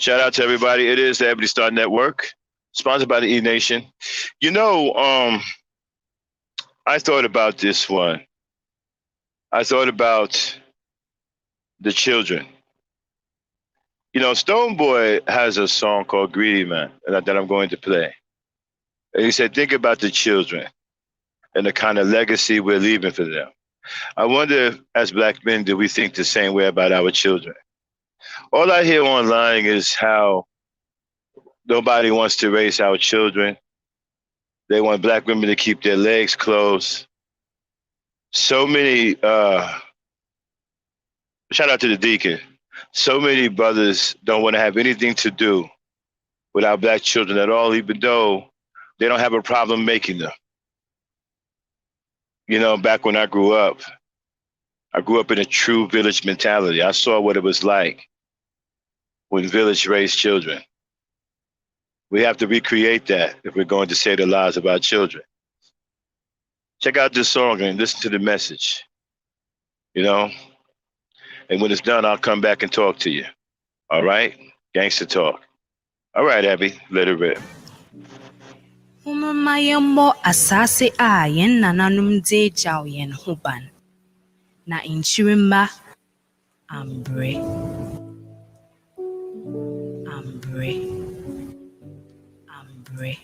Shout out to everybody. It is the Ebony Star Network, sponsored by the E Nation. You know, I thought about this one. I thought about the children. Stonebwoy has a song called Greedy Man that I'm going to play. And he said, think about the children and the kind of legacy we're leaving for them. I wonder if, as black men, do we think the same way about our children? All I hear online is how nobody wants to raise our children. They want black women to keep their legs closed. So many, shout out to the deacon. So many brothers don't want to have anything to do with our black children at all, even though they don't have a problem making them. Back when I grew up in a true village mentality. I saw what it was like when village raised children. We have to recreate that if we're going to save the lives of our children. Check out this song and listen to the message, you know? And when it's done, I'll come back and talk to you. All right? Gangster talk. All right, Abby, let it rip. Umamayamo asase a yen nananum de jaw yen huban. Na inchirimba ambre. Ambre. Ambre.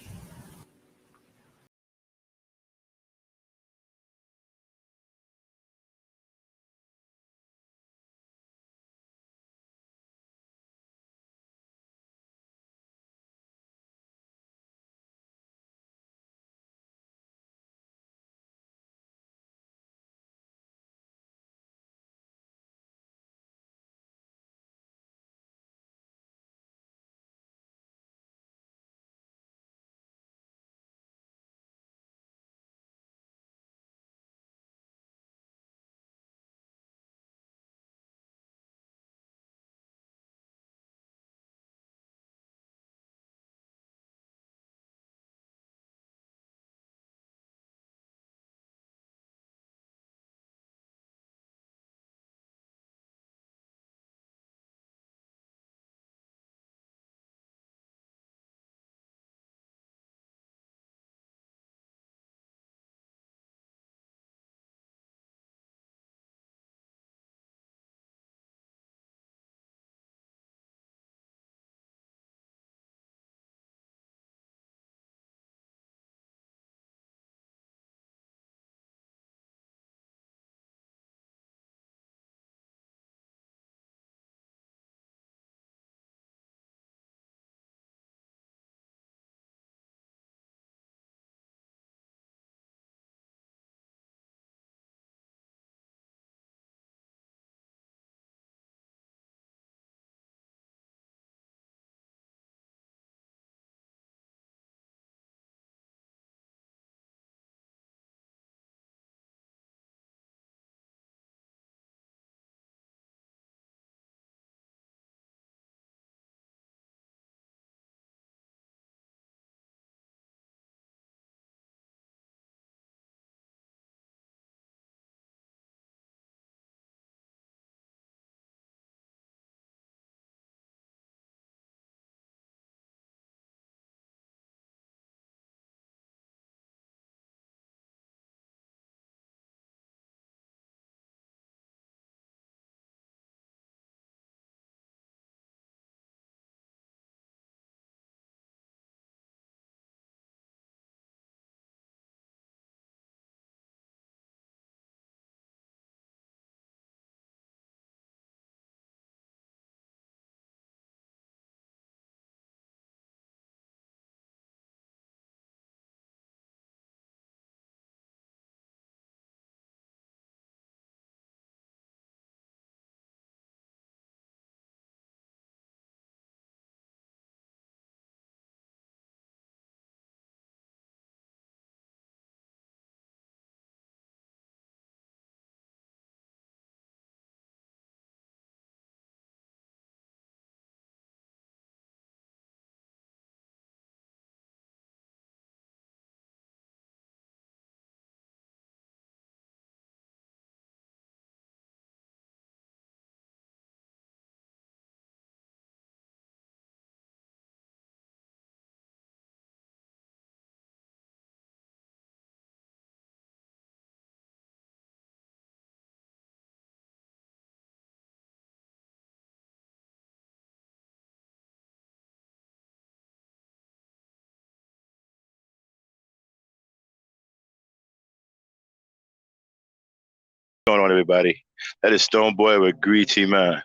going on, everybody? That is Stone Boy with Greedy Man.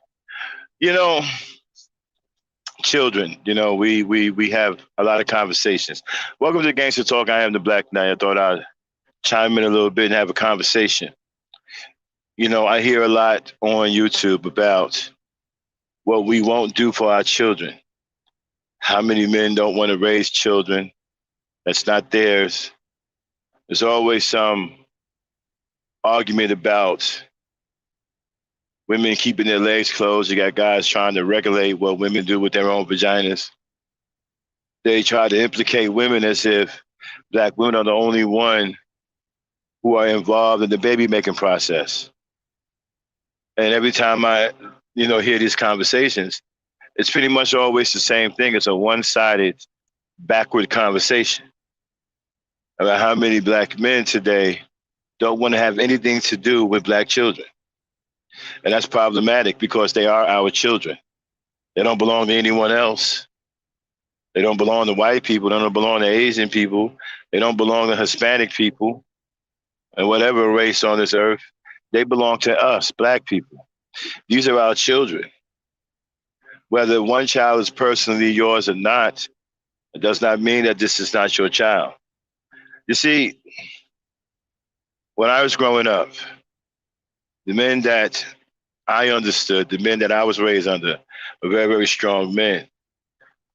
You know, children. We have a lot of conversations. Welcome to Gangster Talk. I am the Black Knight. I thought I'd chime in a little bit and have a conversation. I hear a lot on YouTube about what we won't do for our children. How many men don't want to raise children? That's not theirs. There's always some argument about women keeping their legs closed. You got guys trying to regulate what women do with their own vaginas. They try to implicate women as if Black women are the only one who are involved in the baby making process. And every time I, hear these conversations, it's pretty much always the same thing. It's a one-sided, backward conversation about how many Black men today don't want to have anything to do with Black children. And that's problematic because they are our children. They don't belong to anyone else. They don't belong to white people. They don't belong to Asian people. They don't belong to Hispanic people and whatever race on this earth. They belong to us, Black people. These are our children. Whether one child is personally yours or not, it does not mean that this is not your child. You see, when I was growing up, the men that I understood, the men that I was raised under, were very, very strong men.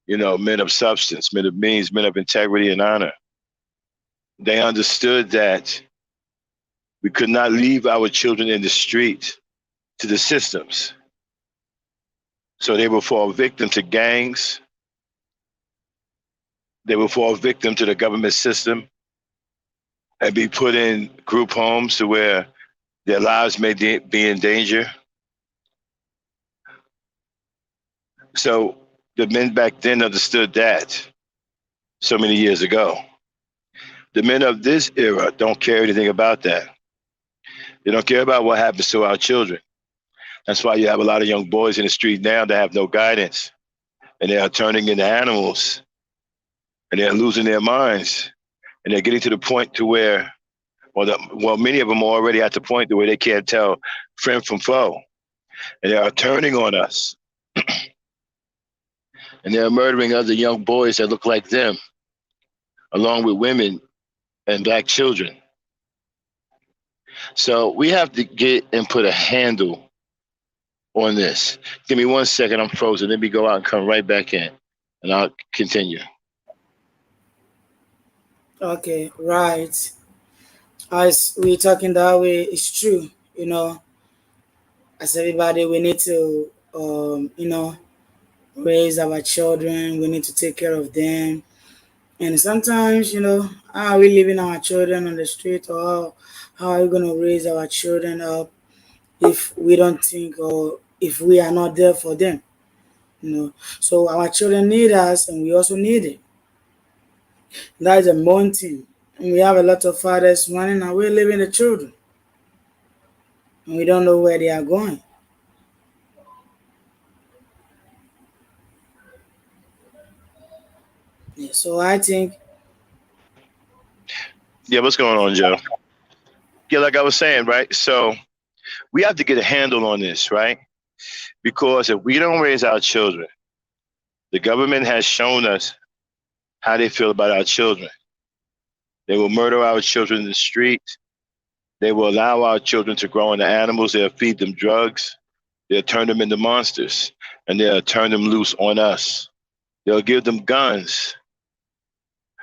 Men of substance, men of means, men of integrity and honor. They understood that we could not leave our children in the street to the systems. So they will fall victim to gangs. They will fall victim to the government system and be put in group homes to where their lives may be in danger. So the men back then understood that so many years ago. The men of this era don't care anything about that. They don't care about what happens to our children. That's why you have a lot of young boys in the street now that have no guidance, and they are turning into animals, and they're losing their minds, and they're getting to the point to where, many of them are already at the point to where they can't tell friend from foe, and they are turning on us, and they're murdering other young boys that look like them, along with women and Black children. So we have to get and put a handle on this. Give me 1 second, I'm frozen. Let me go out and come right back in, and I'll continue. Okay, right. As we're talking that way, it's true. As everybody, we need to, raise our children. We need to take care of them. And sometimes, how are we leaving our children on the street, or how are we going to raise our children up if we don't think, or if we are not there for them? So our children need us, and we also need it. That is a main thing. And we have a lot of fathers running away, leaving the children, and we don't know where they are going. Yeah, so I think, Yeah, what's going on, Joe? Yeah, like I was saying, right? So we have to get a handle on this, right? Because if we don't raise our children, the government has shown us how they feel about our children. They will murder our children in the street. They will allow our children to grow into animals. They'll feed them drugs. They'll turn them into monsters, and they'll turn them loose on us. They'll give them guns.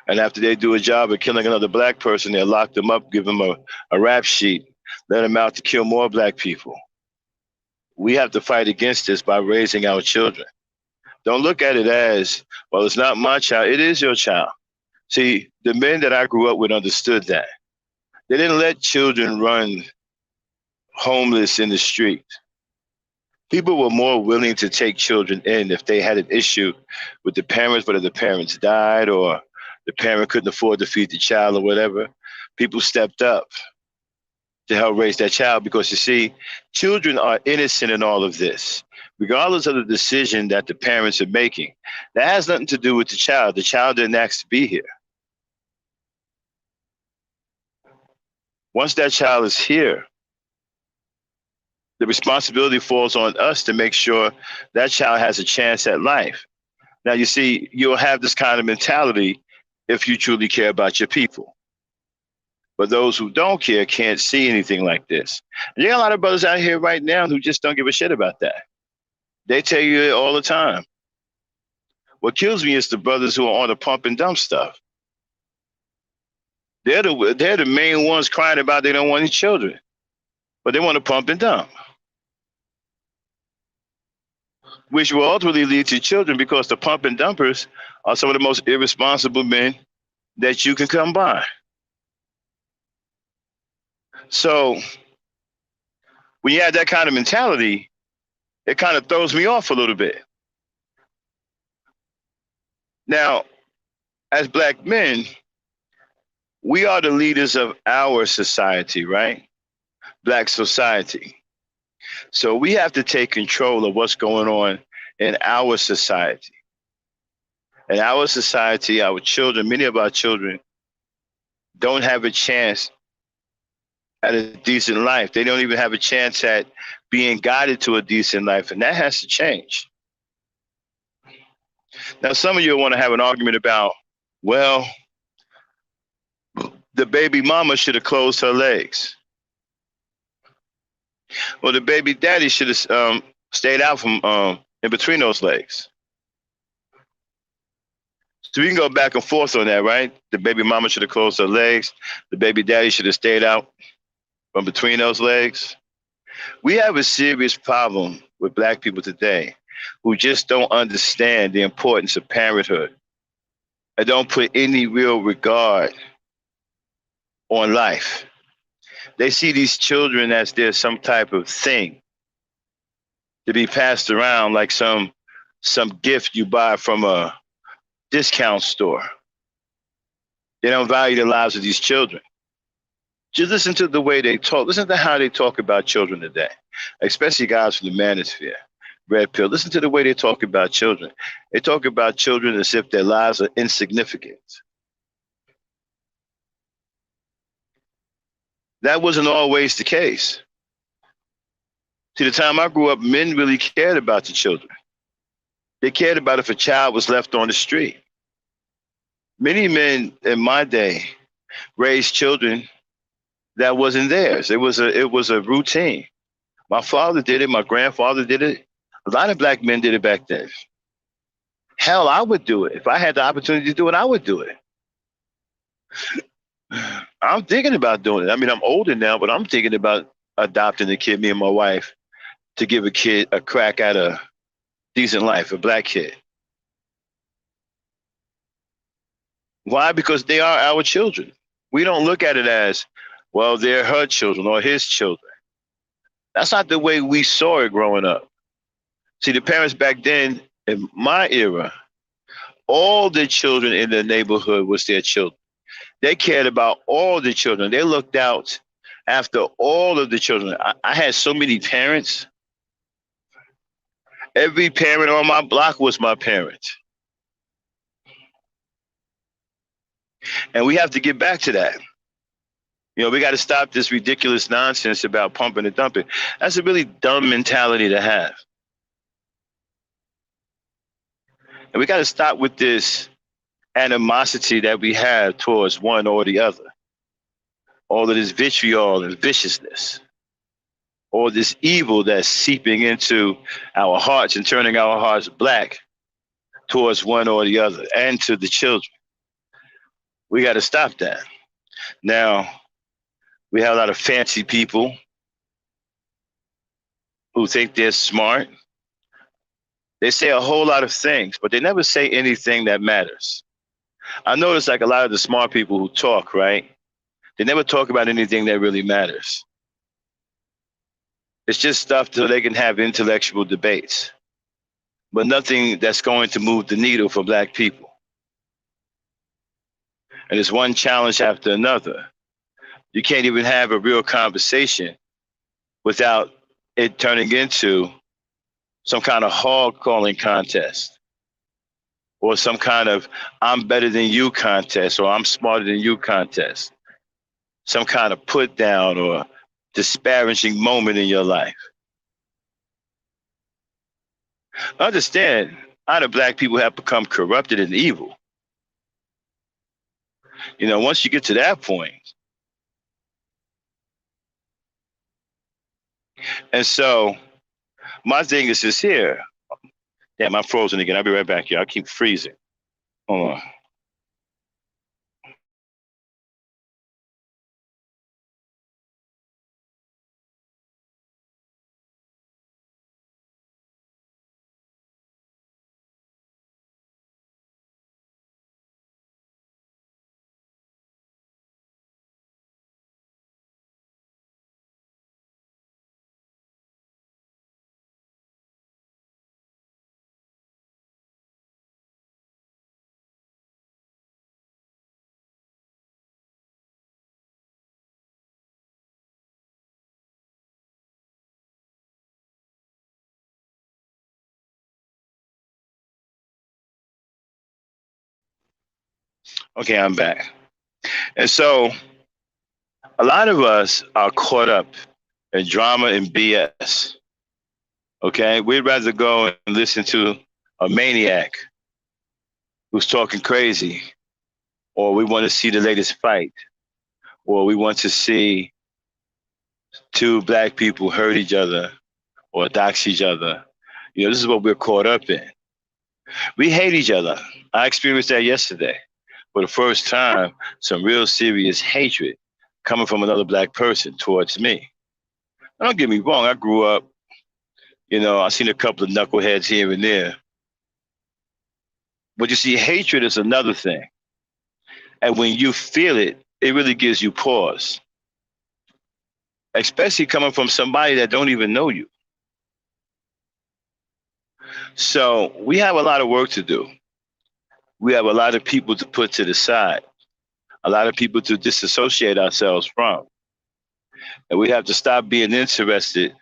And after they do a job of killing another Black person, they'll lock them up, give them a rap sheet, let them out to kill more Black people. We have to fight against this by raising our children. Don't look at it as, well, it's not my child. It is your child. See, the men that I grew up with understood that. They didn't let children run homeless in the street. People were more willing to take children in if they had an issue with the parents, whether the parents died or the parent couldn't afford to feed the child or whatever. People stepped up to help raise that child because, you see, children are innocent in all of this, regardless of the decision that the parents are making. That has nothing to do with the child. The child didn't ask to be here. Once that child is here, The responsibility falls on us to make sure that child has a chance at life. Now, you see, you'll have this kind of mentality if you truly care about your people. But those who don't care can't see anything like this. And there are a lot of brothers out here right now who just don't give a shit about that. They tell you it all the time. What kills me is the brothers who are on the pump and dump stuff. They're the main ones crying about they don't want any children, but they want to pump and dump, which will ultimately lead to children because the pump and dumpers are some of the most irresponsible men that you can come by. So when you have that kind of mentality, it kind of throws me off a little bit. Now, as black men, we are the leaders of our society, right? Black society. So we have to take control of what's going on in our society. In our society, our children, many of our children don't have a chance at a decent life. They don't even have a chance at being guided to a decent life, and that has to change. Now, some of you want to have an argument about, well, the baby mama should have closed her legs. Well, the baby daddy should have stayed out from in between those legs. So we can go back and forth on that, right? The baby mama should have closed her legs. The baby daddy should have stayed out from between those legs. We have a serious problem with black people today who just don't understand the importance of parenthood and don't put any real regard on life. They see these children as there's some type of thing to be passed around like some gift you buy from a discount store. They don't value the lives of these children. Just listen to the way they talk. Listen to how they talk about children today, especially guys from the manosphere, red pill. Listen to the way they talk about children. They talk about children as if their lives are insignificant. That wasn't always the case. See, the time I grew up, men really cared about the children. They cared about if a child was left on the street. Many men in my day raised children that wasn't theirs. It was a routine. My father did it. My grandfather did it. A lot of black men did it back then. Hell, I would do it. If I had the opportunity to do it, I would do it. I'm thinking about doing it. I mean, I'm older now, but I'm thinking about adopting a kid, me and my wife, to give a kid a crack at a decent life, a black kid. Why? Because they are our children. We don't look at it as, well, they're her children or his children. That's not the way we saw it growing up. See, the parents back then, in my era, all the children in the neighborhood was their children. They cared about all the children. They looked out after all of the children. I had so many parents. Every parent on my block was my parent. And we have to get back to that. You know, we got to stop this ridiculous nonsense about pumping and dumping. That's a really dumb mentality to have. And we got to stop with this animosity that we have towards one or the other. All of this vitriol and viciousness. All this evil that's seeping into our hearts and turning our hearts black towards one or the other and to the children. We got to stop that. Now, we have a lot of fancy people who think they're smart. They say a whole lot of things, but they never say anything that matters. I notice like a lot of the smart people who talk, right? They never talk about anything that really matters. It's just stuff so they can have intellectual debates, but nothing that's going to move the needle for black people. And it's one challenge after another. You can't even have a real conversation without it turning into some kind of hog calling contest or some kind of I'm better than you contest or I'm smarter than you contest. Some kind of put down or disparaging moment in your life. Understand, other black people have become corrupted and evil. Once you get to that point, and so my thing is this here. Damn, I'm frozen again. I'll be right back here. I keep freezing. Hold on. Okay, I'm back. And so a lot of us are caught up in drama and BS. Okay, we'd rather go and listen to a maniac who's talking crazy, or we want to see the latest fight, or we want to see two black people hurt each other or dox each other. This is what we're caught up in. We hate each other. I experienced that yesterday for the first time, some real serious hatred coming from another black person towards me. Now, don't get me wrong, I grew up, I've seen a couple of knuckleheads here and there. But you see, hatred is another thing. And when you feel it, it really gives you pause. Especially coming from somebody that don't even know you. So we have a lot of work to do. We have a lot of people to put to the side, a lot of people to disassociate ourselves from. And we have to stop being interested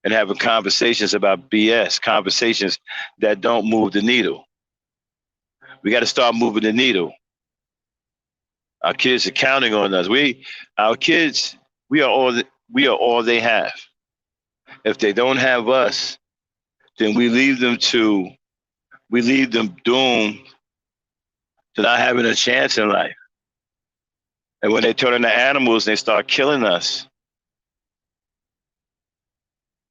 in having conversations about BS, conversations that don't move the needle. We got to start moving the needle. Our kids are counting on us. Our kids, we are all they have. If they don't have us, then we leave them doomed to not having a chance in life. And when they turn into animals, they start killing us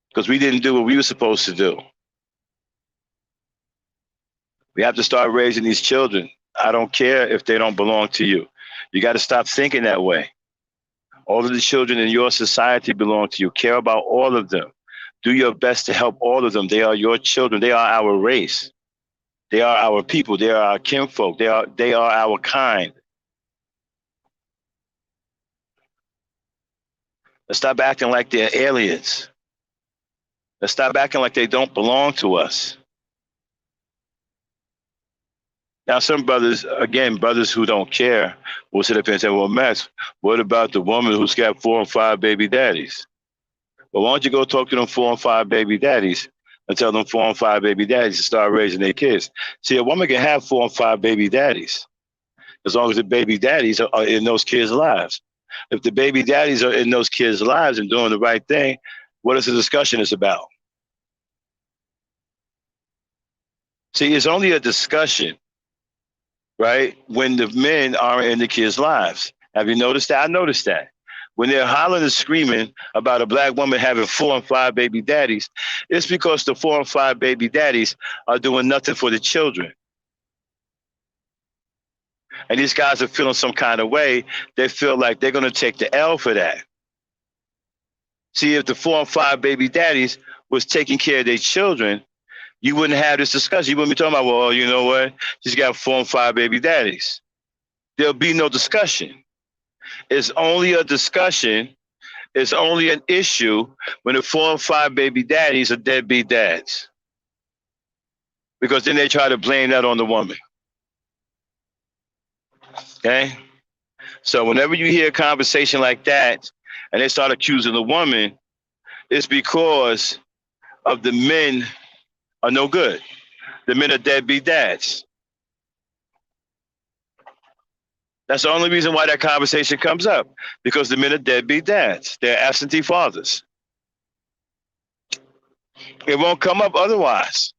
because we didn't do what we were supposed to do. We have to start raising these children. I don't care if they don't belong to you. You got to stop thinking that way. All of the children in your society belong to you. Care about all of them. Do your best to help all of them. They are your children. They are our race. They are our people. They are our kinfolk. They are our kind. Let's stop acting like they're aliens. Let's stop acting like they don't belong to us. Now, some brothers who don't care will sit up and say, well, Max, what about the woman who's got 4 and 5 baby daddies? Well, why don't you go talk to them 4 and 5 baby daddies and tell them 4 and 5 baby daddies to start raising their kids? See, a woman can have 4 and 5 baby daddies as long as the baby daddies are in those kids' lives. If the baby daddies are in those kids' lives and doing the right thing, what is the discussion is about? See, it's only a discussion, right, when the men are in the kids' lives. Have you noticed that? I noticed that. When they're hollering and screaming about a black woman having 4 and 5 baby daddies, it's because the 4 and 5 baby daddies are doing nothing for the children. And these guys are feeling some kind of way. They feel like they're going to take the L for that. See, if the 4 and 5 baby daddies was taking care of their children, you wouldn't have this discussion. You wouldn't be talking about, well, you know what? She's got 4 and 5 baby daddies. There'll be no discussion. It's only a discussion. It's only an issue when the 4 and 5 baby daddies are deadbeat dads. Because then they try to blame that on the woman. Okay? So whenever you hear a conversation like that and they start accusing the woman, it's because of the men are no good. The men are deadbeat dads. That's the only reason why that conversation comes up, because the men are deadbeat dads. They're absentee fathers. It won't come up otherwise.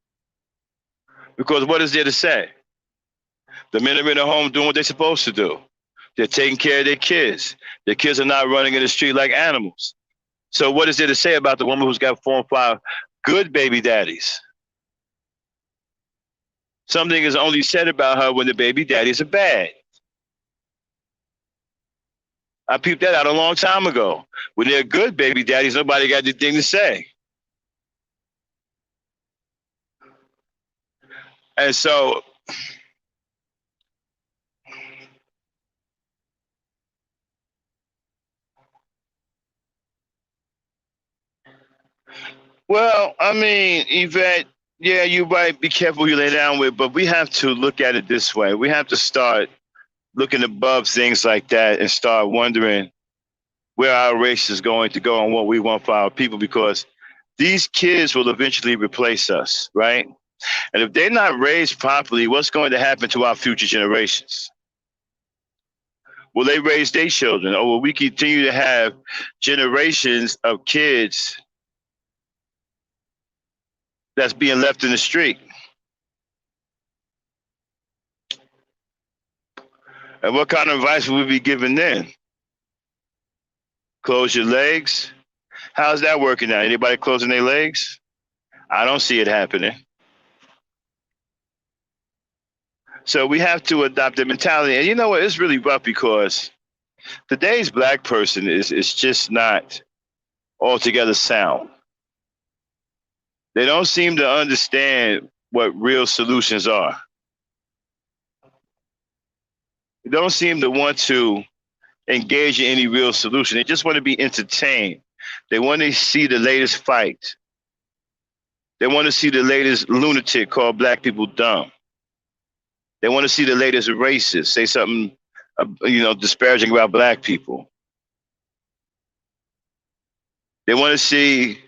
Because what is there to say? The men are in the home doing what they're supposed to do. They're taking care of their kids. Their kids are not running in the street like animals. So what is there to say about the woman who's got 4 and 5 good baby daddies? Something is only said about her when the baby daddies are bad. I peeped that out a long time ago. When they're good baby daddies, nobody got anything to say. And so, well, I mean, Yvette, yeah, you right. Be careful who you lay down with, but we have to look at it this way. We have to start looking above things like that and start wondering where our race is going to go and what we want for our people, because these kids will eventually replace us, right? And if they're not raised properly, what's going to happen to our future generations? Will they raise their children, or will we continue to have generations of kids that's being left in the street? And what kind of advice will we be given then? Close your legs? How's that working out? Anybody closing their legs? I don't see it happening. So we have to adopt the mentality. And you know what? It's really rough because today's black person is just not altogether sound. They don't seem to understand what real solutions are. They don't seem to want to engage in any real solution. They just want to be entertained. They want to see the latest fight. They want to see the latest lunatic call black people dumb. They want to see the latest racist say something, disparaging about black people. They want to see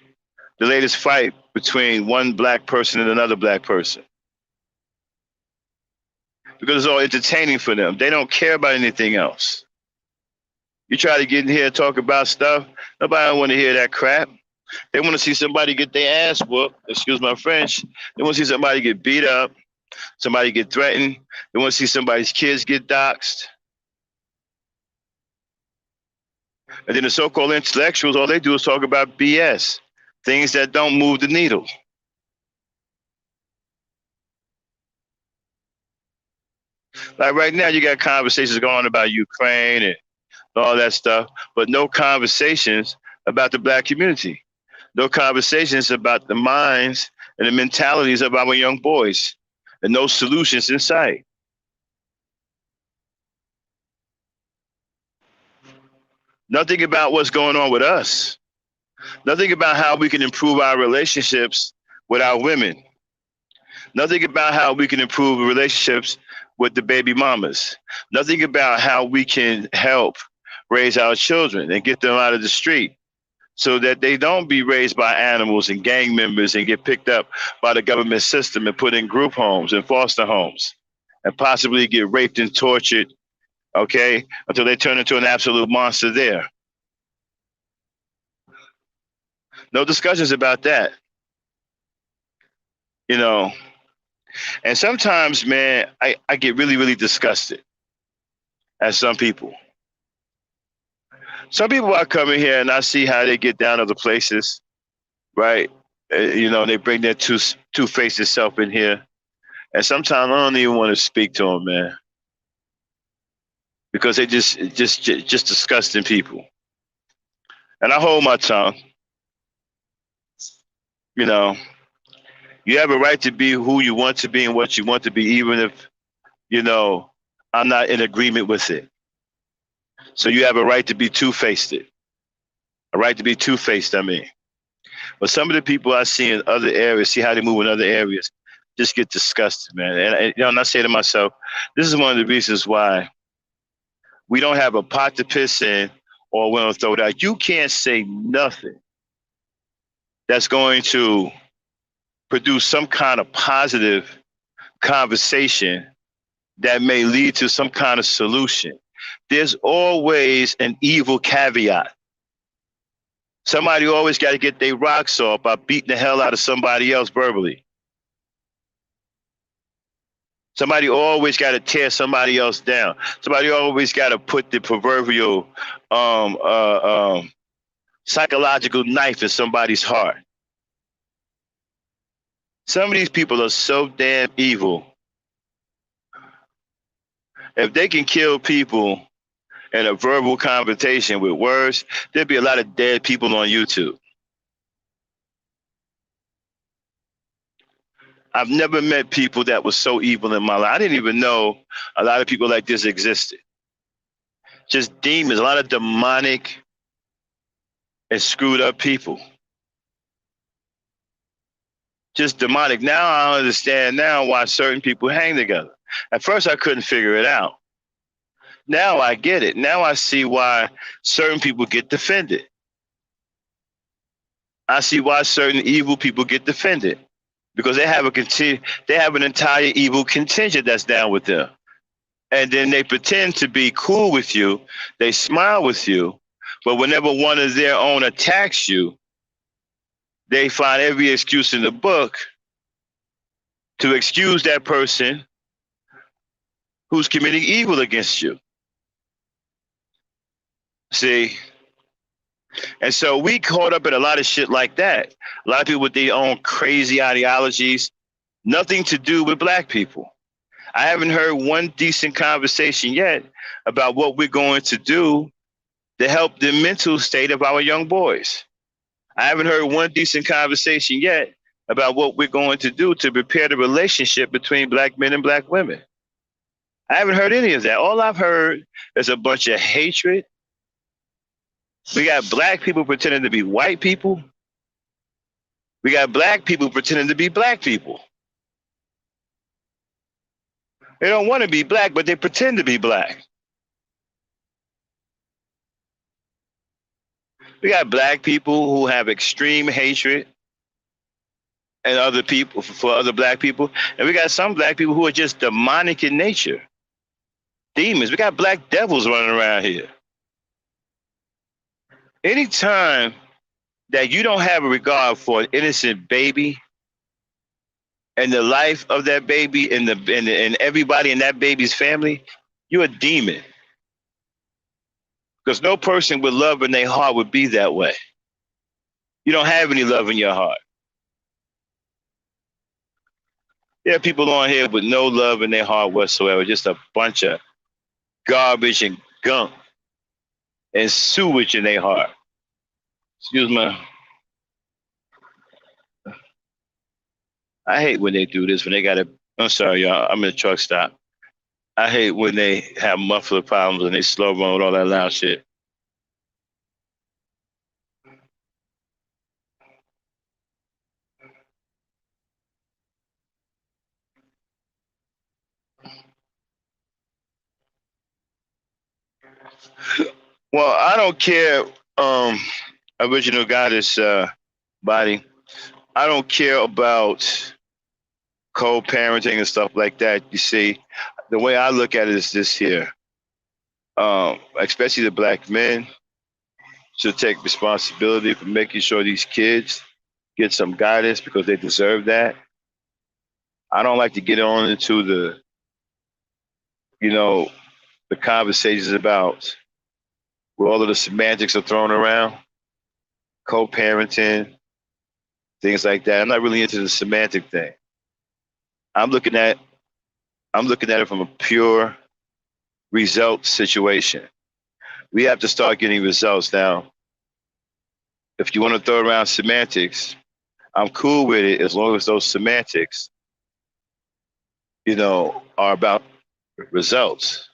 the latest fight between one black person and another black person, because it's all entertaining for them. They don't care about anything else. You try to get in here and talk about stuff, nobody don't want to hear that crap. They want to see somebody get their ass whooped, excuse my French. They want to see somebody get beat up, somebody get threatened. They want to see somebody's kids get doxxed. And then the so-called intellectuals, all they do is talk about BS, things that don't move the needle. Like right now, you got conversations going on about Ukraine and all that stuff, but no conversations about the black community. No conversations about the minds and the mentalities of our young boys, and no solutions in sight. Nothing about what's going on with us. Nothing about how we can improve our relationships with our women. Nothing about how we can improve relationships with the baby mamas. Nothing about how we can help raise our children and get them out of the street so that they don't be raised by animals and gang members and get picked up by the government system and put in group homes and foster homes and possibly get raped and tortured, okay, until they turn into an absolute monster there. No discussions about that. And sometimes, man, I get really, really disgusted at some people. Some people I come in here and I see how they get down other places, right? They bring their two-faced self in here. And sometimes I don't even want to speak to them, man. Because they just disgusting people. And I hold my tongue. You have a right to be who you want to be and what you want to be, even if, I'm not in agreement with it. So you have a right to be two-faced. A right to be two-faced, I mean. But some of the people I see in other areas, see how they move in other areas, just get disgusted, man. And I say to myself, this is one of the reasons why we don't have a pot to piss in or we don't throw it out. You can't say nothing that's going to produce some kind of positive conversation that may lead to some kind of solution. There's always an evil caveat. Somebody always got to get their rocks off by beating the hell out of somebody else verbally. Somebody always got to tear somebody else down. Somebody always got to put the proverbial psychological knife in somebody's heart. Some of these people are so damn evil. If they can kill people in a verbal confrontation with words, there'd be a lot of dead people on YouTube. I've never met people that were so evil in my life. I didn't even know a lot of people like this existed. Just demons, a lot of demonic and screwed up people. Just demonic. Now I understand now why certain people hang together. At first I couldn't figure it out. Now I get it. Now I see why certain people get defended. I see why certain evil people get defended. Because they have an entire evil contingent that's down with them. And then they pretend to be cool with you. They smile with you. But whenever one of their own attacks you, they find every excuse in the book to excuse that person who's committing evil against you. See? And so we caught up in a lot of shit like that. A lot of people with their own crazy ideologies, nothing to do with black people. I haven't heard one decent conversation yet about what we're going to do to help the mental state of our young boys. I haven't heard one decent conversation yet about what we're going to do to prepare the relationship between black men and black women. I haven't heard any of that. All I've heard is a bunch of hatred. We got black people pretending to be white people. We got black people pretending to be black people. They don't want to be black, but they pretend to be black. We got black people who have extreme hatred and other people for other black people. And we got some black people who are just demonic in nature. Demons. We got black devils running around here. Anytime that you don't have a regard for an innocent baby and the life of that baby and everybody in that baby's family, you're a demon. Because no person with love in their heart would be that way. You don't have any love in your heart. There are people on here with no love in their heart whatsoever, just a bunch of garbage and gunk and sewage in their heart. Excuse me. I hate when they do this, when they got to, I'm sorry, y'all, I'm in a truck stop. I hate when they have muffler problems and they slow run with all that loud shit. Well, I don't care, original goddess body. I don't care about co-parenting and stuff like that. You see, the way I look at it is this here. Especially the black men should take responsibility for making sure these kids get some guidance because they deserve that. I don't like to get on into the conversations about where all of the semantics are thrown around, co-parenting, things like that. I'm not really into the semantic thing. I'm looking at it from a pure result situation. We have to start getting results now. If you want to throw around semantics, I'm cool with it as long as those semantics, are about results.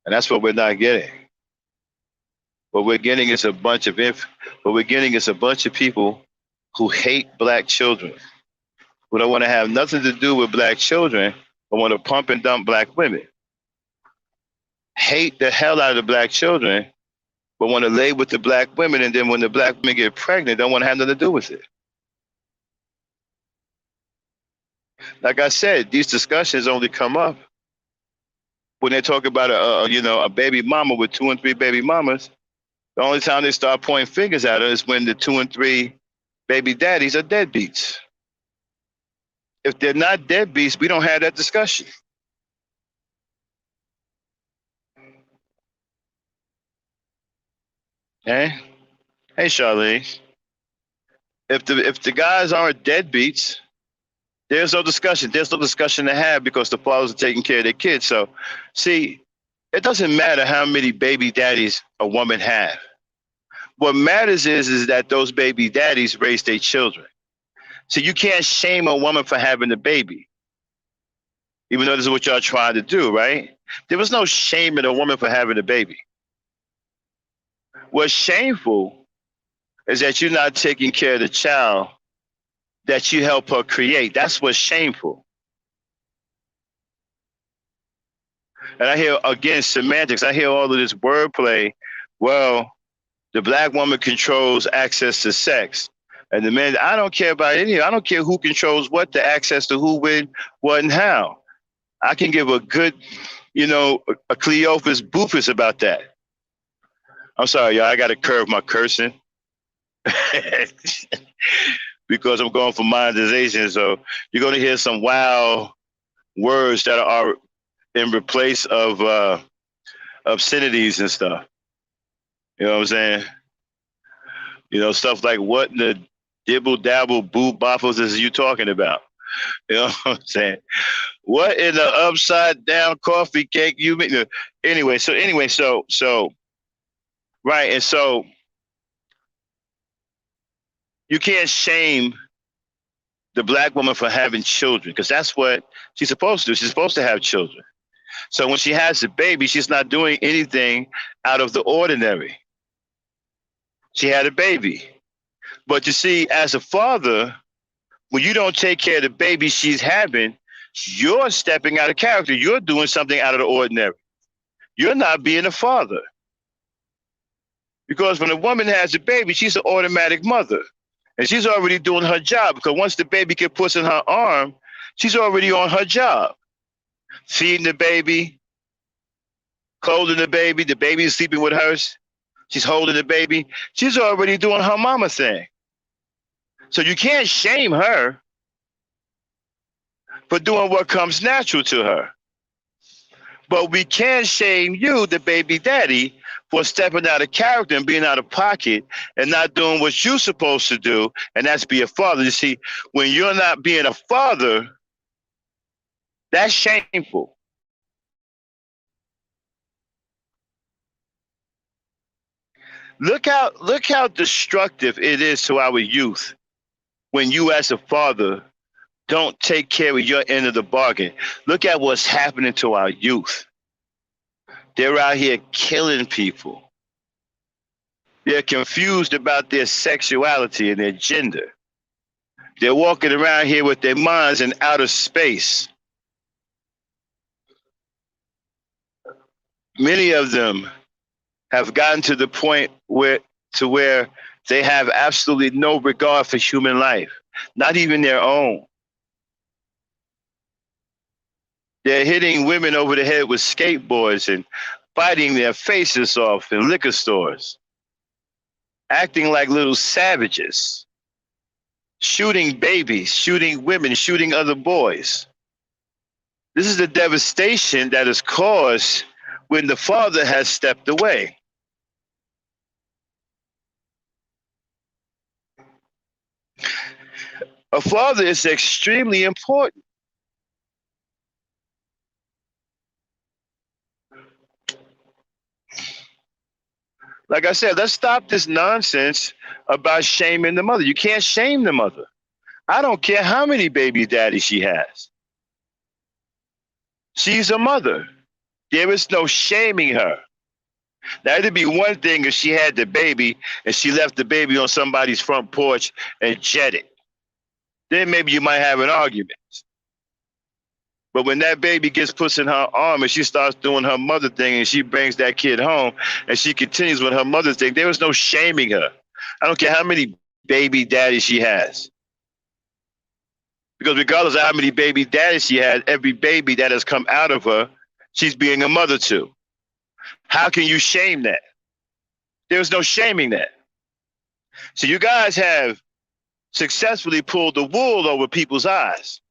And that's what we're not getting. What we're getting is a bunch of people who hate black children, who don't want to have nothing to do with black children, but want to pump and dump black women. Hate the hell out of the black children, but want to lay with the black women, and then when the black women get pregnant, don't want to have nothing to do with it. Like I said, these discussions only come up when they talk about a baby mama with 2 and 3 baby mamas. The only time they start pointing fingers at her is when the 2 and 3 baby daddies are deadbeats. if they're not deadbeats, we don't have that discussion. Okay? Hey, Charlene. If the guys aren't deadbeats, there's no discussion. There's no discussion to have because the fathers are taking care of their kids. So, see, it doesn't matter how many baby daddies a woman have. What matters is that those baby daddies raise their children. So you can't shame a woman for having a baby, even though this is what y'all trying to do, right? There was no shame in a woman for having a baby. What's shameful is that you're not taking care of the child that you help her create. That's what's shameful. And I hear, again, semantics. I hear all of this wordplay. Well, the black woman controls access to sex. And the man, I don't care about any, I don't care who controls what, the access to who, when, what, and how. I can give a good, a Cleophas Bufus about that. I'm sorry, y'all, I got to curb my cursing. Because I'm going for monetization. So you're going to hear some wild words that are in replace of obscenities and stuff. You know what I'm saying? Stuff like what in the dibble dabble boo boffles is you talking about? You know what I'm saying? What in the upside down coffee cake you make? Anyway, so right, and so you can't shame the black woman for having children because that's what she's supposed to do. She's supposed to have children. So when she has a baby, she's not doing anything out of the ordinary. She had a baby. But you see, as a father, when you don't take care of the baby she's having, you're stepping out of character. You're doing something out of the ordinary. You're not being a father. Because when a woman has a baby, she's an automatic mother. And she's already doing her job because once the baby gets put in her arm, she's already on her job. Feeding the baby, clothing the baby is sleeping with hers. She's holding the baby. She's already doing her mama thing. So you can't shame her for doing what comes natural to her. But we can shame you, the baby daddy, for stepping out of character and being out of pocket and not doing what you're supposed to do, and that's be a father. You see, when you're not being a father, that's shameful. Look how destructive it is to our youth when you as a father don't take care of your end of the bargain. Look at what's happening to our youth. They're out here killing people. They're confused about their sexuality and their gender. They're walking around here with their minds in outer space. Many of them have gotten to the point where they have absolutely no regard for human life, not even their own. They're hitting women over the head with skateboards and biting their faces off in liquor stores, acting like little savages, shooting babies, shooting women, shooting other boys. This is the devastation that is caused when the father has stepped away. A father is extremely important. Like I said, let's stop this nonsense about shaming the mother. You can't shame the mother. I don't care how many baby daddies she has. She's a mother. There is no shaming her. Now, it'd be one thing if she had the baby and she left the baby on somebody's front porch and jetted. Then maybe you might have an argument. But when that baby gets put in her arm and she starts doing her mother thing and she brings that kid home and she continues with her mother thing, there was no shaming her. I don't care how many baby daddies she has. Because regardless of how many baby daddies she has, every baby that has come out of her, she's being a mother to. How can you shame that? There's no shaming that. So you guys have successfully pulled the wool over people's eyes.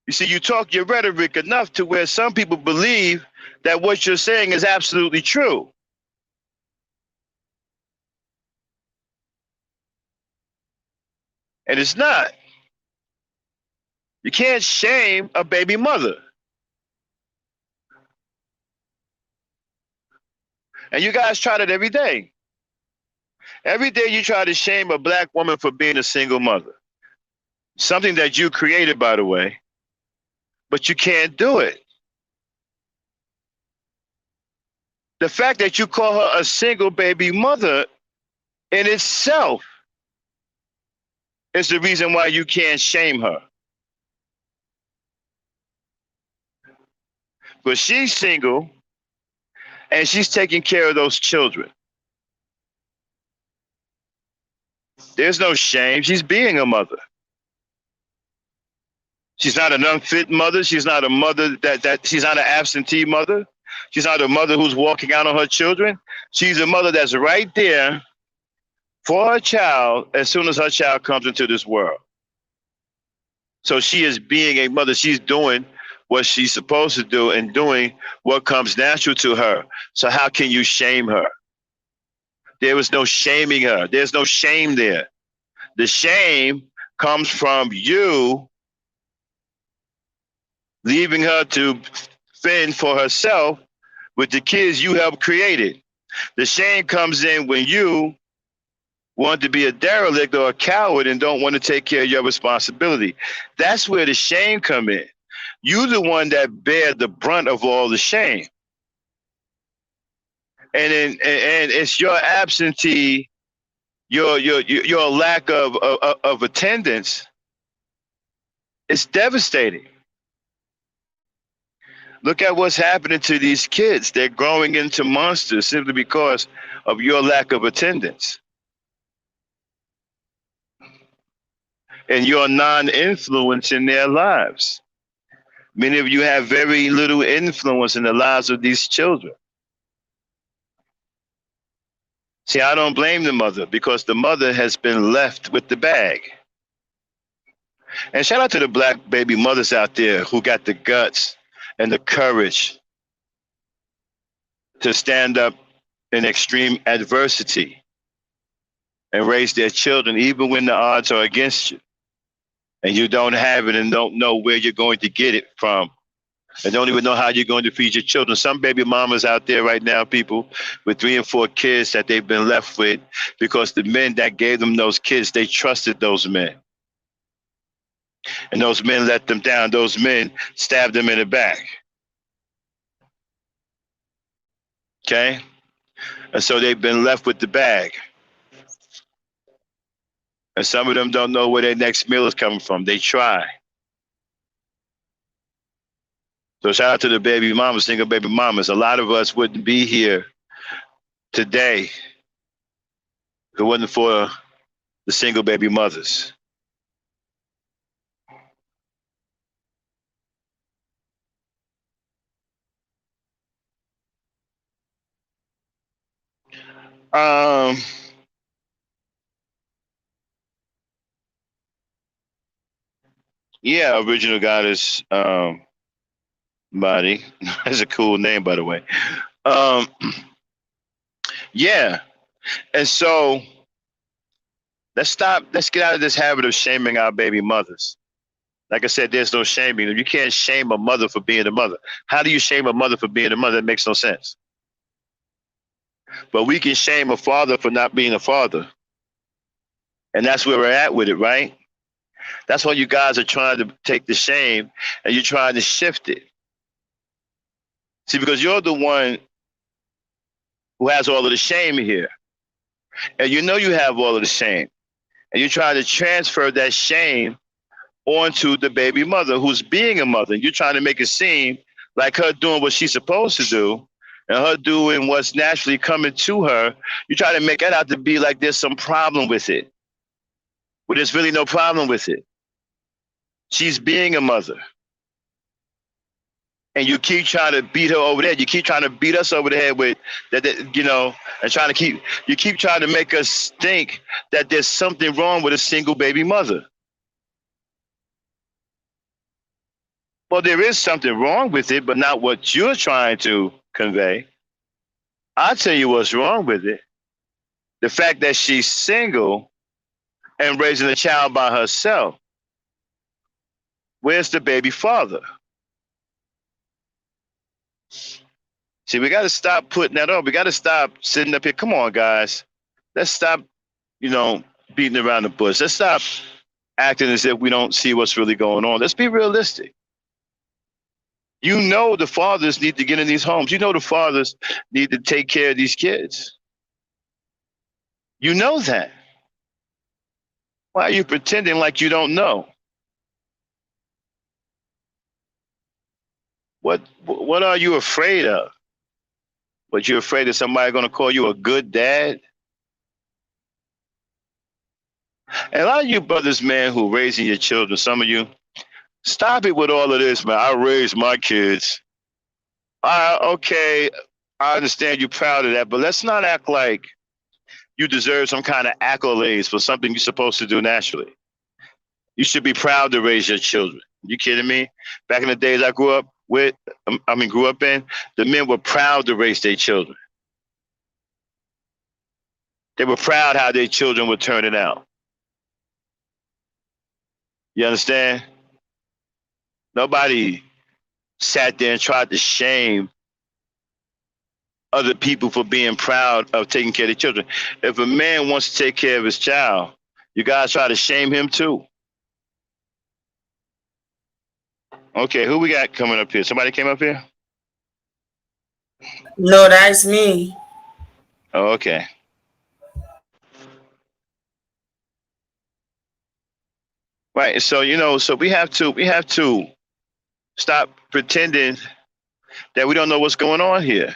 You see, you talk your rhetoric enough to where some people believe that what you're saying is absolutely true. And it's not. You can't shame a baby mother. And you guys try that every day. Every day you try to shame a black woman for being a single mother. Something that you created, by the way, but you can't do it. The fact that you call her a single baby mother in itself is the reason why you can't shame her. But she's single and she's taking care of those children. There's no shame. She's being a mother. She's not an unfit mother. She's not a mother that she's not an absentee mother. She's not a mother who's walking out on her children. She's a mother that's right there for her child as soon as her child comes into this world. So she is being a mother. She's doing what she's supposed to do and doing what comes natural to her. So how can you shame her? There was no shaming her. There's no shame there. The shame comes from you leaving her to fend for herself with the kids you helped created. The shame comes in when you want to be a derelict or a coward and don't want to take care of your responsibility. That's where the shame come in. You're the one that bear the brunt of all the shame. And it's your absentee, your lack of attendance. It's devastating. Look at what's happening to these kids. They're growing into monsters simply because of your lack of attendance and your non-influence in their lives. Many of you have very little influence in the lives of these children. See, I don't blame the mother because the mother has been left with the bag. And shout out to the black baby mothers out there who got the guts and the courage to stand up in extreme adversity and raise their children even when the odds are against you and you don't have it and don't know where you're going to get it from and don't even know how you're going to feed your children. Some baby mamas out there right now, people with 3 and 4 kids that they've been left with because the men that gave them those kids, they trusted those men. And those men let them down. Those men stabbed them in the back. Okay? And so they've been left with the bag. And some of them don't know where their next meal is coming from. They try. So shout out to the baby mamas, single baby mamas. A lot of us wouldn't be here today if it wasn't for the single baby mothers. Yeah, original goddess body. That's a cool name, by the way. Yeah, and so let's get out of this habit of shaming our baby mothers. Like I said, there's no shaming. You can't shame a mother for being a mother. How do you shame a mother for being a mother? That makes no sense. But we can shame a father for not being a father. And that's where we're at with it, right? That's why you guys are trying to take the shame and you're trying to shift it. See, because you're the one who has all of the shame here. And you know you have all of the shame. And you're trying to transfer that shame onto the baby mother who's being a mother. And you're trying to make it seem like her doing what she's supposed to do and her doing what's naturally coming to her. You try to make that out to be like there's some problem with it. But there's really no problem with it. She's being a mother. And you keep trying to beat her over the head. You keep trying to beat us over the head with that, and you keep trying to make us think that there's something wrong with a single baby mother. Well, there is something wrong with it, but not what you're trying to convey. I'll tell you what's wrong with it. The fact that she's single and raising a child by herself. Where's the baby father? See, we got to stop putting that on. We got to stop sitting up here. Come on, guys. Let's stop, you know, beating around the bush. Let's stop acting as if we don't see what's really going on. Let's be realistic. You know the fathers need to get in these homes. You know the fathers need to take care of these kids. You know that. Why are you pretending like you don't know? What are you afraid of? But you're afraid that somebody's going to call you a good dad? And a lot of you brothers, man, who raising your children, some of you, stop it with all of this, man. I raised my kids. Okay, I understand you're proud of that, but let's not act like you deserve some kind of accolades for something you're supposed to do naturally. You should be proud to raise your children. You kidding me? Back in the days I grew up in, the men were proud to raise their children. They were proud how their children were turning out. You understand? Nobody sat there and tried to shame other people for being proud of taking care of their children. If a man wants to take care of his child, you guys try to shame him too. Okay, who we got coming up here? Somebody came up here? No, that's me. Oh, okay. Right. So, so we have to stop pretending that we don't know what's going on here.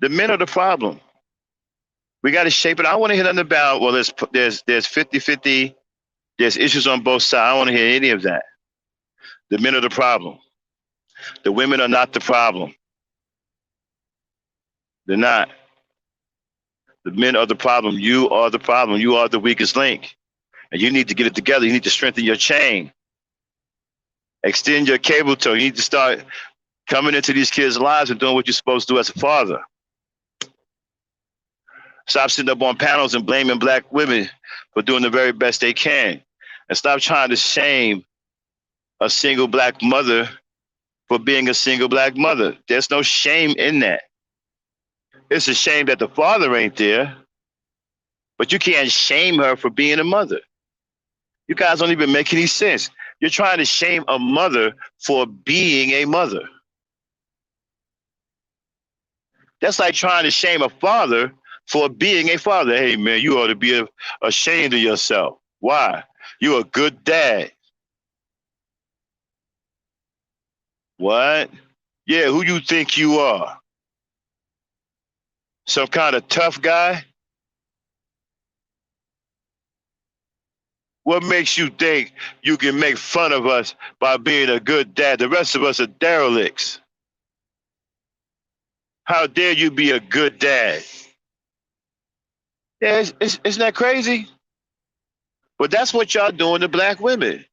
The men are the problem. We got to shape it. I don't want to hear nothing about, well, there's 50-50. There's issues on both sides. I don't want to hear any of that. The men are the problem. The women are not the problem. They're not. The men are the problem. You are the problem. You are the weakest link. And you need to get it together. You need to strengthen your chain. Extend your cable tow. You need to start coming into these kids' lives and doing what you're supposed to do as a father. Stop sitting up on panels and blaming black women for doing the very best they can. And stop trying to shame a single black mother for being a single black mother. There's no shame in that. It's a shame that the father ain't there, but you can't shame her for being a mother. You guys don't even make any sense. You're trying to shame a mother for being a mother. That's like trying to shame a father for being a father. Hey, man, you ought to be ashamed of yourself. Why? You're a good dad. What? Yeah, who you think you are? Some kind of tough guy? What makes you think you can make fun of us by being a good dad? The rest of us are derelicts. How dare you be a good dad? Yeah, isn't that crazy? But that's what y'all doing to black women.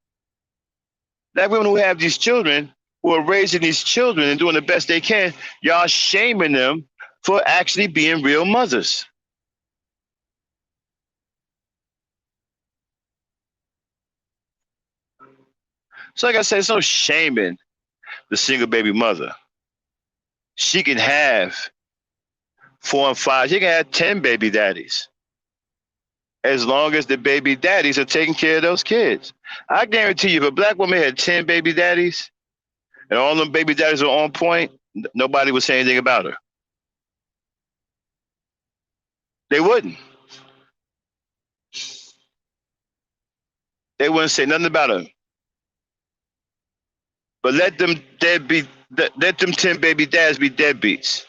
Black women who have these children, who are raising these children and doing the best they can, y'all shaming them for actually being real mothers. So like I said, there's no shaming the single baby mother. She can have 4 and 5, she can have 10 baby daddies. As long as the baby daddies are taking care of those kids. I guarantee you, if a black woman had 10 baby daddies and all them baby daddies are on point, nobody would say anything about her. They wouldn't. They wouldn't say nothing about her. But let them 10 baby dads be deadbeats.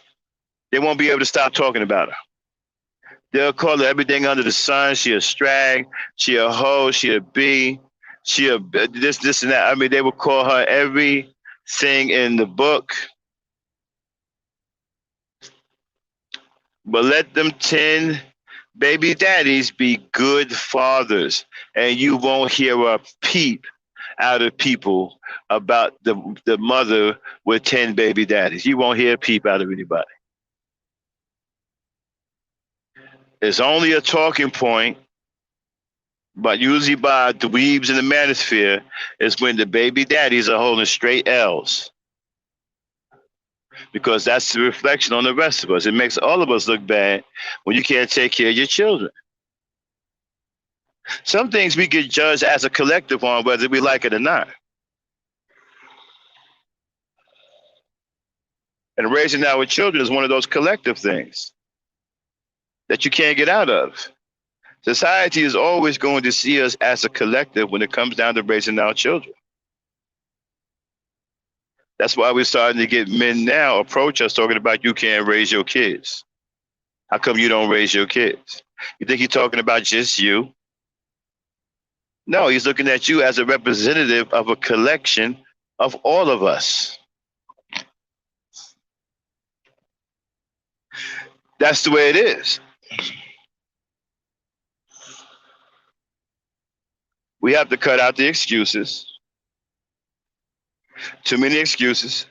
They won't be able to stop talking about her. They'll call her everything under the sun. She a strag, she a hoe, she a B, she a this and that. I mean, they will call her everything in the book. But let them 10 baby daddies be good fathers, and you won't hear a peep out of people about the mother with 10 baby daddies. You won't hear a peep out of anybody. It's only a talking point, but usually by the weebs in the manosphere is when the baby daddies are holding straight L's. Because that's the reflection on the rest of us. It makes all of us look bad when you can't take care of your children. Some things we get judged as a collective on, whether we like it or not. And raising our children is one of those collective things that you can't get out of. Society is always going to see us as a collective when it comes down to raising our children. That's why we're starting to get men now approach us talking about you can't raise your kids. How come you don't raise your kids? You think he's talking about just you? No, he's looking at you as a representative of a collection of all of us. That's the way it is. We have to cut out the excuses. Too many excuses.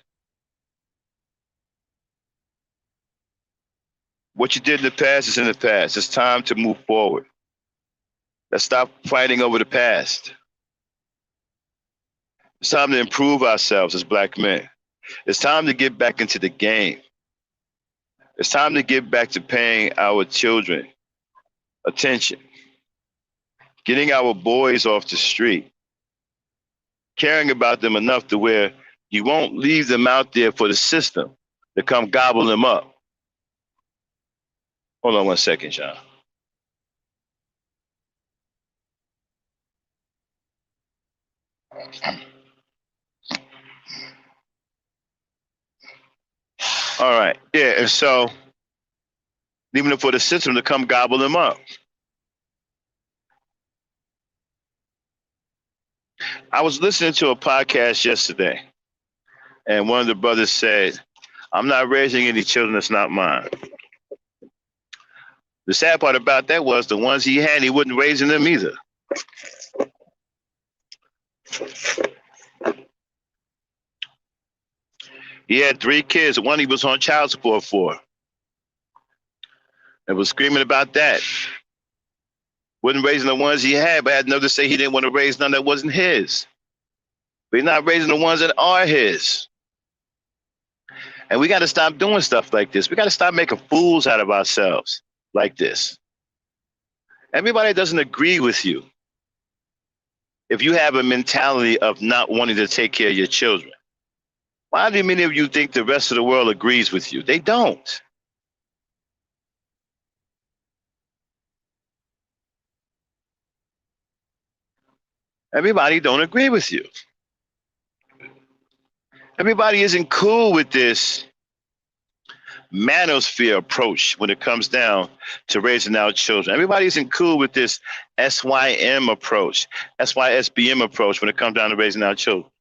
What you did in the past is in the past. It's time to move forward. Let's stop fighting over the past. It's time to improve ourselves as black men. It's time to get back into the game. It's time to get back to paying our children attention, getting our boys off the street, caring about them enough to where you won't leave them out there for the system to come gobble them up. Hold on one second, John. All right. Yeah, and so leaving it for the system to come gobble them up. I was listening to a podcast yesterday, and one of the brothers said, I'm not raising any children that's not mine. The sad part about that was the ones he had, he wasn't raising them either. He had 3 kids. One he was on child support for. And was screaming about that. Wasn't raising the ones he had, but had enough to say he didn't want to raise none that wasn't his. But he's not raising the ones that are his. And we got to stop doing stuff like this. We got to stop making fools out of ourselves like this. Everybody doesn't agree with you if you have a mentality of not wanting to take care of your children. Why do many of you think the rest of the world agrees with you? They don't. Everybody don't agree with you. Everybody isn't cool with this manosphere approach when it comes down to raising our children. Everybody isn't cool with this SYM approach, SYSBM approach when it comes down to raising our children.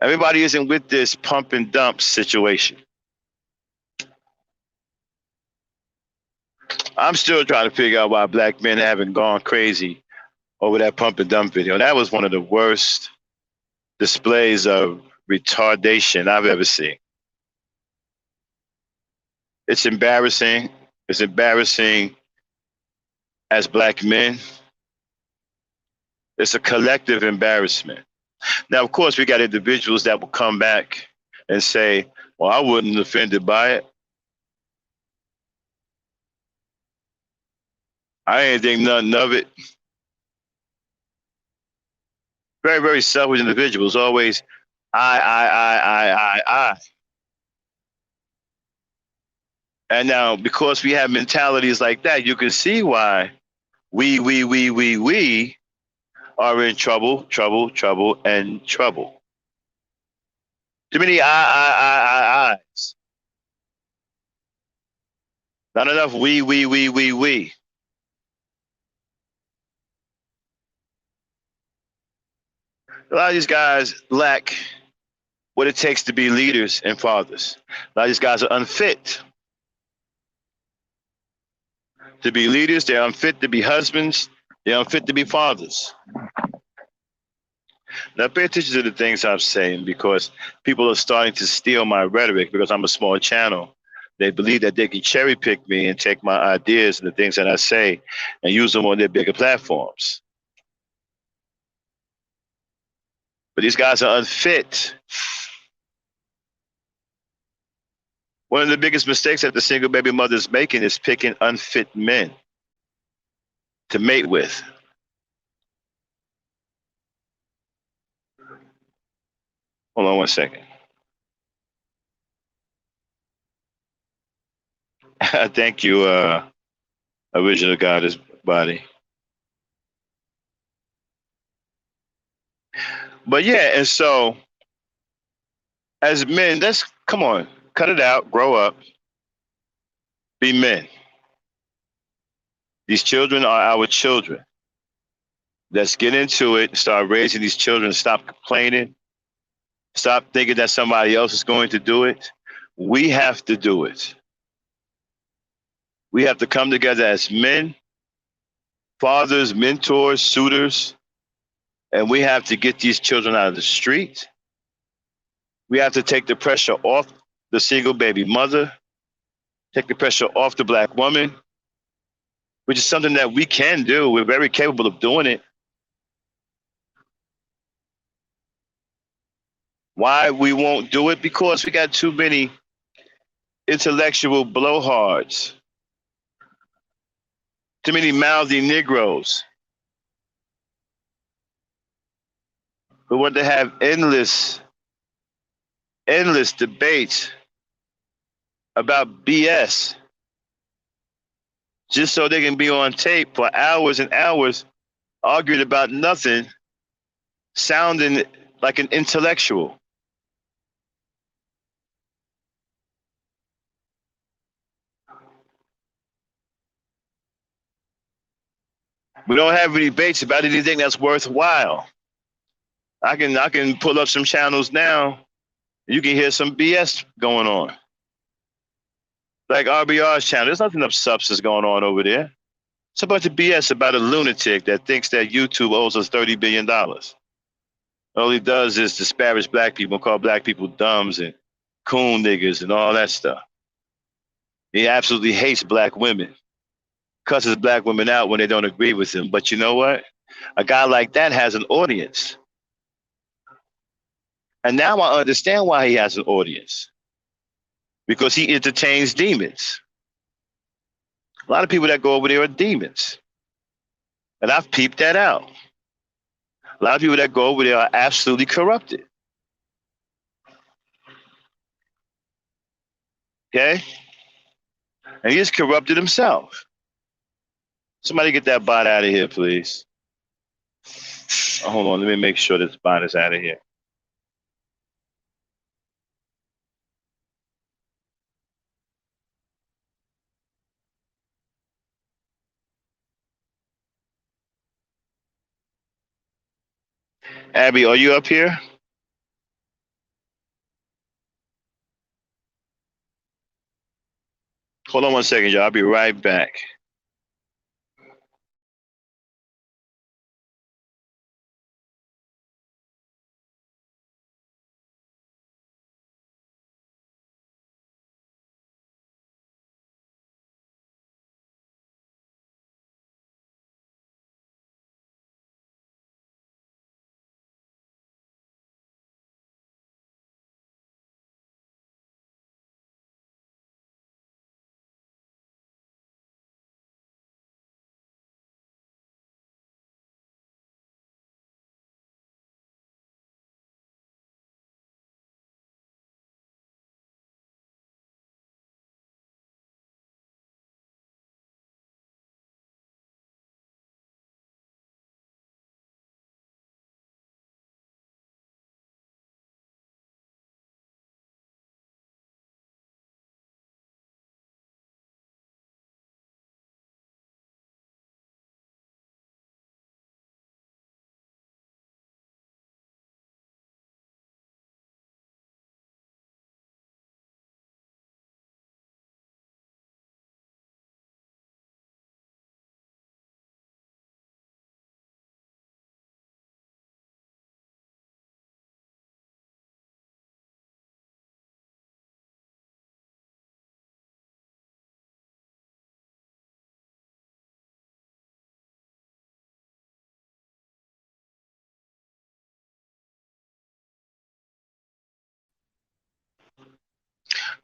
Everybody isn't with this pump and dump situation. I'm still trying to figure out why black men haven't gone crazy over that pump and dump video. That was one of the worst displays of retardation I've ever seen. It's embarrassing. It's embarrassing as black men. It's a collective embarrassment. Now, of course, we got individuals that will come back and say, well, I wasn't offended by it. I ain't think nothing of it. Very, very selfish individuals, always I. And now, because we have mentalities like that, you can see why we are in trouble, and trouble. Too many I's. Not enough we. A lot of these guys lack what it takes to be leaders and fathers. A lot of these guys are unfit to be leaders. They're unfit to be husbands. They're unfit to be fathers. Now, pay attention to the things I'm saying because people are starting to steal my rhetoric because I'm a small channel. They believe that they can cherry pick me and take my ideas and the things that I say and use them on their bigger platforms. But these guys are unfit. One of the biggest mistakes that the single baby mother is making is picking unfit men to mate with. Hold on one second. Thank you, original goddess body. But yeah, and so as men, let's come on, cut it out, grow up, be men. These children are our children. Let's get into it, start raising these children, stop complaining, stop thinking that somebody else is going to do it. We have to do it. We have to come together as men, fathers, mentors, suitors, and we have to get these children out of the street. We have to take the pressure off the single baby mother, take the pressure off the black woman, which is something that we can do. We're very capable of doing it. Why we won't do it? Because we got too many intellectual blowhards, too many mouthy Negroes who want to have endless debates about BS just so they can be on tape for hours and hours arguing about nothing, sounding like an intellectual. We don't have any debates about anything that's worthwhile. I can pull up some channels now. You can hear some BS going on. Like RBR's channel, there's nothing of substance going on over there. It's a bunch of BS about a lunatic that thinks that YouTube owes us $30 billion. All he does is disparage black people, call black people dumbs and coon niggas and all that stuff. He absolutely hates black women, cusses black women out when they don't agree with him. But you know what? A guy like that has an audience. And now I understand why he has an audience. Because he entertains demons. A lot of people that go over there are demons. And I've peeped that out. A lot of people that go over there are absolutely corrupted. Okay? And he is corrupted himself. Somebody get that bot out of here, please. Oh, hold on, let me make sure this bot is out of here. Abby, are you up here? Hold on one second, y'all. I'll be right back.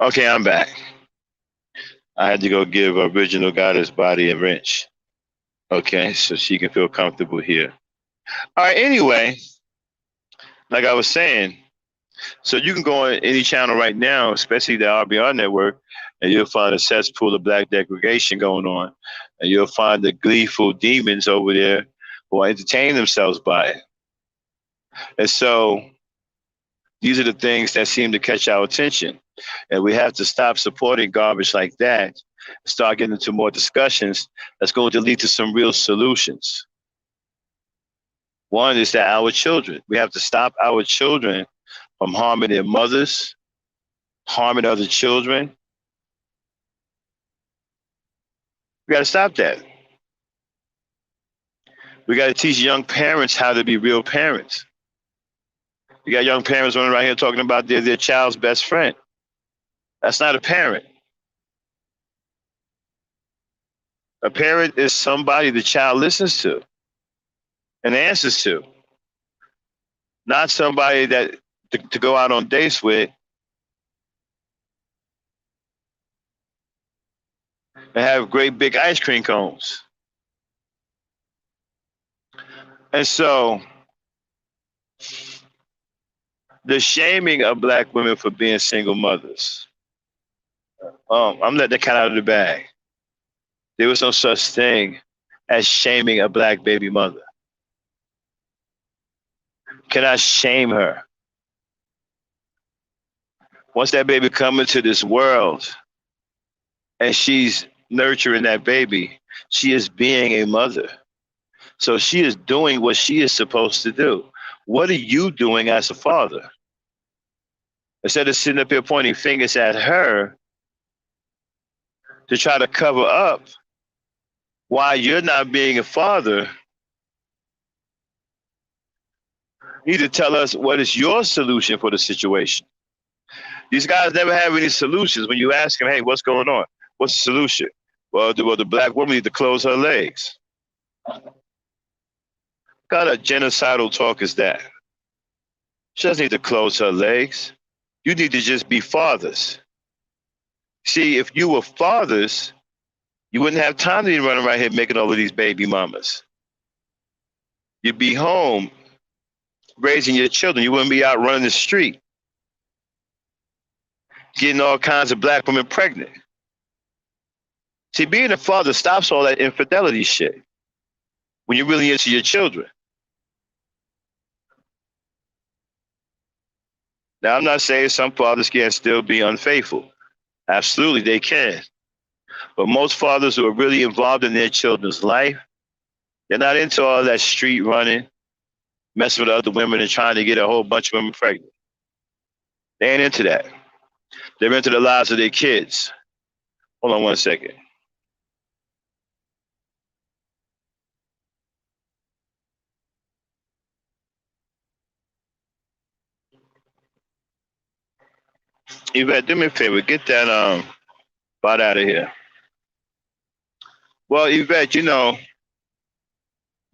Okay, I'm back. I had to go give original goddess body a wrench. Okay, so she can feel comfortable here. All right, anyway, like I was saying, so you can go on any channel right now, especially the RBR network, and you'll find a cesspool of black degradation going on. And you'll find the gleeful demons over there who are entertaining themselves by it. And so these are the things that seem to catch our attention. And we have to stop supporting garbage like that and start getting into more discussions that's going to lead to some real solutions. One is that our children, we have to stop our children from harming their mothers, harming other children. We got to stop that. We got to teach young parents how to be real parents. You got young parents running around here talking about their child's best friend. That's not a parent. A parent is somebody the child listens to and answers to, not somebody that to go out on dates with and have great big ice cream cones. And so the shaming of black women for being single mothers, I'm letting the cat out of the bag. There was no such thing as shaming a black baby mother. Cannot shame her. Once that baby comes into this world and she's nurturing that baby, she is being a mother. So she is doing what she is supposed to do. What are you doing as a father? Instead of sitting up here pointing fingers at her to try to cover up why you're not being a father, you need to tell us what is your solution for the situation. These guys never have any solutions. When you ask them, hey, what's going on? What's the solution? Well, the black woman need to close her legs. What kind of genocidal talk is that? She doesn't need to close her legs. You need to just be fathers. See, if you were fathers, you wouldn't have time to be running around here making all of these baby mamas. You'd be home raising your children. You wouldn't be out running the street, getting all kinds of black women pregnant. See, being a father stops all that infidelity shit when you're really into your children. Now, I'm not saying some fathers can't still be unfaithful. Absolutely, they can. But most fathers who are really involved in their children's life, they're not into all that street running, messing with other women and trying to get a whole bunch of women pregnant. They ain't into that. They're into the lives of their kids. Hold on one second. Yvette, do me a favor, get that bot out of here. Well, Yvette,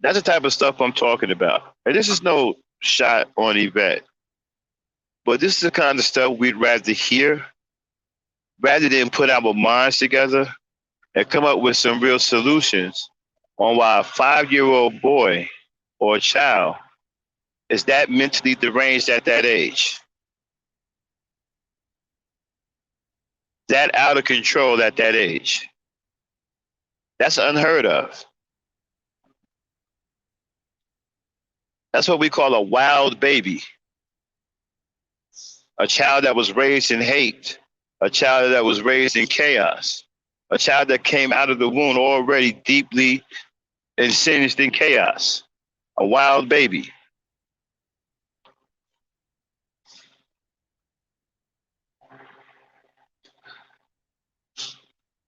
that's the type of stuff I'm talking about. And this is no shot on Yvette, but this is the kind of stuff we'd rather hear rather than put our minds together and come up with some real solutions on why a 5-year-old boy or a child is that mentally deranged at that age, that out of control at that age. That's unheard of. That's what we call a wild baby. A child that was raised in hate, a child that was raised in chaos, a child that came out of the womb already deeply ensinged in chaos, a wild baby.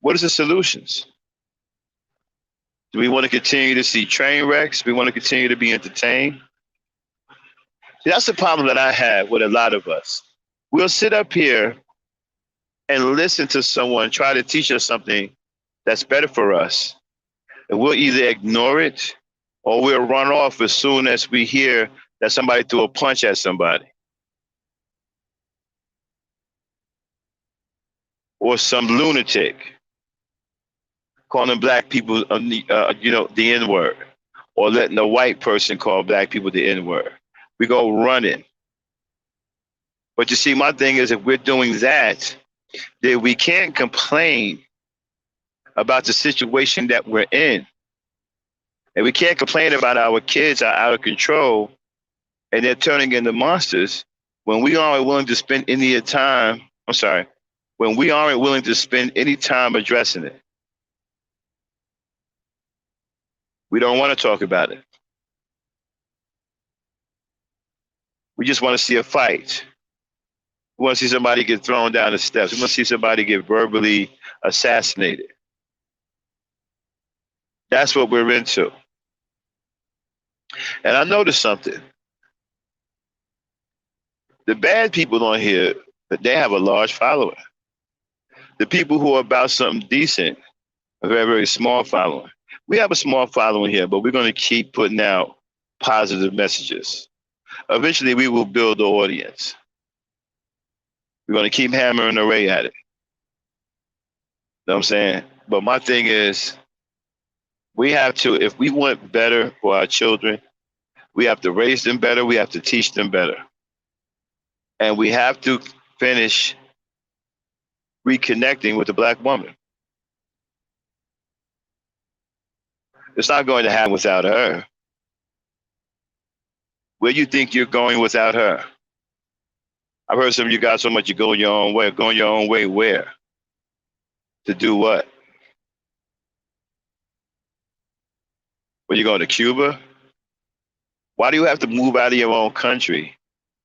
What is the solutions? Do we want to continue to see train wrecks? Do we want to continue to be entertained? See, that's the problem that I have with a lot of us. We'll sit up here and listen to someone try to teach us something that's better for us. And we'll either ignore it or we'll run off as soon as we hear that somebody threw a punch at somebody. or some lunatic calling black people, the N-word, or letting a white person call black people the N-word. We go running. But you see, my thing is, if we're doing that, then we can't complain about the situation that we're in. And we can't complain about our kids are out of control and they're turning into monsters when we aren't willing to spend any time, when we aren't willing to spend any time addressing it. We don't want to talk about it. We just want to see a fight. We want to see somebody get thrown down the steps. We want to see somebody get verbally assassinated. That's what we're into. And I noticed something. The bad people on here, they have a large following. The people who are about something decent, a very, very small following. We have a small following here, but we're going to keep putting out positive messages. Eventually, we will build the audience. We're going to keep hammering away at it. You know what I'm saying? But my thing is, we have to, if we want better for our children, we have to raise them better. We have to teach them better. And we have to finish reconnecting with the black woman. It's not going to happen without her. Where do you think you're going without her? I've heard some of you guys so much you go your own way. Going your own way where? To do what? When you go to Cuba? Why do you have to move out of your own country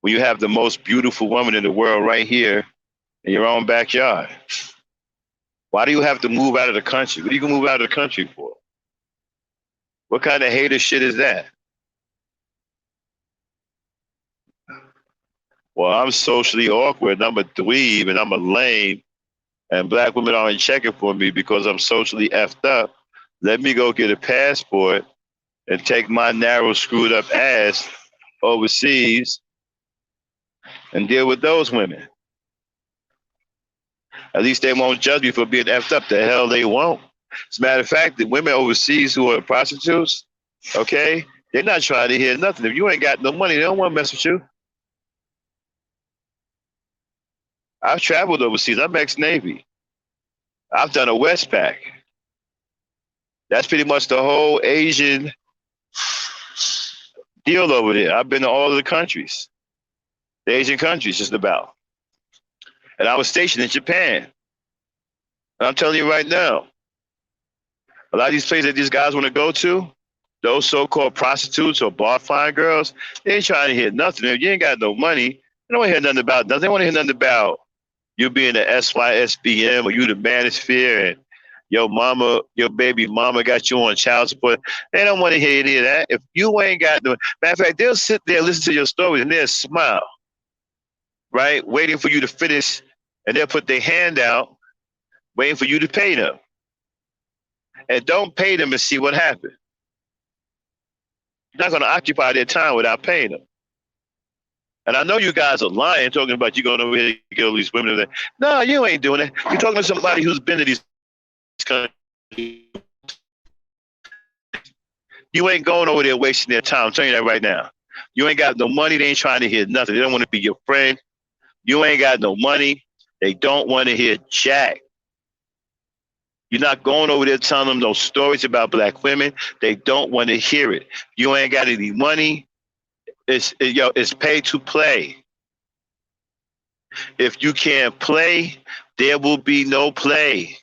when you have the most beautiful woman in the world right here in your own backyard? Why do you have to move out of the country? What are you going to move out of the country for? What kind of hater shit is that? Well, I'm socially awkward, and I'm a dweeb, and I'm a lame, and black women aren't checking for me because I'm socially effed up. Let me go get a passport and take my narrow, screwed up ass overseas and deal with those women. At least they won't judge me for being effed up. The hell they won't. As a matter of fact, the women overseas who are prostitutes, okay, they're not trying to hear nothing. If you ain't got no money, they don't want to mess with you. I've traveled overseas. I'm ex-Navy. I've done a Westpac. That's pretty much the whole Asian deal over there. I've been to all of the countries, the Asian countries, just about. And I was stationed in Japan. And I'm telling you right now, a lot of these places that these guys want to go to, those so-called prostitutes or bar fine girls, they ain't trying to hear nothing. If you ain't got no money, they don't want to hear nothing about nothing. They want to hear nothing about you being the SYSBM or you the manosphere and your baby mama got you on child support. They don't want to hear any of that. If you ain't got no, matter of fact, they'll sit there and listen to your stories and they'll smile, right? Waiting for you to finish, and they'll put their hand out, waiting for you to pay them. And don't pay them and see what happens. You're not going to occupy their time without paying them. And I know you guys are lying, talking about you going over here to get all these women. No, you ain't doing that. You're talking to somebody who's been to these countries. You ain't going over there wasting their time. I'm telling you that right now. You ain't got no money. They ain't trying to hear nothing. They don't want to be your friend. You ain't got no money. They don't want to hear jack. You're not going over there telling them those stories about black women. They don't want to hear it. You ain't got any money. It's pay to play. If you can't play, there will be no play.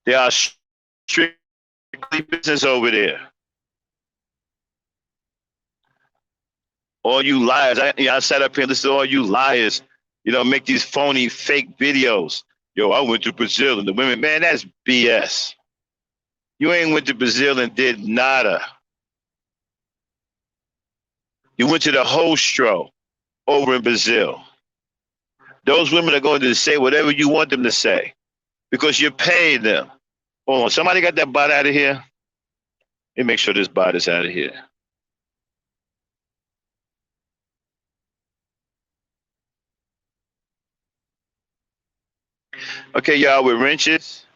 There are strictly business over there. All you liars, I sat up here and listened to all you liars, make these phony fake videos. I went to Brazil and the women, man, that's BS. You ain't went to Brazil and did nada. You went to the hostro over in Brazil. Those women are going to say whatever you want them to say because you're paying them. Hold on, somebody got that bot out of here? Let me make sure this bot is out of here. Okay, y'all with wrenches.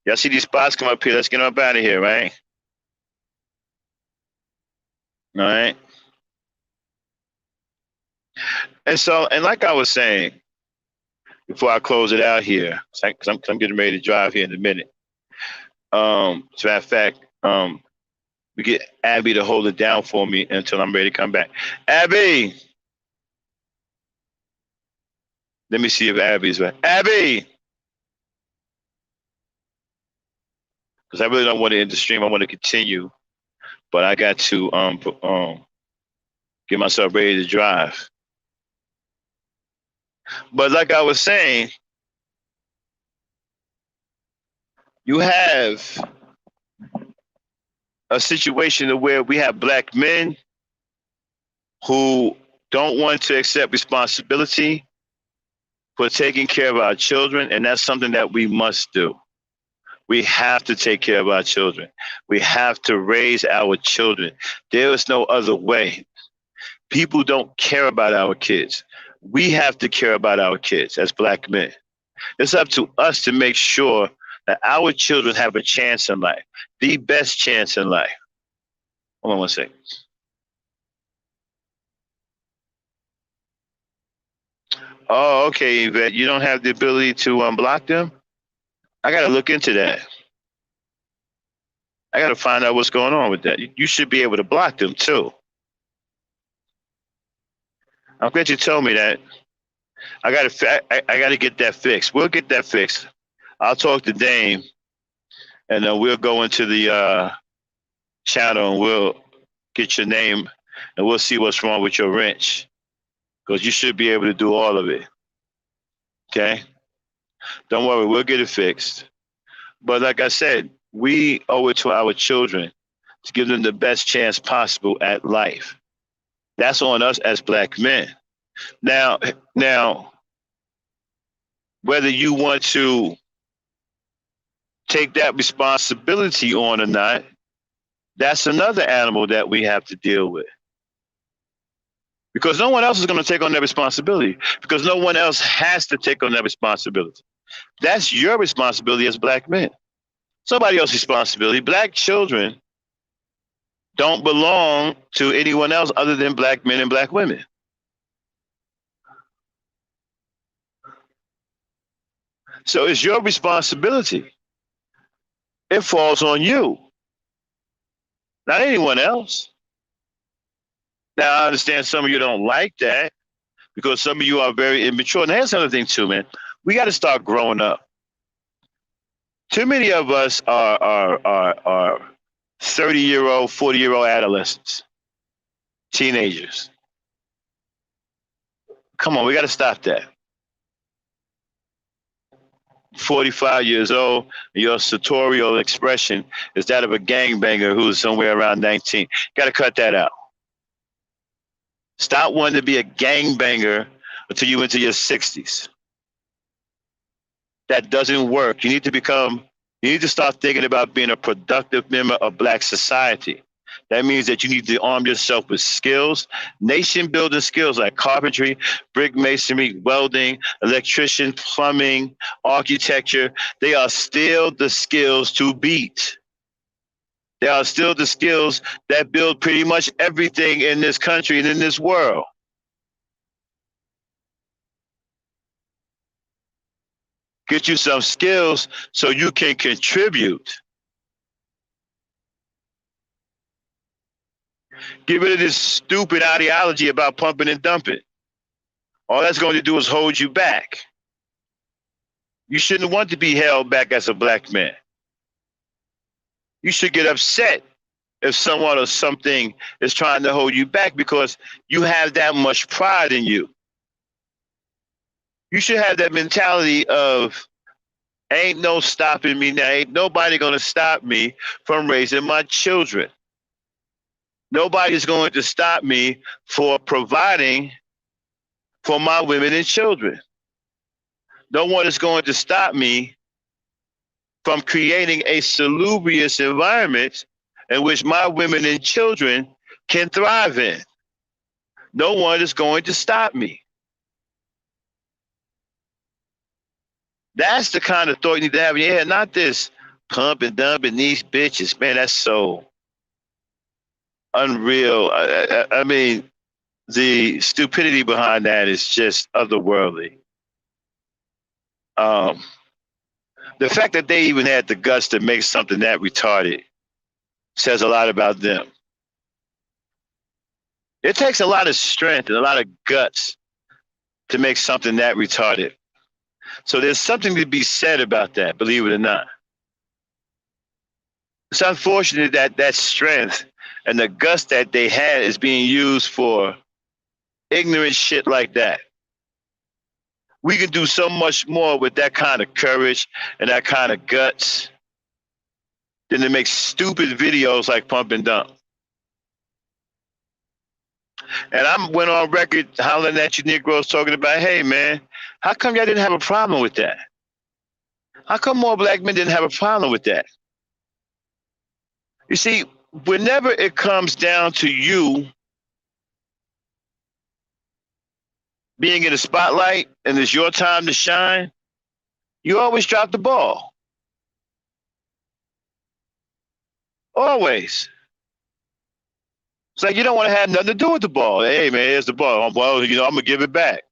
Y'all see these spots come up here. Let's get up out of here, right? All right. And so, and like I was saying before I close it out here, because I'm getting ready to drive here in a minute. As a matter of fact, we get Abby to hold it down for me until I'm ready to come back. Abby, let me see if Abby's right. Abby, because I really don't want to end the stream. I want to continue, but I got to get myself ready to drive. But like I was saying, you have a situation where we have black men who don't want to accept responsibility for taking care of our children, and that's something that we must do. We have to take care of our children. We have to raise our children. There is no other way. People don't care about our kids. We have to care about our kids as black men. It's up to us to make sure that our children have a chance in life, the best chance in life. Hold on one second. Oh, okay, Yvette. You don't have the ability to unblock them? I got to look into that. I got to find out what's going on with that. You should be able to block them too. I'm glad you told me that. I got to get that fixed. We'll get that fixed. I'll talk to Dame, and then we'll go into the channel and we'll get your name, and we'll see what's wrong with your wrench, because you should be able to do all of it. Okay? Don't worry, we'll get it fixed. But like I said, we owe it to our children to give them the best chance possible at life. That's on us as black men. Now, whether you want to take that responsibility on or not, that's another animal that we have to deal with. Because no one else is going to take on that responsibility, because no one else has to take on that responsibility. That's your responsibility as black men. Somebody else's responsibility. Black children don't belong to anyone else other than black men and black women. So it's your responsibility. It falls on you, not anyone else. Now, I understand some of you don't like that because some of you are very immature. And that's another thing too, man. We got to start growing up. Too many of us are 30-year-old, 40-year-old adolescents, teenagers. Come on, we got to stop that. 45 years old, your sartorial expression is that of a gangbanger who's somewhere around 19. Got to cut that out. Stop wanting to be a gangbanger until you into your 60s. That doesn't work. You need to start thinking about being a productive member of black society. That means that you need to arm yourself with skills, nation building skills like carpentry, brick masonry, welding, electrician, plumbing, architecture. They are still the skills to beat. They are still the skills that build pretty much everything in this country and in this world. Get you some skills so you can contribute. Get rid of this stupid ideology about pumping and dumping. All that's going to do is hold you back. You shouldn't want to be held back as a black man. You should get upset if someone or something is trying to hold you back because you have that much pride in you. You should have that mentality of, ain't no stopping me now. Ain't nobody going to stop me from raising my children. Nobody's going to stop me for providing for my women and children. No one is going to stop me from creating a salubrious environment in which my women and children can thrive in. No one is going to stop me. That's the kind of thought you need to have in your head, not this pump and dumping these bitches. Man, that's so unreal. I mean, the stupidity behind that is just otherworldly. Um, the fact that they even had the guts to make something that retarded says a lot about them. It takes a lot of strength and a lot of guts to make something that retarded. So there's something to be said about that, believe it or not. It's unfortunate that that strength and the guts that they had is being used for ignorant shit like that. We can do so much more with that kind of courage and that kind of guts than to make stupid videos like Pump and Dump. And I went on record hollering at you Negroes talking about, hey man, how come y'all didn't have a problem with that? How come more black men didn't have a problem with that? You see, whenever it comes down to you being in the spotlight and it's your time to shine, you always drop the ball. Always. It's like you don't want to have nothing to do with the ball. Hey man, here's the ball. Well, I'm gonna give it back.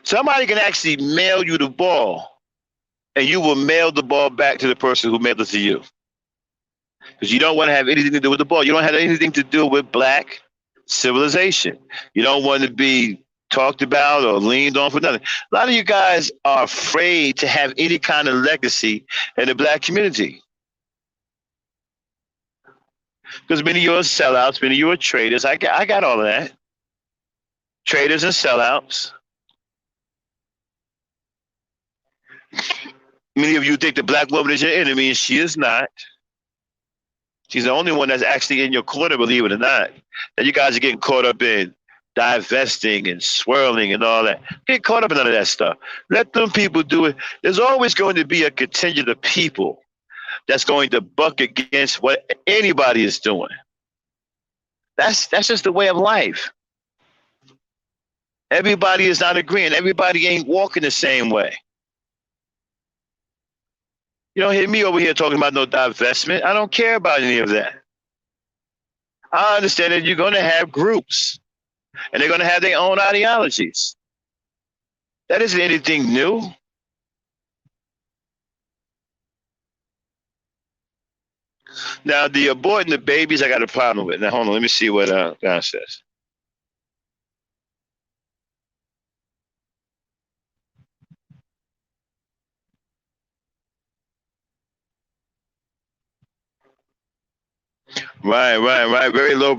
Somebody can actually mail you the ball, and you will mail the ball back to the person who mailed it to you. Because you don't want to have anything to do with the ball. You don't have anything to do with black civilization. You don't want to be talked about or leaned on for nothing. A lot of you guys are afraid to have any kind of legacy in the black community. Because many of you are sellouts, many of you are traders. I got all of that. Traders and sellouts. Many of you think the black woman is your enemy, and she is not. She's the only one that's actually in your corner, believe it or not. And you guys are getting caught up in divesting and swirling and all that. Get caught up in none of that stuff. Let them people do it. There's always going to be a contingent of people that's going to buck against what anybody is doing. That's just the way of life. Everybody is not agreeing. Everybody ain't walking the same way. You don't hear me over here talking about no divestment. I don't care about any of that. I understand that you're going to have groups, and they're going to have their own ideologies. That isn't anything new. Now, the aborting the babies, I got a problem with. Now, hold on. Let me see what God says. Right. Very low.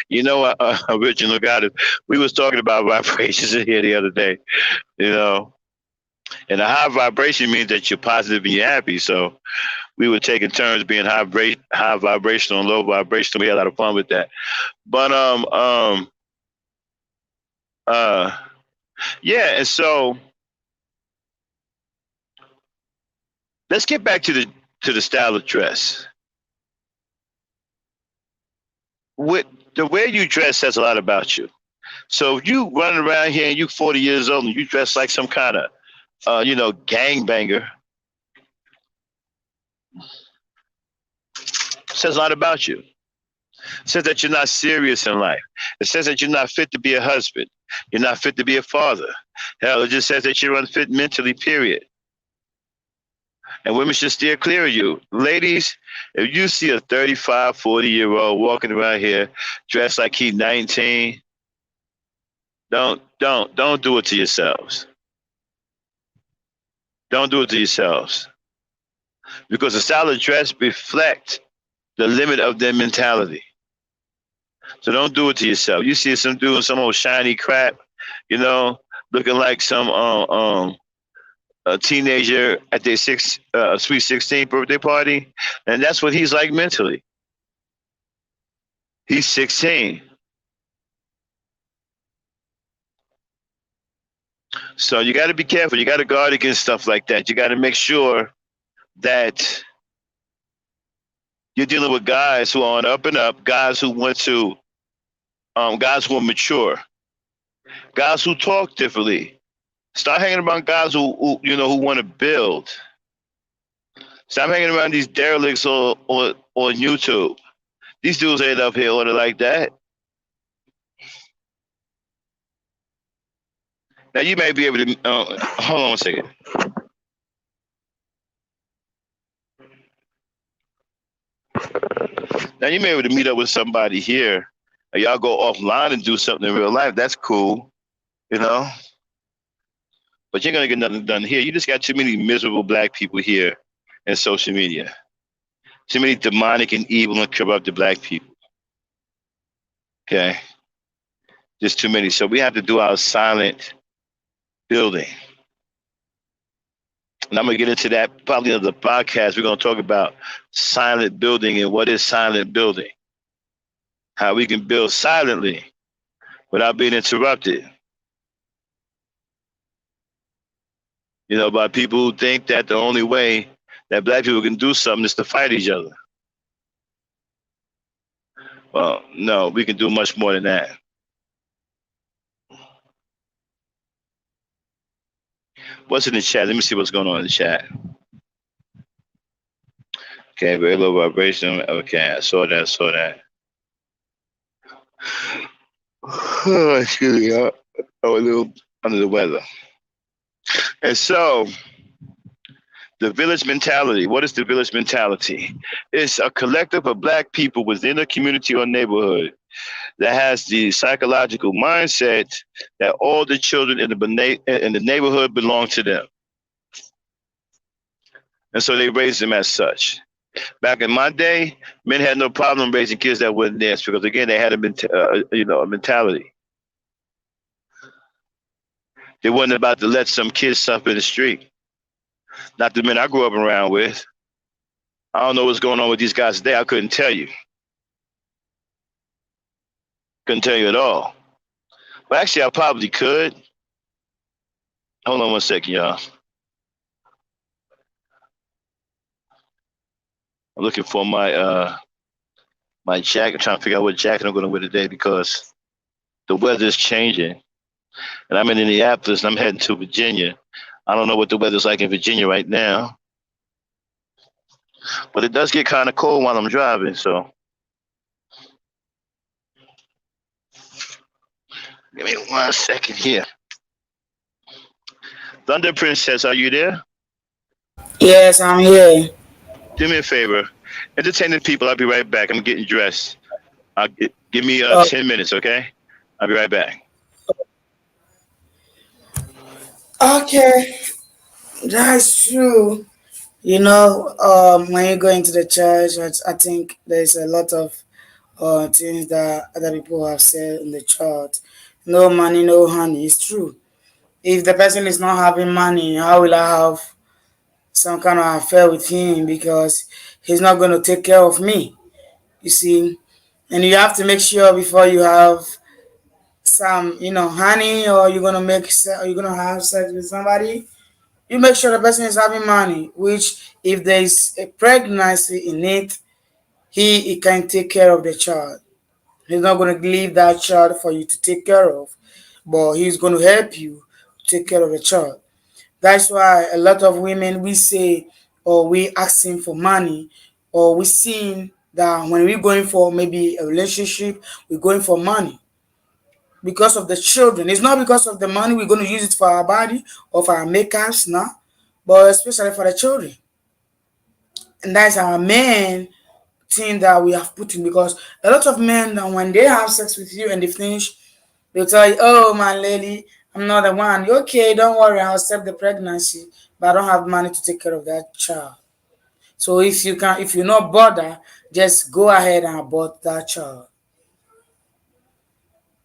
You know, original God. We was talking about vibrations in here the other day. You know, and a high vibration means that you're positive and you're happy. So we were taking turns being high vibrational and low vibrational. We had a lot of fun with that. But yeah. And so let's get back to the style of dress. With the way you dress says a lot about you. So if you running around here and you 40 years old and you dress like some kind of, gangbanger, says a lot about you. It says that you're not serious in life. It says that you're not fit to be a husband. You're not fit to be a father. Hell, it just says that you're unfit mentally, period. And women should steer clear of you. Ladies, if you see a 35, 40-year-old walking around here dressed like he's 19, don't do it to yourselves. Don't do it to yourselves. Because the style of dress reflects the limit of their mentality. So don't do it to yourself. You see some doing some old shiny crap, looking like some a teenager at their sweet 16th birthday party, and that's what he's like mentally. He's 16. So you got to be careful. You got to guard against stuff like that. You got to make sure that you're dealing with guys who are on up and up, guys who want to, guys who are mature, guys who talk differently, Start hanging around guys who want to build. Stop hanging around these derelicts on YouTube. These dudes ain't up here order like that. Now you may be able to hold on 1 second. Now you may be able to meet up with somebody here, and y'all go offline and do something in real life. That's cool, you know. But you're gonna get nothing done here. You just got too many miserable black people here in social media. Too many demonic and evil and corrupted black people. Okay, just too many. So we have to do our silent building. And I'm gonna get into that probably in the podcast. We're gonna talk about silent building and what is silent building. How we can build silently without being interrupted. You know, by people who think that the only way that black people can do something is to fight each other. Well, no, we can do much more than that. What's in the chat? Let me see what's going on in the chat. Okay, very low vibration. Okay, I saw that. Oh, excuse me, I'm a little under the weather. And so, the village mentality. What is the village mentality? It's a collective of black people within a community or neighborhood that has the psychological mindset that all the children in the neighborhood belong to them. And so they raise them as such. Back in my day, men had no problem raising kids that wouldn't dance because, again, they had a mentality. They wasn't about to let some kids suffer in the street. Not the men I grew up around with. I don't know what's going on with these guys today. I couldn't tell you. Couldn't tell you at all. Well, actually, I probably could. Hold on 1 second, y'all. I'm looking for my my jacket. I'm trying to figure out what jacket I'm going to wear today because the weather is changing. And I'm in Indianapolis and I'm heading to Virginia. I don't know what the weather's like in Virginia right now. But it does get kind of cold while I'm driving, so. Give me 1 second here. Thunder Princess, are you there? Yes, I'm here. Do me a favor. Entertain the people. I'll be right back. I'm getting dressed. Give me Uh, 10 minutes, okay? I'll be right back. okay, that's true. When you go into the church, I think there's a lot of things that other people have said in the church. No money, no honey. It's true. If the person is not having money, how will I have some kind of affair with him? Because he's not going to take care of me. You see, and you have to make sure before you have some, honey, or you're gonna have sex with somebody. You make sure the person is having money. Which, if there is a pregnancy in it, he can take care of the child. He's not going to leave that child for you to take care of, but he's going to help you take care of the child. That's why a lot of women we say, or we asking for money, or we seeing that when we're going for maybe a relationship, we're going for money because of the children. It's not because of the money we're going to use it for our body or for our makeups, no, but especially for the children. And that's our main thing that we have put in, because a lot of men, when they have sex with you and they finish, they'll tell you, "Oh, my lady, I'm not the one." Okay, don't worry, I'll accept the pregnancy, but I don't have money to take care of that child. So if you're not bother, just go ahead and abort that child.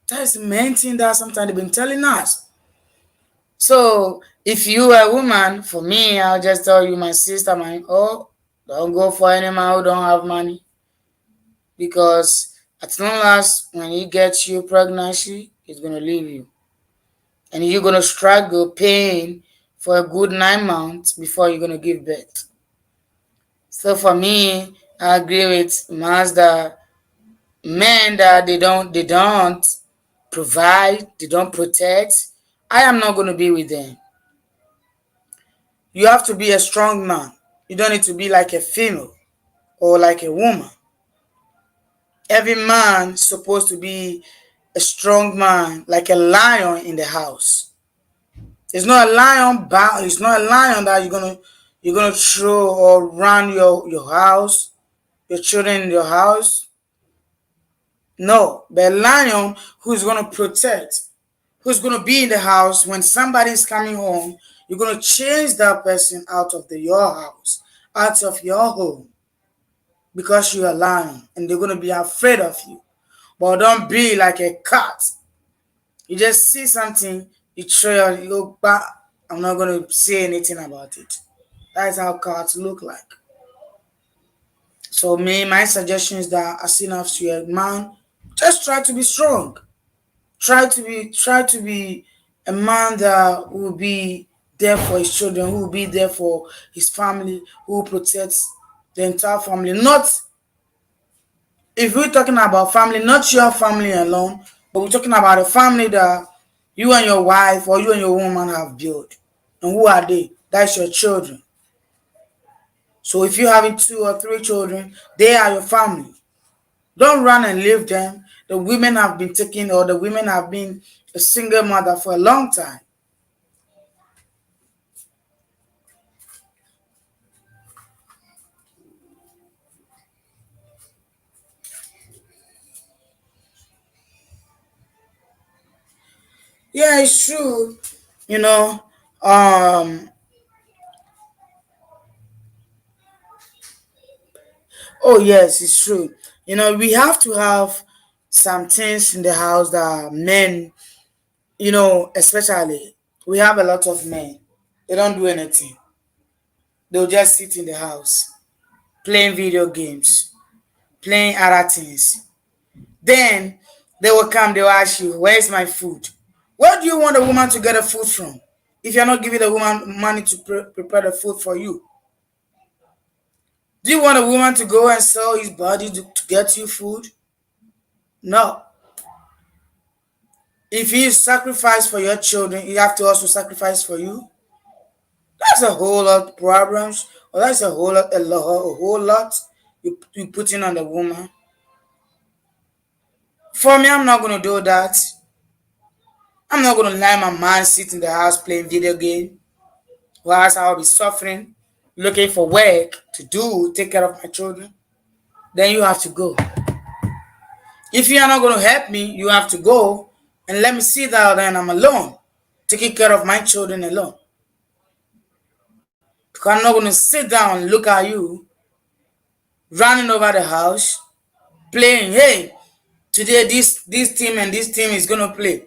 That's the main thing that sometimes they've been telling us. So if you are a woman, for me, I'll just tell you, my sister, don't go for any man who don't have money, because as long as when he gets you pregnancy, he's gonna leave you, and you're gonna struggle pain for a good 9 months before you're gonna give birth. So for me, I agree with Mazda. Men that they don't provide, they don't protect, I am not going to be with them. You have to be a strong man. You don't need to be like a female or like a woman. Every man is supposed to be a strong man, like a lion in the house. It's not a lion bound. It's not a lion that you're gonna throw or run your house, your children in your house. No, the lion who's gonna protect, who's gonna be in the house when somebody's coming home. You're gonna chase that person out of your house, out of your home, because you're a lion, and they're gonna be afraid of you. But don't be like a cat. You just see something, you throw it, you go back. I'm not gonna say anything about it. That's how cats look like. So me, my suggestion is that as soon as you're a man, just try to be strong. Try to be a man that will be there for his children, who will be there for his family, who protects the entire family. Not if we're talking about family, not your family alone, but we're talking about a family that you and your wife or you and your woman have built. And who are they? That's your children. So if you're having 2 or 3 children, they are your family. Don't run and leave them. The women have been taken, or the women have been a single mother for a long time. Yeah, it's true. You know, um, oh yes, it's true. We have to have some things in the house that men, especially we have a lot of men. They don't do anything. They'll just sit in the house playing video games, playing other things. Then they will come, they will ask you, where's my food? Where do you want a woman to get the food from? If you're not giving the woman money to prepare the food for you, do you want a woman to go and sell his body to get you food? No. If he sacrificed for your children, he have to also sacrifice for you. That's a whole lot of problems, or that's a whole lot you putting on the woman. For me, I'm not gonna do that. I'm not gonna let my man sit in the house playing video game, whilst I'll be suffering, looking for work to do, take care of my children. Then you have to go. If you are not gonna help me, you have to go and let me sit down and I'm alone, taking care of my children alone. Because I'm not gonna sit down and look at you running over the house, playing, hey, today this team and this team is gonna play.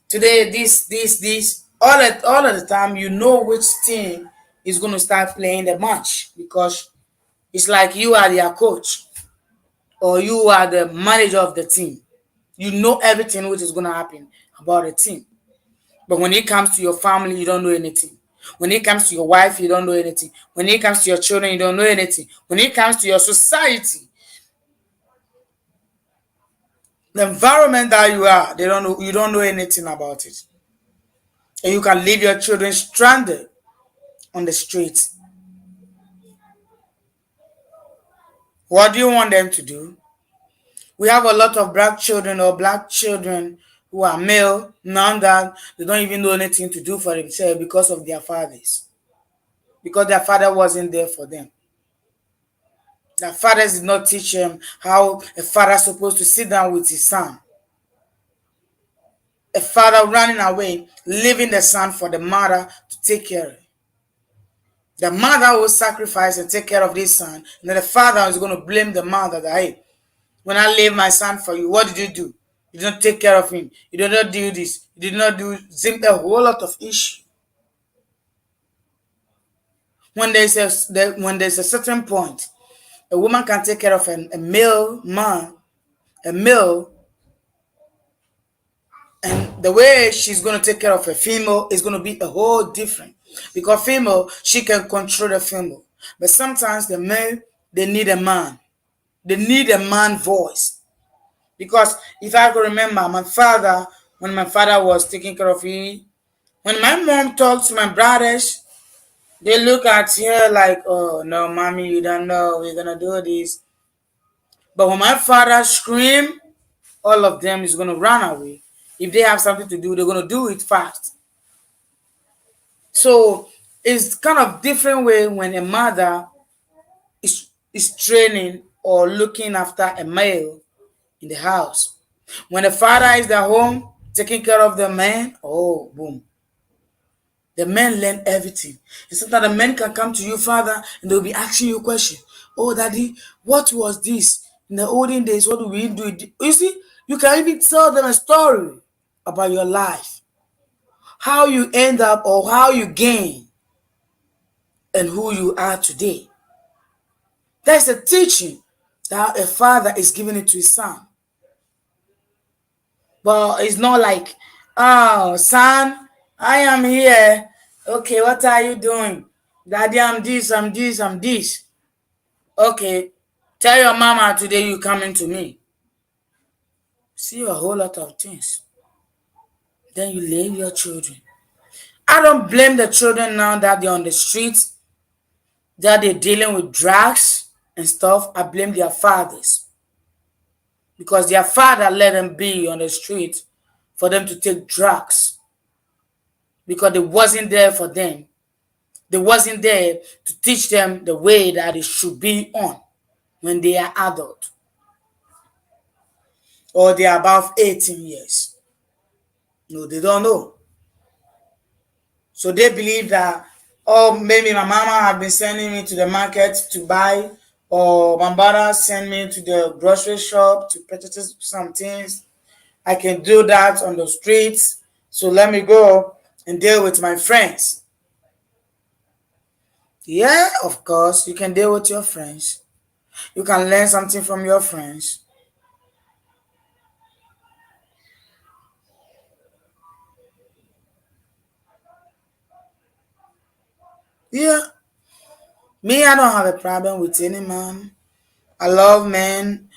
Today this. All of the time you know which team is gonna start playing the match, because it's like you are their coach or you are the manager of the team. You know everything which is gonna happen about the team. But when it comes to your family, you don't know anything. When it comes to your wife, you don't know anything. When it comes to your children, you don't know anything. When it comes to your society, the environment that you are, you don't know anything about it. And you can leave your children stranded on the streets. What do you want them to do? We have a lot of black children who are male, now that they don't even know anything to do for themselves because of their fathers. Because their father wasn't there for them. Their fathers did not teach them how a father is supposed to sit down with his son. A father running away, leaving the son for the mother to take care of. The mother will sacrifice and take care of this son, and then the father is going to blame the mother that, hey, when I leave my son for you, what did you do? You didn't take care of him. You did not do this. You did not do a whole lot of issue. When there's a certain point, a woman can take care of a male man, a male, and the way she's going to take care of a female is going to be a whole different. Because female, she can control the female. But sometimes the male, they need a man. They need a man voice. Because if I can remember, when my father was taking care of me, When my mom talks to my brothers, they look at her like, oh no, mommy, you don't know, we're gonna do this. But when my father scream, all of them is gonna run away. If they have something to do, they're gonna do it fast. So it's kind of different way when a mother is training or looking after a male in the house. When the father is at home taking care of the man, oh boom. The men learn everything. And sometimes the men can come to you, father, and they'll be asking you questions. Oh, daddy, what was this? In the olden days, what do we do? You see, you can even tell them a story about your life. How you end up or how you gain and who you are today. That's a teaching that a father is giving it to his son. But it's not like, oh, son, I am here. Okay, what are you doing? Daddy, I'm this, I'm this, I'm this. Okay, tell your mama today you coming to me. See a whole lot of things. Then you leave your children. I don't blame the children now that they're on the streets, that they're dealing with drugs and stuff. I blame their fathers. Because their father let them be on the street for them to take drugs. Because they wasn't there for them. They wasn't there to teach them the way that it should be on when they are adult. Or they are above 18 years. No, they don't know. So they believe that, oh, maybe my mama have been sending me to the market to buy, or my brother send me to the grocery shop to purchase some things. I can do that on the streets. So let me go and deal with my friends. Yeah, of course, you can deal with your friends. You can learn something from your friends. Yeah, me, I don't have a problem with any man. I love men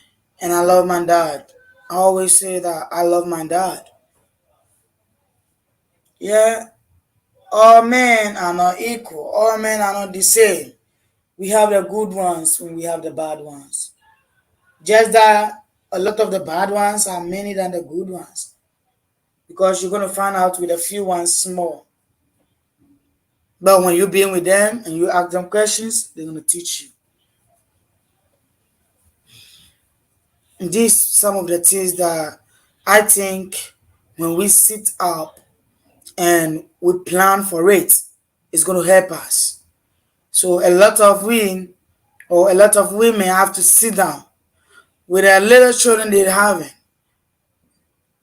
and I love my dad. I always say that I love my dad. Yeah, all men are not equal. All men are not the same. We have the good ones and we have the bad ones. Just that a lot of the bad ones are many than the good ones. Because you're going to find out with a few ones small. But when you being with them and you ask them questions, they're going to teach you. And these some of the things that I think when we sit up and we plan for it, it's going to help us. So a lot of we or a lot of women have to sit down with their little children they're having.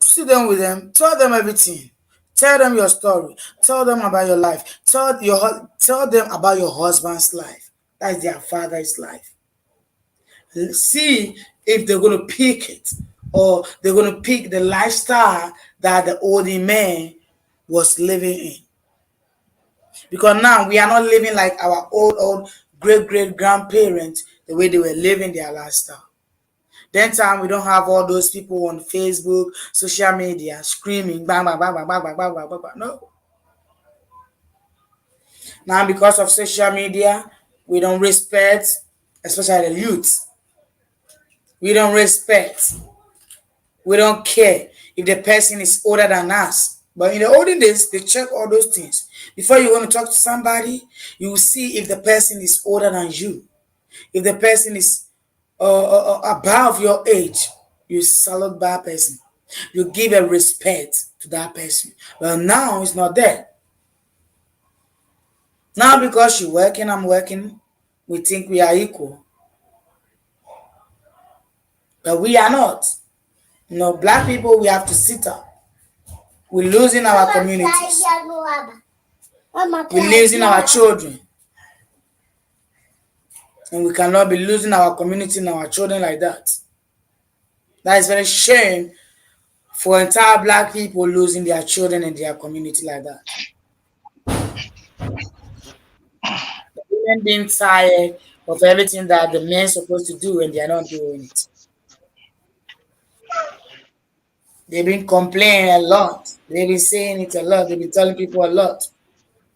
Sit down with them, tell them everything. Tell them your story. Tell them about your life. Tell them about your husband's life. That's their father's life. See if they're going to pick it or they're going to pick the lifestyle that the older man was living in. Because now we are not living like our old great grandparents the way they were living their lifestyle. Then time we don't have all those people on Facebook, social media screaming bang bang bang bang bang bang bang bang bang. Bang. No. Now because of social media, we don't respect, especially the youth. We don't respect. We don't care if the person is older than us. But in the olden days, they check all those things. Before you want to talk to somebody, you will see if the person is older than you. If the person is above your age, you salute that person. You give a respect to that person. Well, now it's not there. Now because you're working, I'm working, we think we are equal. But we are not. You know, black people, we have to sit up. We're losing our communities. We're losing our children. And we cannot be losing our community and our children like that. That is very shame for entire black people losing their children and their community like that. The women being tired of everything that the men supposed to do and they are not doing it. They've been complaining a lot. They've been saying it a lot. They've been telling people a lot.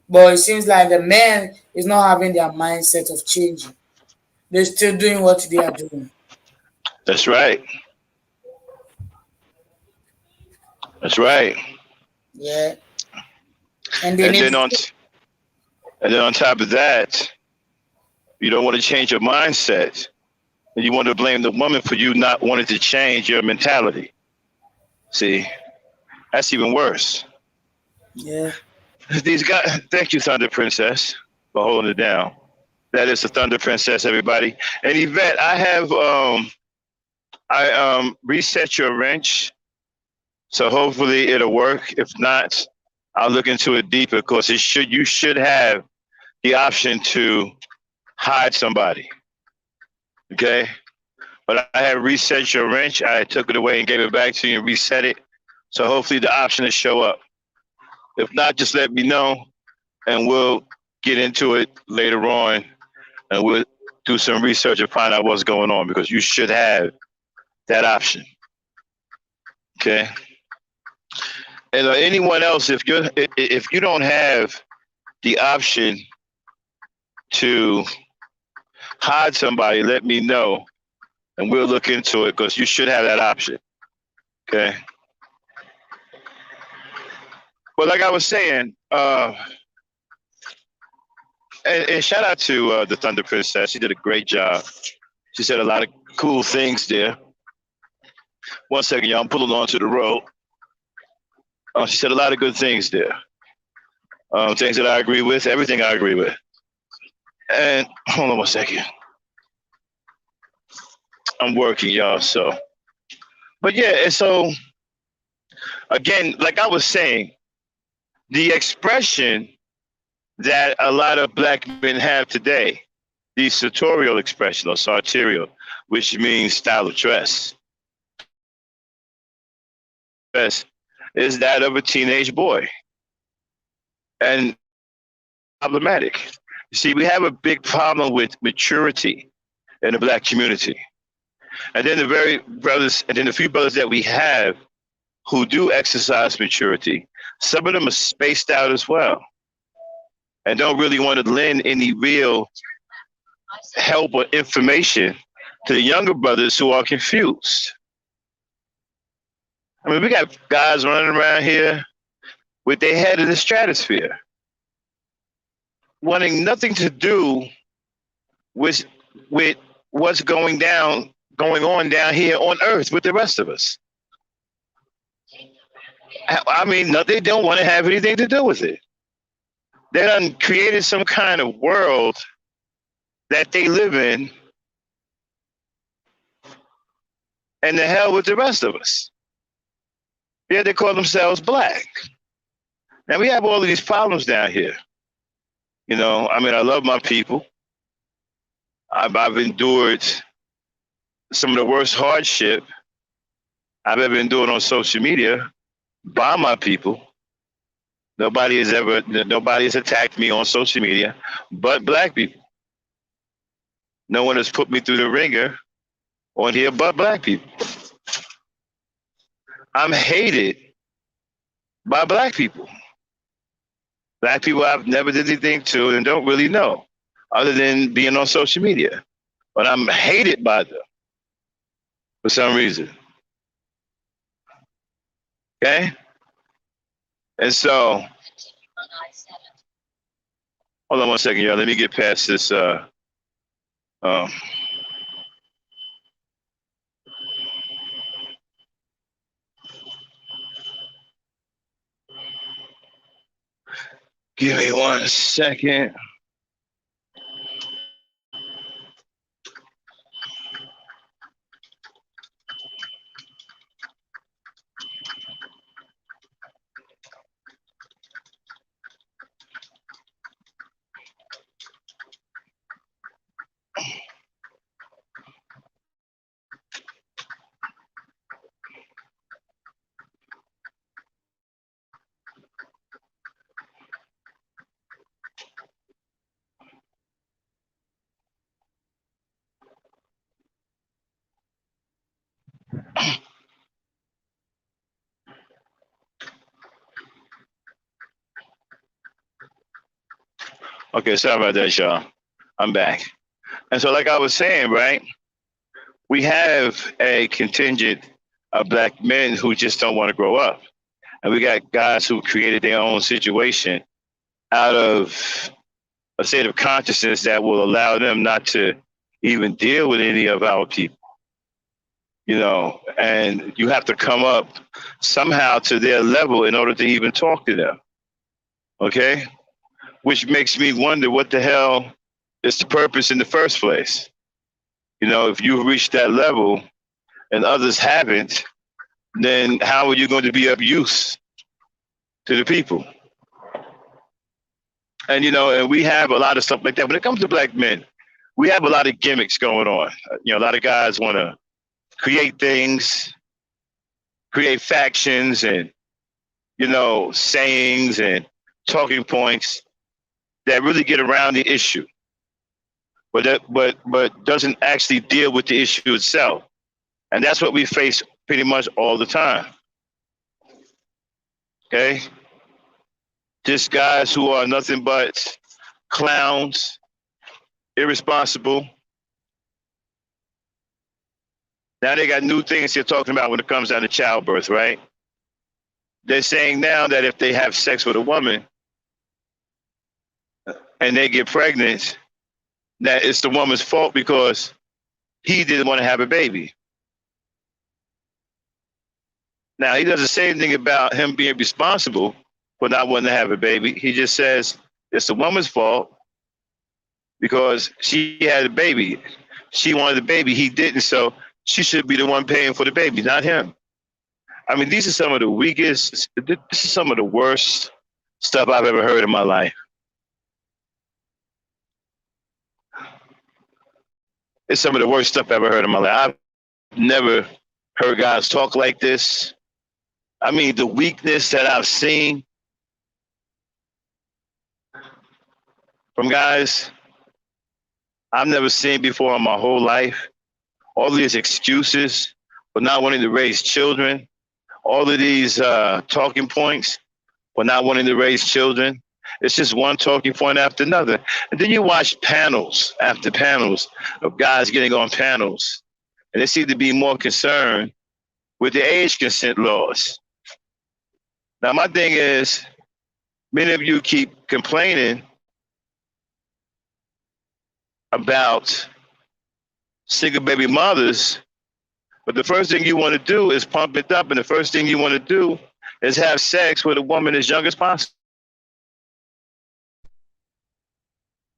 But it seems like the men is not having their mindset of changing. They're still doing what they are doing. That's right. That's right. Yeah. And they And need then to, on top of that, you don't want to change your mindset. And you want to blame the woman for you not wanting to change your mentality. See, that's even worse. yeah. These guys, thank you, Thunder Princess, for holding it down. That is the Thunder Princess, everybody. And Yvette, I reset your wrench, so hopefully it'll work. If not, I'll look into it deeper because you should have the option to hide somebody. Okay? But I had reset your wrench. I took it away and gave it back to you and reset it. So hopefully the option will show up. If not, just let me know and we'll get into it later on and we'll do some research and find out what's going on because you should have that option. Okay. And anyone else, if you don't have the option to hide somebody, let me know and we'll look into it because you should have that option. Okay. But like I was saying, and shout out to the Thunder Princess. She did a great job. She said a lot of cool things there. One second, y'all. I'm pulling onto the road. She said a lot of good things there. Things that I agree with, everything I agree with. And hold on one second. I'm working, y'all. So, but yeah, and so again, like I was saying, the expression that a lot of black men have today, the sartorial expression or sartorial, which means style of dress, is that of a teenage boy. And problematic. You see, we have a big problem with maturity in the black community. And then the very brothers, and then the few brothers that we have who do exercise maturity, some of them are spaced out as well and don't really want to lend any real help or information to the younger brothers who are confused. I mean, we got guys running around here with their head in the stratosphere, wanting nothing to do with with what's going on down here on Earth with the rest of us. I mean, no, they don't want to have anything to do with it. They done created some kind of world that they live in, and the hell with the rest of us. Yeah, they call themselves black. Now we have all of these problems down here. You know, I mean, I love my people. I've endured some of the worst hardship I've ever endured on social media by my people. Nobody has attacked me on social media, but black people. No one has put me through the ringer on here, but black people. I'm hated by black people. Black people I've never did anything to and don't really know, other than being on social media. But I'm hated by them for some reason. Okay, and so hold on one second, y'all. Let me get past this. Um, Give me one second. Okay, sorry about that, y'all. I'm back. And so, like I was saying, right, we have a contingent of black men who just don't want to grow up. And we got guys who created their own situation out of a state of consciousness that will allow them not to even deal with any of our people, you know, and you have to come up somehow to their level in order to even talk to them. Okay. Which makes me wonder what the hell is the purpose in the first place. You know, if you've reached that level and others haven't, then how are you going to be of use to the people? And, you know, and we have a lot of stuff like that. When it comes to black men, we have a lot of gimmicks going on. You know, a lot of guys want to create things, create factions and, you know, sayings and talking points that really get around the issue, but doesn't actually deal with the issue itself. And that's what we face pretty much all the time. Okay? Just guys who are nothing but clowns, irresponsible. Now they got new things they're talking about when it comes down to childbirth, right? They're saying now that if they have sex with a woman and they get pregnant, that it's the woman's fault because he didn't want to have a baby. Now, he doesn't say anything about him being responsible for not wanting to have a baby. He just says it's the woman's fault because she had a baby. She wanted a baby. He didn't. So she should be the one paying for the baby, not him. I mean, these are some of the weakest, this is some of the worst stuff I've ever heard in my life. It's some of the worst stuff I've ever heard in my life. I've never heard guys talk like this. I mean, the weakness that I've seen from guys I've never seen before in my whole life. All these excuses for not wanting to raise children, all of these talking points for not wanting to raise children. It's just one talking point after another. And then you watch panels after panels of guys getting on panels, and they seem to be more concerned with the age consent laws. Now, my thing is, many of you keep complaining about single baby mothers, but the first thing you want to do is pump it up, and the first thing you want to do is have sex with a woman as young as possible.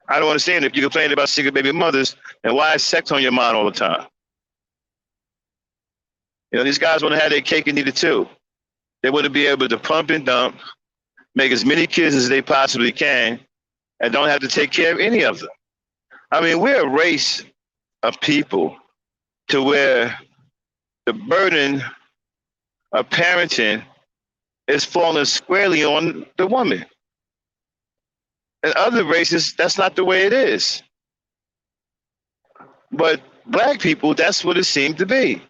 I don't understand if you complain about single baby mothers, then why is sex on your mind all the time? You know, these guys want to have their cake and eat it too. They want to be able to pump and dump, make as many kids as they possibly can, and don't have to take care of any of them. I mean, we're a race of people to where the burden of parenting is falling squarely on the woman. In other races, that's not the way it is. But black people, that's what it seemed to be.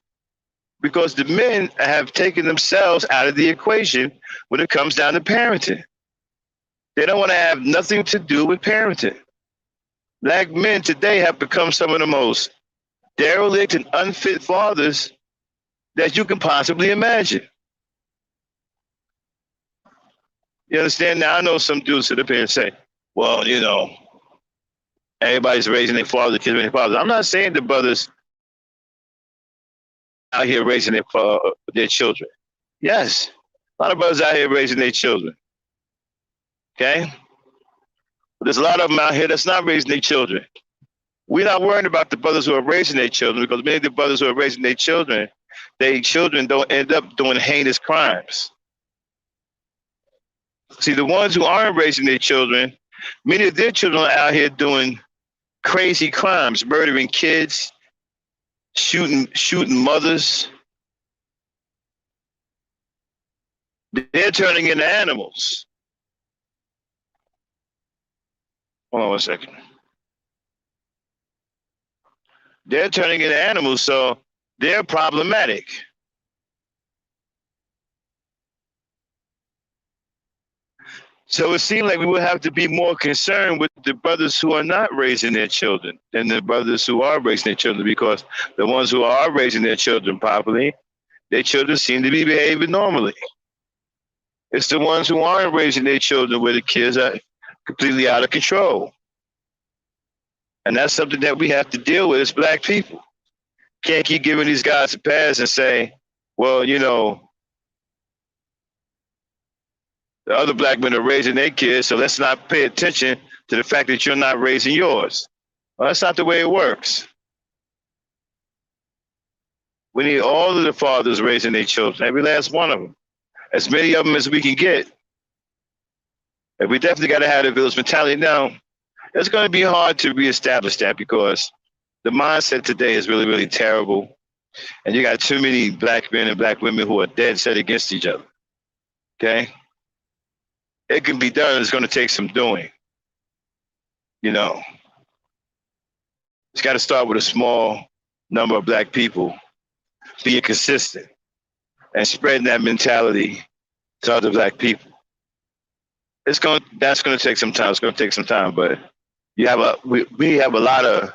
Because the men have taken themselves out of the equation when it comes down to parenting. They don't want to have nothing to do with parenting. Black men today have become some of the most derelict and unfit fathers that you can possibly imagine. You understand? Now, I know some dudes sit up here and say, well, you know, everybody's raising their fathers, kids raising their fathers. I'm not saying the brothers out here raising their children. Yes, a lot of brothers out here raising their children. Okay? But there's a lot of them out here that's not raising their children. We're not worried about the brothers who are raising their children because many of the brothers who are raising their children don't end up doing heinous crimes. See, the ones who aren't raising their children, many of their children are out here doing crazy crimes, murdering kids, shooting mothers. They're turning into animals. Hold on 1 second. They're turning into animals, so they're problematic. So it seemed like we would have to be more concerned with the brothers who are not raising their children than the brothers who are raising their children, because the ones who are raising their children properly, their children seem to be behaving normally. It's the ones who aren't raising their children where the kids are completely out of control. And that's something that we have to deal with as black people. Can't keep giving these guys a pass and say, well, you know, the other black men are raising their kids, so let's not pay attention to the fact that you're not raising yours. Well, that's not the way it works. We need all of the fathers raising their children, every last one of them, as many of them as we can get. And we definitely got to have the village mentality. Now, it's going to be hard to reestablish that because the mindset today is really, really terrible. And you got too many black men and black women who are dead set against each other. Okay? It can be done. It's going to take some doing. You know, it's got to start with a small number of black people being consistent and spreading that mentality to other black people. That's going to take some time. It's going to take some time, but we have a lot of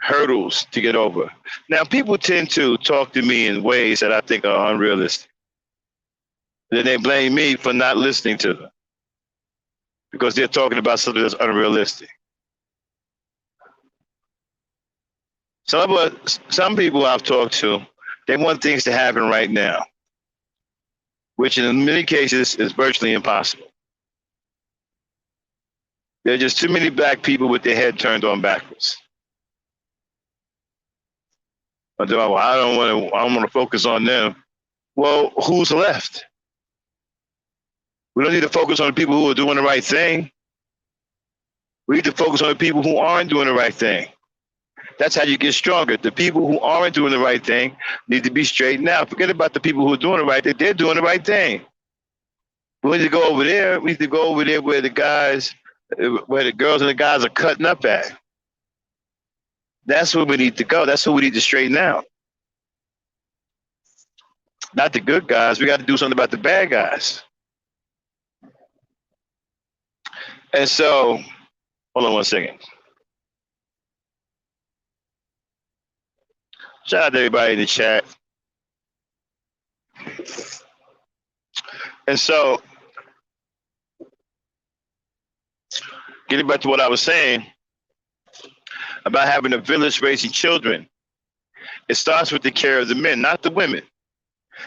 hurdles to get over. Now, people tend to talk to me in ways that I think are unrealistic. Then they blame me for not listening to them because they're talking about something that's unrealistic. Some people I've talked to, they want things to happen right now, which in many cases is virtually impossible. There are just too many black people with their head turned on backwards. I don't want to focus on them. Well, who's left? We don't need to focus on the people who are doing the right thing. We need to focus on the people who aren't doing the right thing. That's how you get stronger. The people who aren't doing the right thing need to be straightened out. Forget about the people who are doing the right thing. They're doing the right thing. We need to go over there. We need to go over there where the girls and the guys are cutting up at. That's where we need to go. That's who we need to straighten out. Not the good guys. We got to do something about the bad guys. And so, hold on one second. Shout out to everybody in the chat. And so, getting back to what I was saying about having a village raising children, it starts with the care of the men, not the women.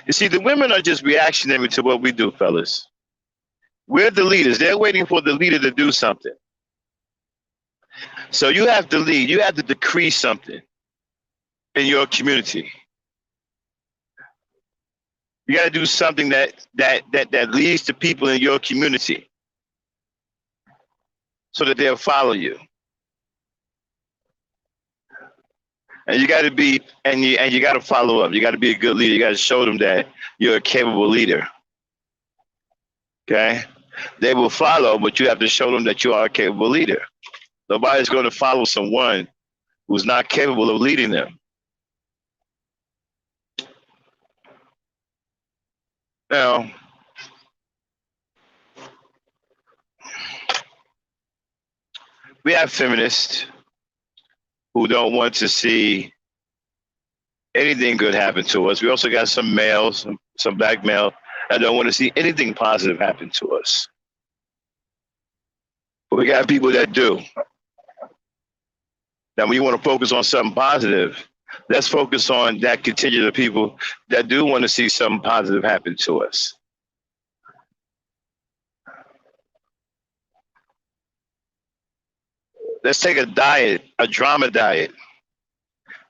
You see, the women are just reactionary to what we do, fellas. We're the leaders. They're waiting for the leader to do something. So you have to lead. You have to decree something in your community. You got to do something that leads to people in your community so that they'll follow you. And you got to be, and you got to follow up. You got to be a good leader. You got to show them that you're a capable leader. Okay? They will follow, but you have to show them that you are a capable leader. Nobody's going to follow someone who's not capable of leading them. Now, we have feminists who don't want to see anything good happen to us. We also got some males, some black male, that don't want to see anything positive happen to us. But we got people that do. Now, when you want to focus on something positive, let's focus on that contingent of people that do want to see something positive happen to us. Let's take a diet, a drama diet.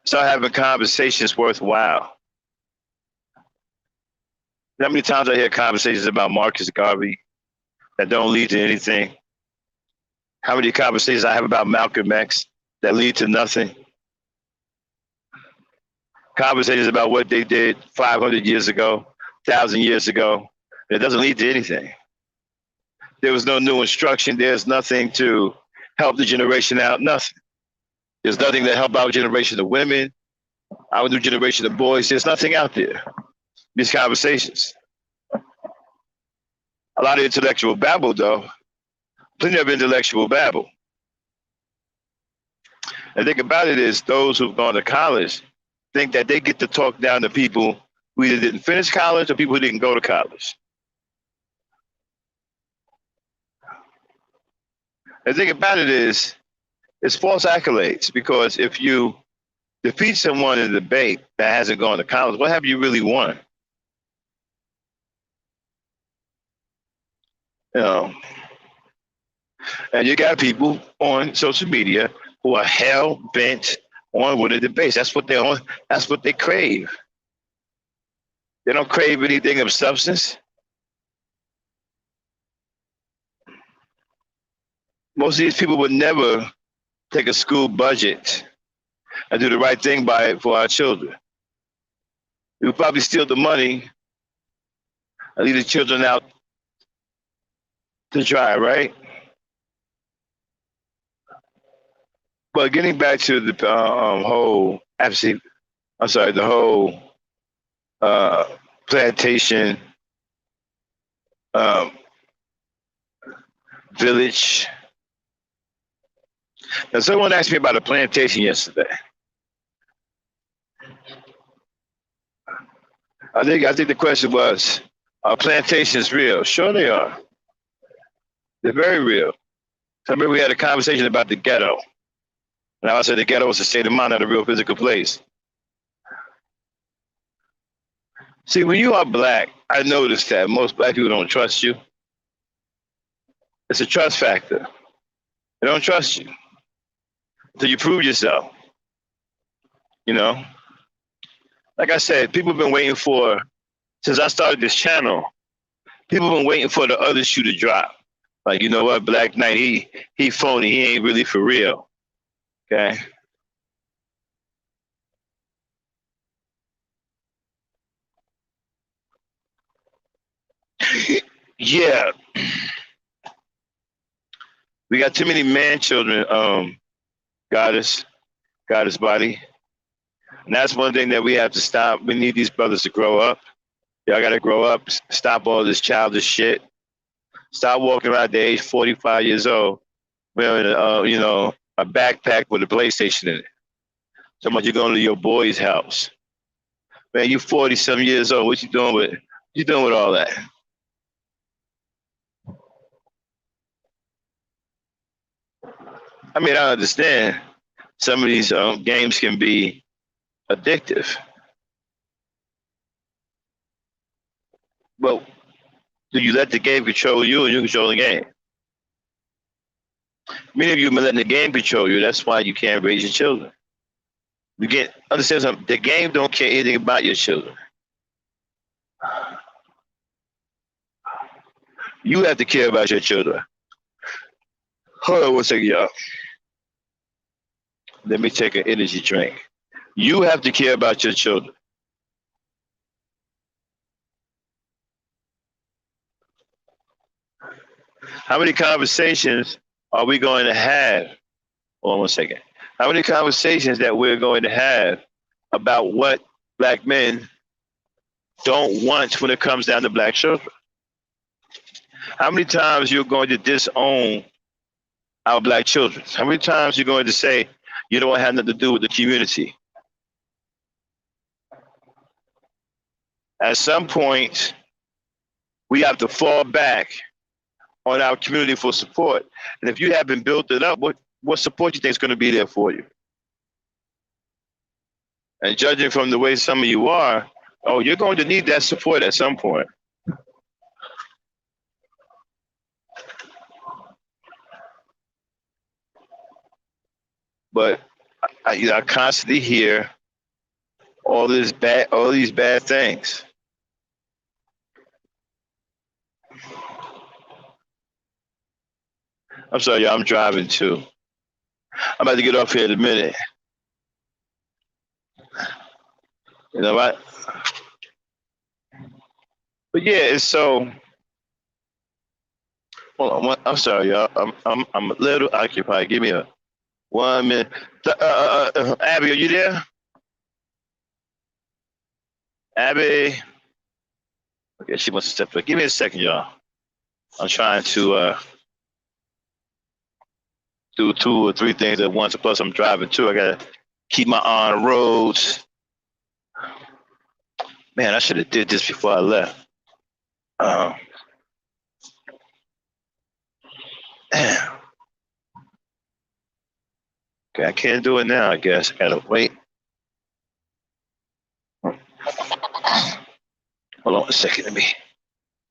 Start having conversations worthwhile. How many times I hear conversations about Marcus Garvey that don't lead to anything? How many conversations I have about Malcolm X that lead to nothing? Conversations about what they did 500 years ago, 1,000 years ago. It doesn't lead to anything. There was no new instruction. There's nothing to help the generation out, nothing. There's nothing to help our generation of women, our new generation of boys. There's nothing out there. These conversations. A lot of intellectual babble, though. Plenty of intellectual babble. And the thing about it is, those who've gone to college think that they get to talk down to people who either didn't finish college or people who didn't go to college. And the thing about it is, it's false accolades, because if you defeat someone in a debate that hasn't gone to college, what have you really won? You know, and you got people on social media who are hell bent on winning debates. That's what they on. That's what they crave. They don't crave anything of substance. Most of these people would never take a school budget and do the right thing by it for our children. We would probably steal the money and leave the children out to dry, right? But getting back to the whole, actually, I'm sorry, the whole plantation um, village. Now, someone asked me about a plantation yesterday. I think the question was, are plantations real? Sure, they are. They're very real. So I remember we had a conversation about the ghetto. And I said the ghetto was a state of mind, not a real physical place. See, when you are black, I noticed that most black people don't trust you. It's a trust factor. They don't trust you until you prove yourself. You know, like I said, people have been waiting for, since I started this channel, people have been waiting for the other shoe to drop. Like, you know what, Black Knight, he phony, he ain't really for real. Okay. Yeah, we got too many man children, goddess body. And that's one thing that we have to stop. We need these brothers to grow up. Y'all gotta grow up, stop all this childish shit. Stop walking around at the age 45 years old wearing a backpack with a PlayStation in it. So much you're going to your boy's house. Man, you 40-some years old. What you doing with all that? I mean, I understand some of these games can be addictive. But do you let the game control you, or you control the game? Many of you have been letting the game control you. That's why you can't raise your children. You get understand something. The game don't care anything about your children. You have to care about your children. Hold on one second, y'all. Let me take an energy drink. You have to care about your children. How many conversations are we going to have? Hold on one second. How many conversations that we're going to have about what black men don't want when it comes down to black children? How many times you're going to disown our black children? How many times you're going to say you don't have nothing to do with the community? At some point, we have to fall back on our community for support. And if you haven't built it up, what support do you think is going to be there for you? And judging from the way some of you are, you're going to need that support at some point. But I constantly hear all these bad things. I'm sorry, y'all, I'm driving too. I'm about to get off here in a minute. You know what? But yeah, it's so. Hold on, I'm sorry, y'all. I'm a little occupied. Give me a 1 minute. Abby, are you there? Abby. Okay, she must have stepped away. Give me a second, y'all. I'm trying to do 2 or 3 things at once. Plus, I'm driving too. I gotta keep my eye on the roads. Man, I should have did this before I left. Damn. Okay, I can't do it now. I guess I gotta wait. Hold on a second. Let me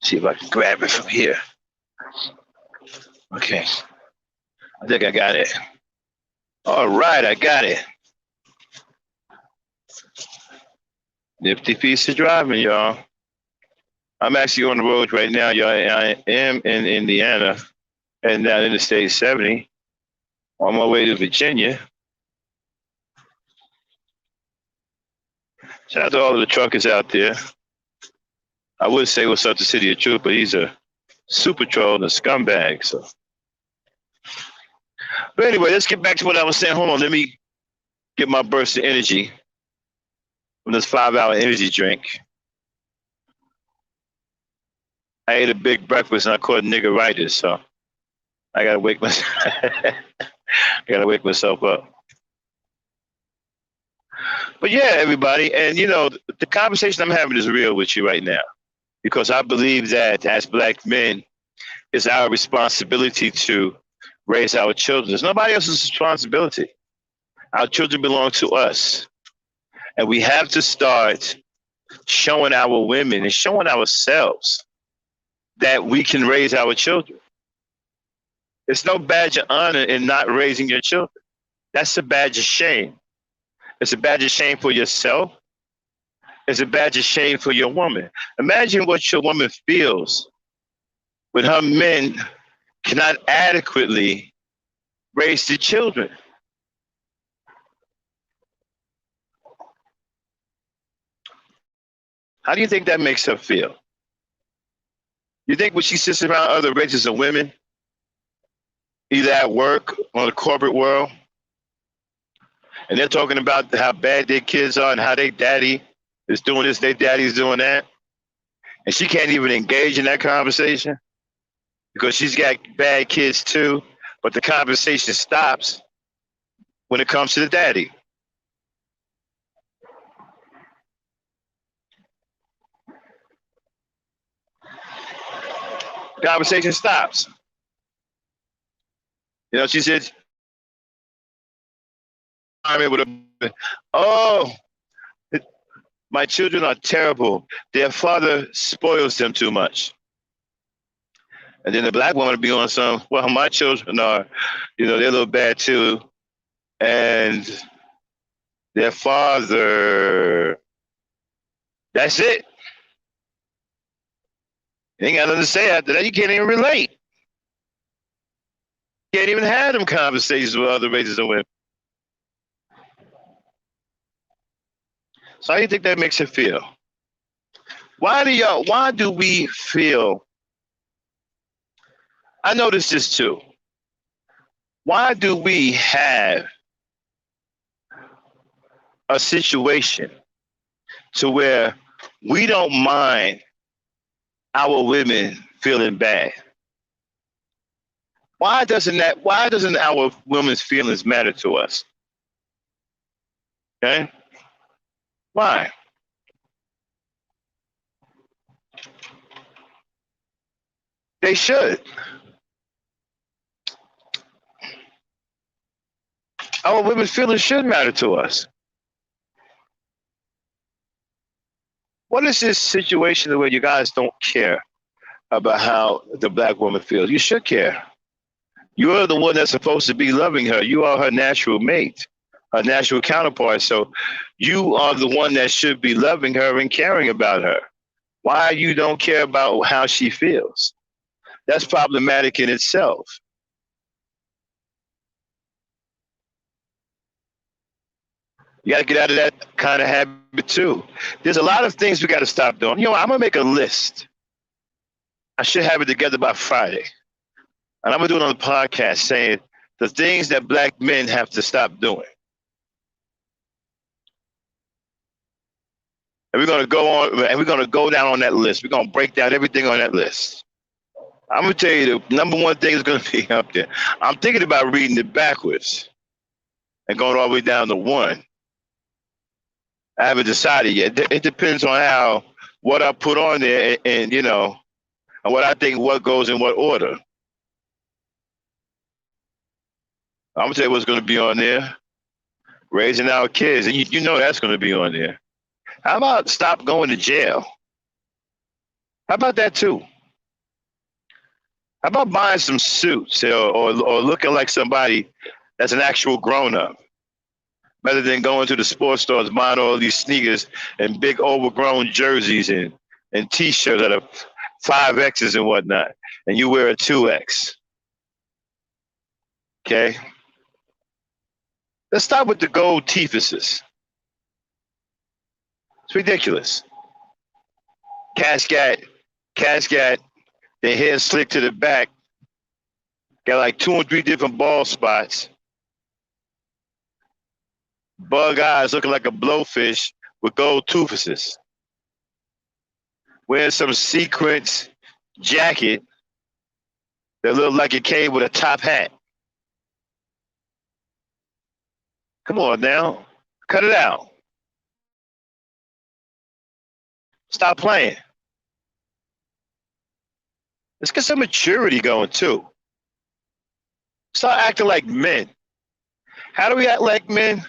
see if I can grab it from here. Okay, I think I got it. All right, I got it. Nifty piece of driving, y'all. I'm actually on the road right now, y'all. I am in Indiana and down Interstate 70 on my way to Virginia. Shout out to all of the truckers out there. I would say what's up to City of Truth, but he's a super troll and a scumbag. So, but anyway, let's get back to what I was saying. Hold on, let me get my burst of energy from this 5-hour energy drink. I ate a big breakfast and I caught niggeritis, so I gotta wake myself. I gotta wake myself up. But yeah, everybody, and you know, the conversation I'm having is real with you right now, because I believe that as Black men, it's our responsibility to raise our children. It's nobody else's responsibility. Our children belong to us, and we have to start showing our women and showing ourselves that we can raise our children. It's no badge of honor in not raising your children. That's a badge of shame. It's a badge of shame for yourself. It's a badge of shame for your woman. Imagine what your woman feels when her men cannot adequately raise the children. How do you think that makes her feel? You think when she sits around other races of women, either at work or in the corporate world, and they're talking about how bad their kids are and how their daddy is doing this, their daddy's doing that, and she can't even engage in that conversation because she's got bad kids too, but the conversation stops when it comes to the daddy. Conversation stops. You know, she said, oh, my children are terrible. Their father spoils them too much. And then the Black woman would be on some, well, my children are, you know, they're a little bad too. And their father, that's it. You ain't got nothing to say after that. You can't even relate. You can't even have them conversations with other races of women. So how do you think that makes you feel? Why do we feel? I noticed this too. Why do we have a situation to where we don't mind our women feeling bad? Why doesn't our women's feelings matter to us? Okay? Why? They should. Our women's feelings should matter to us. What is this situation where you guys don't care about how the Black woman feels? You should care. You are the one that's supposed to be loving her. You are her natural mate, her natural counterpart. So you are the one that should be loving her and caring about her. Why you don't care about how she feels? That's problematic in itself. You got to get out of that kind of habit too. There's a lot of things we got to stop doing. You know, I'm going to make a list. I should have it together by Friday. And I'm going to do it on the podcast saying the things that Black men have to stop doing. And we're going to go on and we're going to go down on that list. We're going to break down everything on that list. I'm gonna tell you the number one thing is gonna be up there. I'm thinking about reading it backwards and going all the way down to one. I haven't decided yet. It depends on how what I put on there, and you know, and what I think what goes in what order. I'm gonna tell you what's gonna be on there. Raising our kids, and you know that's gonna be on there. How about stop going to jail? How about that too? How about buying some suits or looking like somebody that's an actual grown up, rather than going to the sports stores buying all these sneakers and big overgrown jerseys and t-shirts that are 5X's and whatnot, and you wear a 2X. Okay, let's start with the gold teethuses. It's ridiculous. Cats got their hair slicked to the back, got like 2 or 3 different bald spots, bug eyes looking like a blowfish with gold teethuses, wearing some sequins jacket that looked like it came with a top hat. Come on now, cut it out. Stop playing. Let's get some maturity going too. Start acting like men. How do we act like men?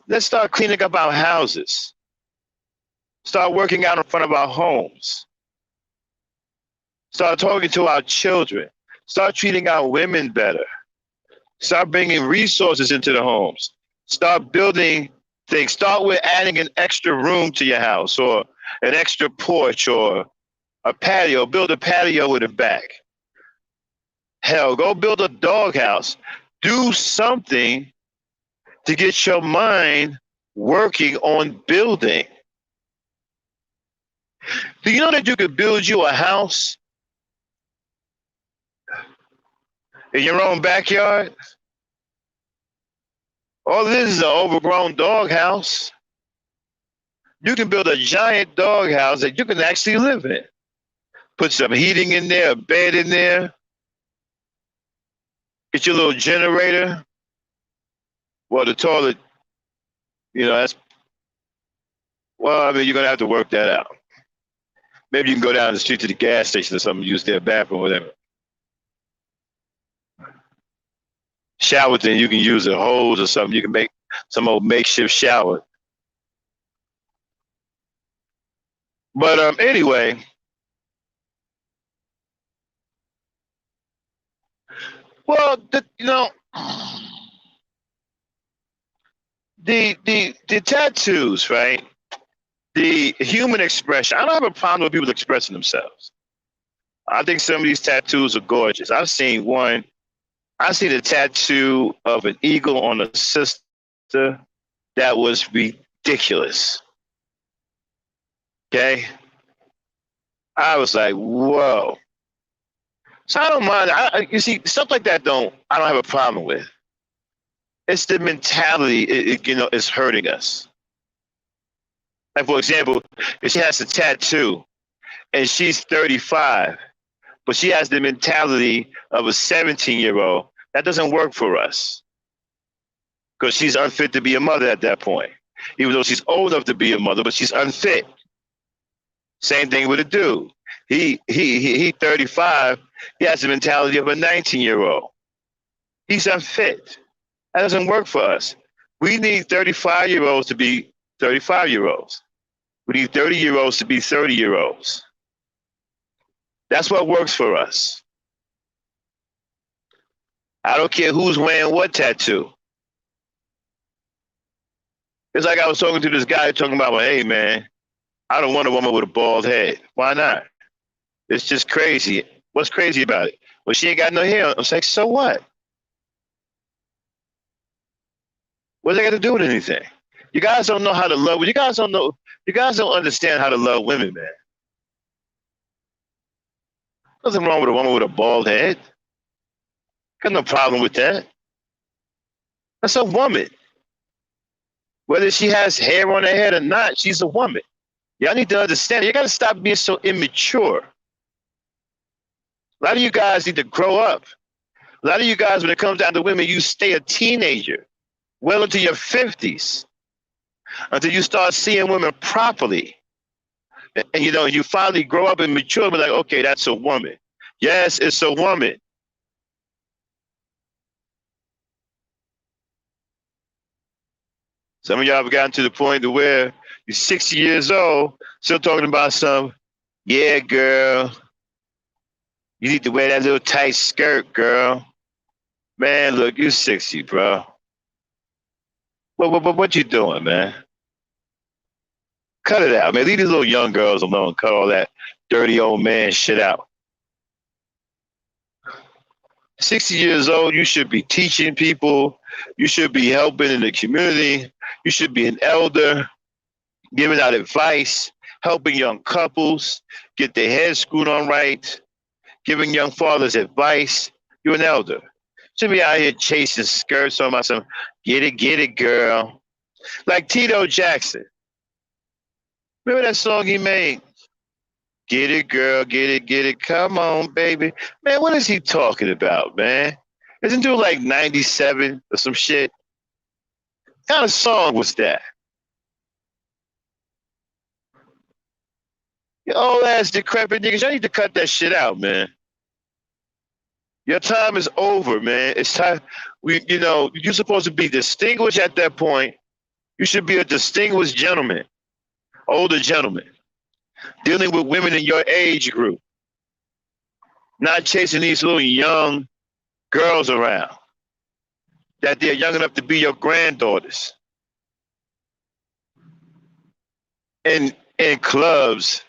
Let's start cleaning up our houses. Start working out in front of our homes. Start talking to our children. Start treating our women better. Start bringing resources into the homes. Start building things. Start with adding an extra room to your house, or an extra porch, or a patio. Build a patio in the back. Hell, go build a doghouse. Do something to get your mind working on building. Do you know that you could build you a house in your own backyard? All this is an overgrown doghouse. You can build a giant doghouse that you can actually live in. Put some heating in there, a bed in there. Get your little generator. Well, the toilet, that's, well, I mean, you're going to have to work that out. Maybe you can go down the street to the gas station or something, use their bathroom or whatever. Shower thing, you can use a hose or something. You can make some old makeshift shower. But anyway, well, the tattoos, right? The human expression. I don't have a problem with people expressing themselves. I think some of these tattoos are gorgeous. I've seen one. I seen a tattoo of an eagle on a sister that was ridiculous. Okay, I was like, whoa. So I don't mind. You see, stuff like that. I don't have a problem with. It's the mentality. It's hurting us. Like, for example, if she has a tattoo and she's 35, but she has the mentality of a 17-year-old, that doesn't work for us, because she's unfit to be a mother at that point. Even though she's old enough to be a mother, but she's unfit. Same thing with a dude. He 35. He has the mentality of a 19-year-old. He's unfit. That doesn't work for us. We need 35-year-olds to be 35-year-olds. We need 30-year-olds to be 30-year-olds. That's what works for us. I don't care who's wearing what tattoo. It's like I was talking to this guy talking about, well, hey, man, I don't want a woman with a bald head. Why not? It's just crazy. What's crazy about it? Well, she ain't got no hair. I was like, so what? What's that got to do with anything? You guys don't know how to love. You guys don't know. You guys don't understand how to love women, man. Nothing wrong with a woman with a bald head. Got no problem with that. That's a woman. Whether she has hair on her head or not, she's a woman. Y'all need to understand it. You got to stop being so immature. A lot of you guys need to grow up. A lot of you guys, when it comes down to women, you stay a teenager well into your 50s until you start seeing women properly. And you know, you finally grow up and mature and be like, okay, that's a woman. Yes, it's a woman. Some of y'all have gotten to the point to where you're 60 years old, still talking about some, yeah, girl, you need to wear that little tight skirt, girl. Man, look, you're 60, bro. What you doing, man? Cut it out, man. Leave these little young girls alone. Cut all that dirty old man shit out. 60 years old, you should be teaching people. You should be helping in the community. You should be an elder, giving out advice, helping young couples get their heads screwed on right, giving young fathers advice. You're an elder. Should be out here chasing skirts on myself. Get it, girl. Like Tito Jackson. Remember that song he made? Get it, girl, get it. Come on, baby. Man, what is he talking about, man? Isn't it like 97 or some shit? What kind of song was that? You old ass decrepit niggas, y'all need to cut that shit out, man. Your time is over, man. It's time. You're supposed to be distinguished at that point. You should be a distinguished gentleman, older gentleman, dealing with women in your age group, not chasing these little young girls around that they're young enough to be your granddaughters. In clubs,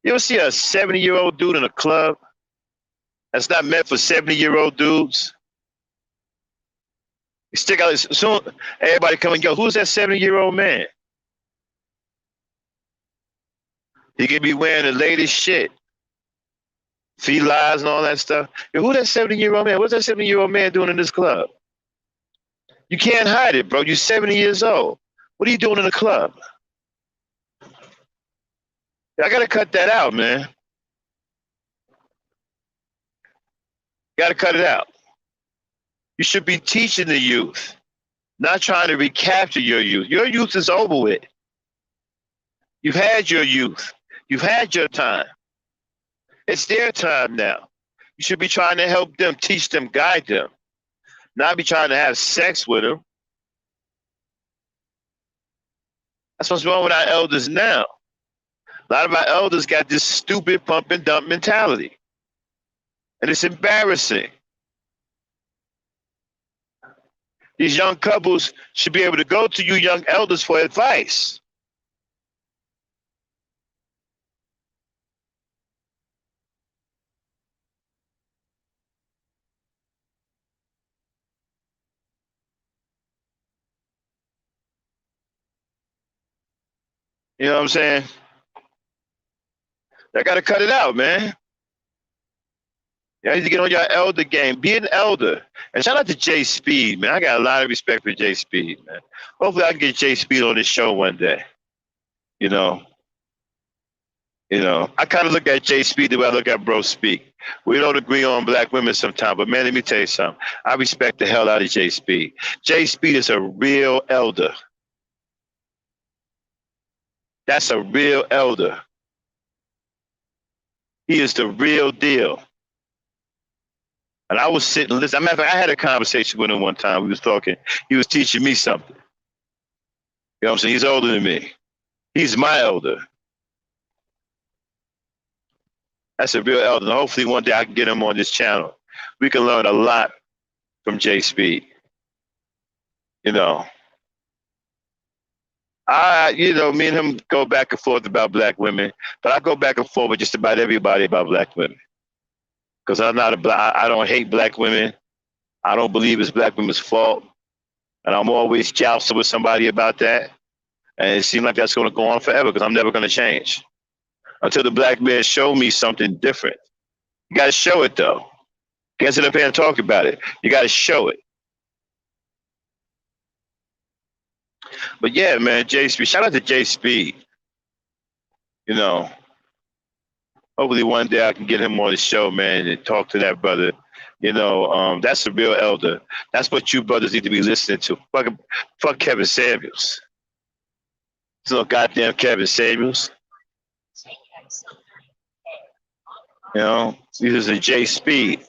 you ever see a 70-year-old dude in a club that's not meant for 70-year-old dudes? You stick out soon, everybody come and go. Who's that 70-year-old man? He could be wearing the latest shit, felines and all that stuff. Yo, who that 70-year-old man? What's that 70-year-old man doing in this club? You can't hide it, bro. You're 70 years old. What are you doing in the club? I gotta cut that out, man. Gotta cut it out. You should be teaching the youth, not trying to recapture your youth. Your youth is over with. You've had your youth. You've had your time. It's their time now. You should be trying to help them, teach them, guide them, not be trying to have sex with them. That's what's wrong with our elders now. A lot of our elders got this stupid pump and dump mentality. And it's embarrassing. These young couples should be able to go to you young elders for advice. You know what I'm saying? I gotta cut it out, man. You need to get on your elder game. Be an elder. And shout out to Jay Speed, man. I got a lot of respect for Jay Speed, man. Hopefully I can get Jay Speed on this show one day. You know. I kind of look at Jay Speed the way I look at Bro Speak. We don't agree on black women sometimes, but man, let me tell you something. I respect the hell out of Jay Speed. Jay Speed is a real elder. That's a real elder. He is the real deal. And I was sitting and listening. As a matter of fact, I had a conversation with him one time. We was talking. He was teaching me something. You know what I'm saying? He's older than me. He's my elder. That's a real elder. And hopefully one day I can get him on this channel. We can learn a lot from Jay Speed. Me and him go back and forth about black women, but I go back and forth with just about everybody about black women. Because I don't hate black women. I don't believe it's black women's fault. And I'm always jousting with somebody about that. And it seems like that's going to go on forever because I'm never going to change. Until the black man show me something different. You got to show it, though. You can't sit up here and talk about it. You got to show it. But yeah, man, Jay Speed. Shout out to Jay Speed. Hopefully one day I can get him on the show, man, and talk to that brother. That's a real elder. That's what you brothers need to be listening to. Fuck Kevin Samuels. It's no goddamn Kevin Samuels. This is a J Speed.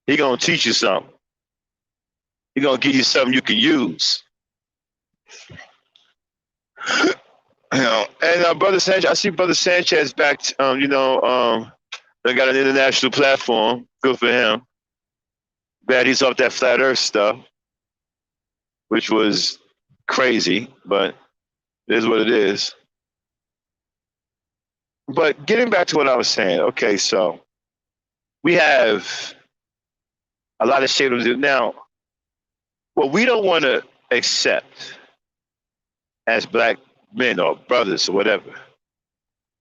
He gonna teach you something. He gonna give you something you can use. And Brother Sanchez, I see Brother Sanchez back. They got an international platform. Good for him. Bad he's off that flat Earth stuff, which was crazy, but it is what it is. But getting back to what I was saying, okay, so we have a lot of shit to do now. What we don't want to accept as black men or brothers or whatever,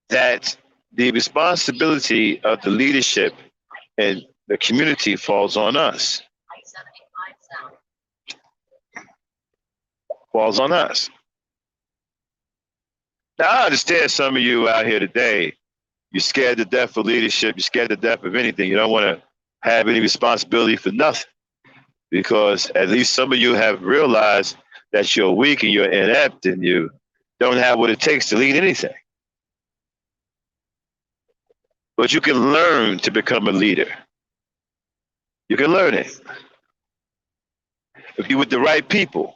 that the responsibility of the leadership and the community falls on us. Falls on us. Now, I understand some of you out here today, you're scared to death of leadership, you're scared to death of anything. You don't want to have any responsibility for nothing, because at least some of you have realized that you're weak and you're inept and you don't have what it takes to lead anything. But you can learn to become a leader. You can learn it. If you're with the right people,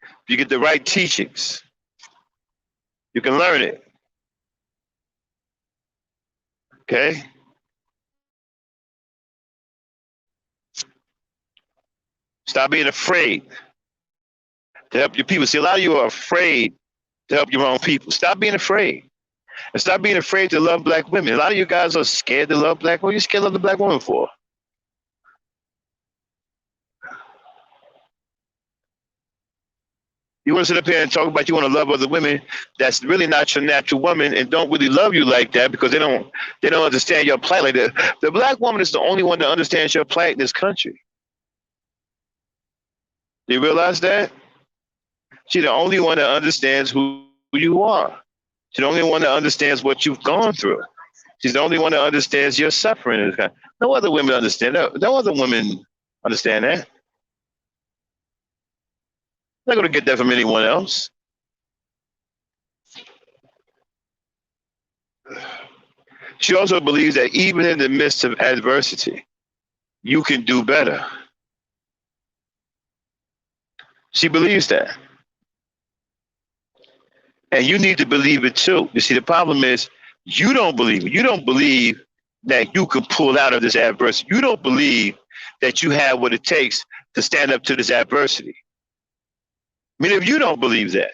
if you get the right teachings, you can learn it. Okay? Stop being afraid to help your people. See, a lot of you are afraid to help your own people. Stop being afraid. And stop being afraid to love black women. A lot of you guys are scared to love black women. What are you scared to love the black woman for? You want to sit up here and talk about you want to love other women that's really not your natural woman and don't really love you like that because they don't understand your plight like that. The black woman is the only one that understands your plight in this country. Do you realize that? She's the only one that understands who you are. She's the only one that understands what you've gone through. She's the only one that understands your suffering. No other women understand that. No other women understand that. I'm not going to get that from anyone else. She also believes that even in the midst of adversity, you can do better. She believes that. And you need to believe it too. You see, the problem is you don't believe it. You don't believe that you can pull out of this adversity. You don't believe that you have what it takes to stand up to this adversity. Many of you don't believe that.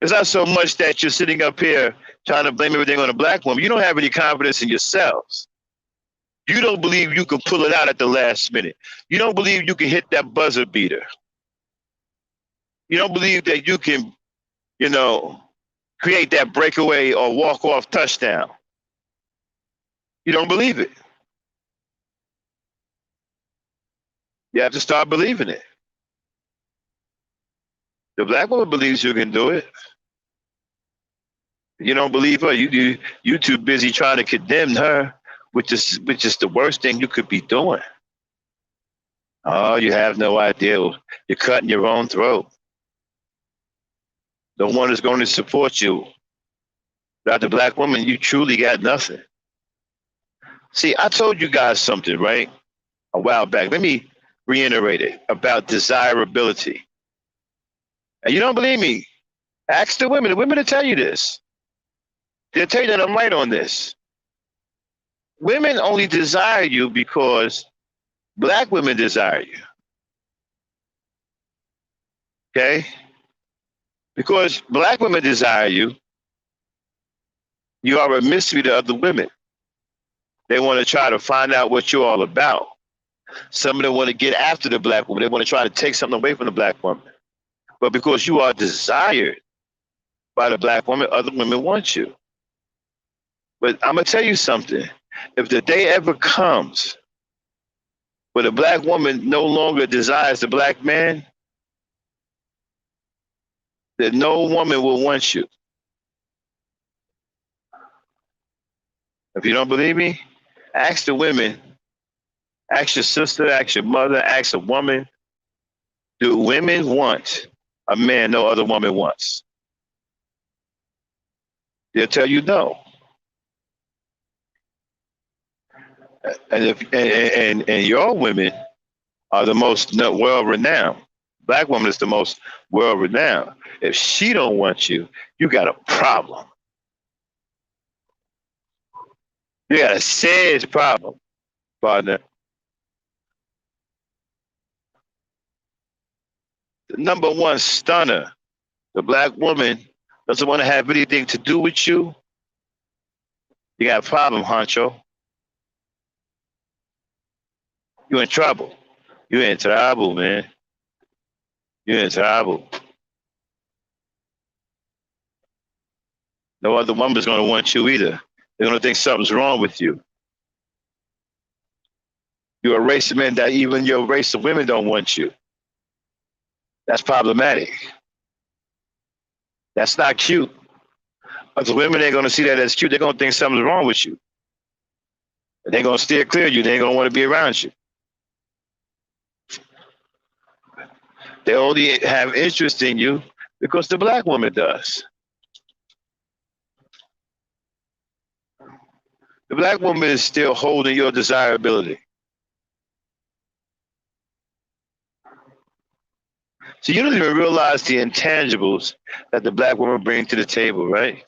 It's not so much that you're sitting up here trying to blame everything on a black woman. You don't have any confidence in yourselves. You don't believe you can pull it out at the last minute. You don't believe you can hit that buzzer beater. You don't believe that you can, create that breakaway or walk-off touchdown. You don't believe it. You have to start believing it. The black woman believes you can do it. You don't believe her. You too busy trying to condemn her, which is the worst thing you could be doing. Oh, you have no idea. You're cutting your own throat. The one that's going to support you. Without the black woman, you truly got nothing. See, I told you guys something, right? A while back. Let me reiterate it about desirability. And you don't believe me? Ask the women. The women will tell you this. They'll tell you that I'm right on this. Women only desire you because black women desire you. Okay? Because black women desire you, you are a mystery to other women. They want to try to find out what you're all about. Some of them want to get after the black woman. They want to try to take something away from the black woman. But because you are desired by the black woman, other women want you. But I'm going to tell you something. If the day ever comes where the black woman no longer desires the black man, then no woman will want you. If you don't believe me, ask the women, ask your sister, ask your mother, ask a woman, do women want a man no other woman wants? They'll tell you no. And your women are the most well renowned. Black woman is the most well renowned. If she don't want you, you got a problem. You got a serious problem, partner. The number one stunner, the black woman doesn't want to have anything to do with you. You got a problem, honcho. You're in trouble. You're in trouble, man. You're in trouble. No other woman's going to want you either. They're going to think something's wrong with you. You're a race of men that even your race of women don't want you. That's problematic. That's not cute. Other women ain't going to see that as cute. They're going to think something's wrong with you. They're going to steer clear of you. They ain't going to want to be around you. They only have interest in you because the black woman does. The black woman is still holding your desirability. So you don't even realize the intangibles that the black woman brings to the table, right?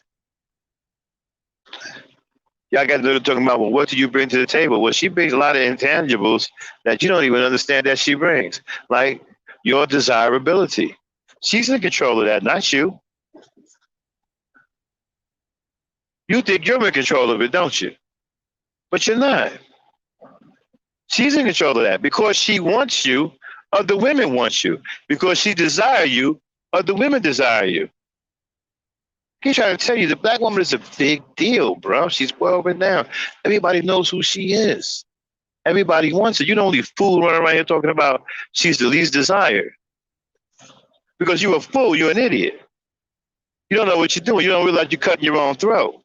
Y'all got to talking about, well, what do you bring to the table? Well, she brings a lot of intangibles that you don't even understand that she brings, like your desirability. She's in control of that, not you. You think you're in control of it, don't you? But you're not. She's in control of that because she wants you, other women want you. Because she desires you, other women desire you. He's trying to tell you the black woman is a big deal, bro. She's well renowned. Everybody knows who she is. Everybody wants her. You don't only fool running around here talking about she's the least desired. Because you're a fool, you're an idiot. You don't know what you're doing. You don't realize you're cutting your own throat.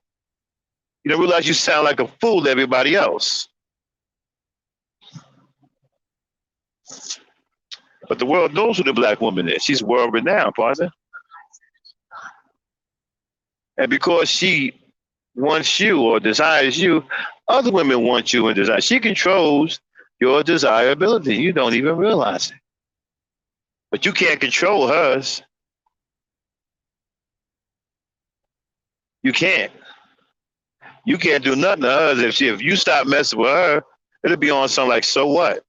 You don't realize you sound like a fool to everybody else. But the world knows who the black woman is. She's world renowned, partner. And because she wants you or desires you, other women want you and desire. She controls your desirability. You don't even realize it. But you can't control hers. You can't. You can't do nothing to hers. If you stop messing with her, it'll be on something like, so what?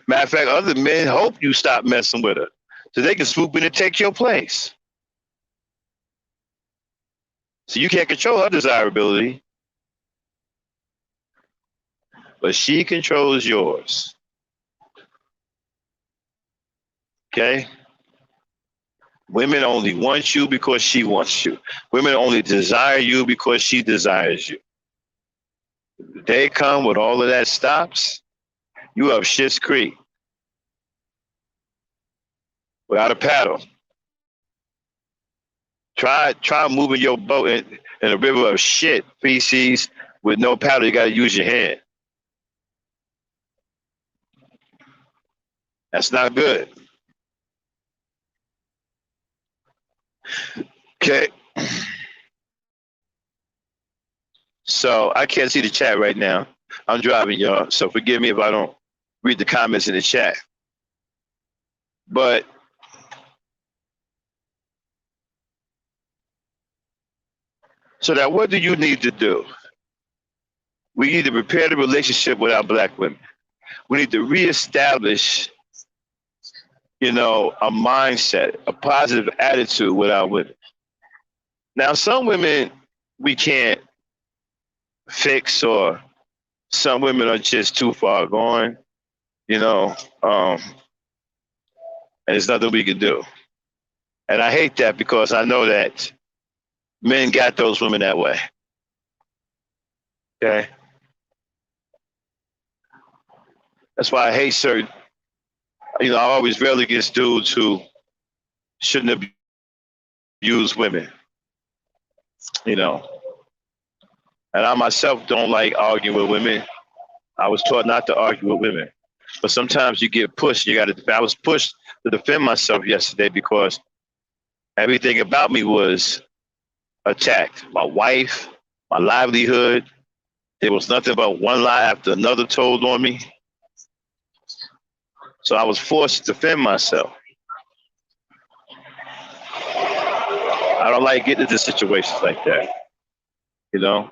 Matter of fact, other men hope you stop messing with her so they can swoop in and take your place. So you can't control her desirability, but she controls yours. Okay? Women only want you because she wants you. Women only desire you because she desires you. The day come when all of that stops, you up shit's creek without a paddle. Try moving your boat in a river of shit, feces, with no paddle. You got to use your hand. That's not good. Okay. So I can't see the chat right now. I'm driving, y'all. So forgive me if I don't read the comments in the chat. But so that what do you need to do? We need to repair the relationship with our black women. We need to reestablish, a mindset, a positive attitude with our women. Now, some women we can't fix, or some women are just too far gone, and there's nothing we can do. And I hate that because I know that men got those women that way. Okay? That's why I hate certain, I always rail against dudes who shouldn't have used women, And I myself don't like arguing with women. I was taught not to argue with women. But sometimes you get pushed. You got to. I was pushed to defend myself yesterday because everything about me was attacked. My wife, my livelihood. There was nothing but one lie after another told on me. So I was forced to defend myself. I don't like getting into situations like that, you know.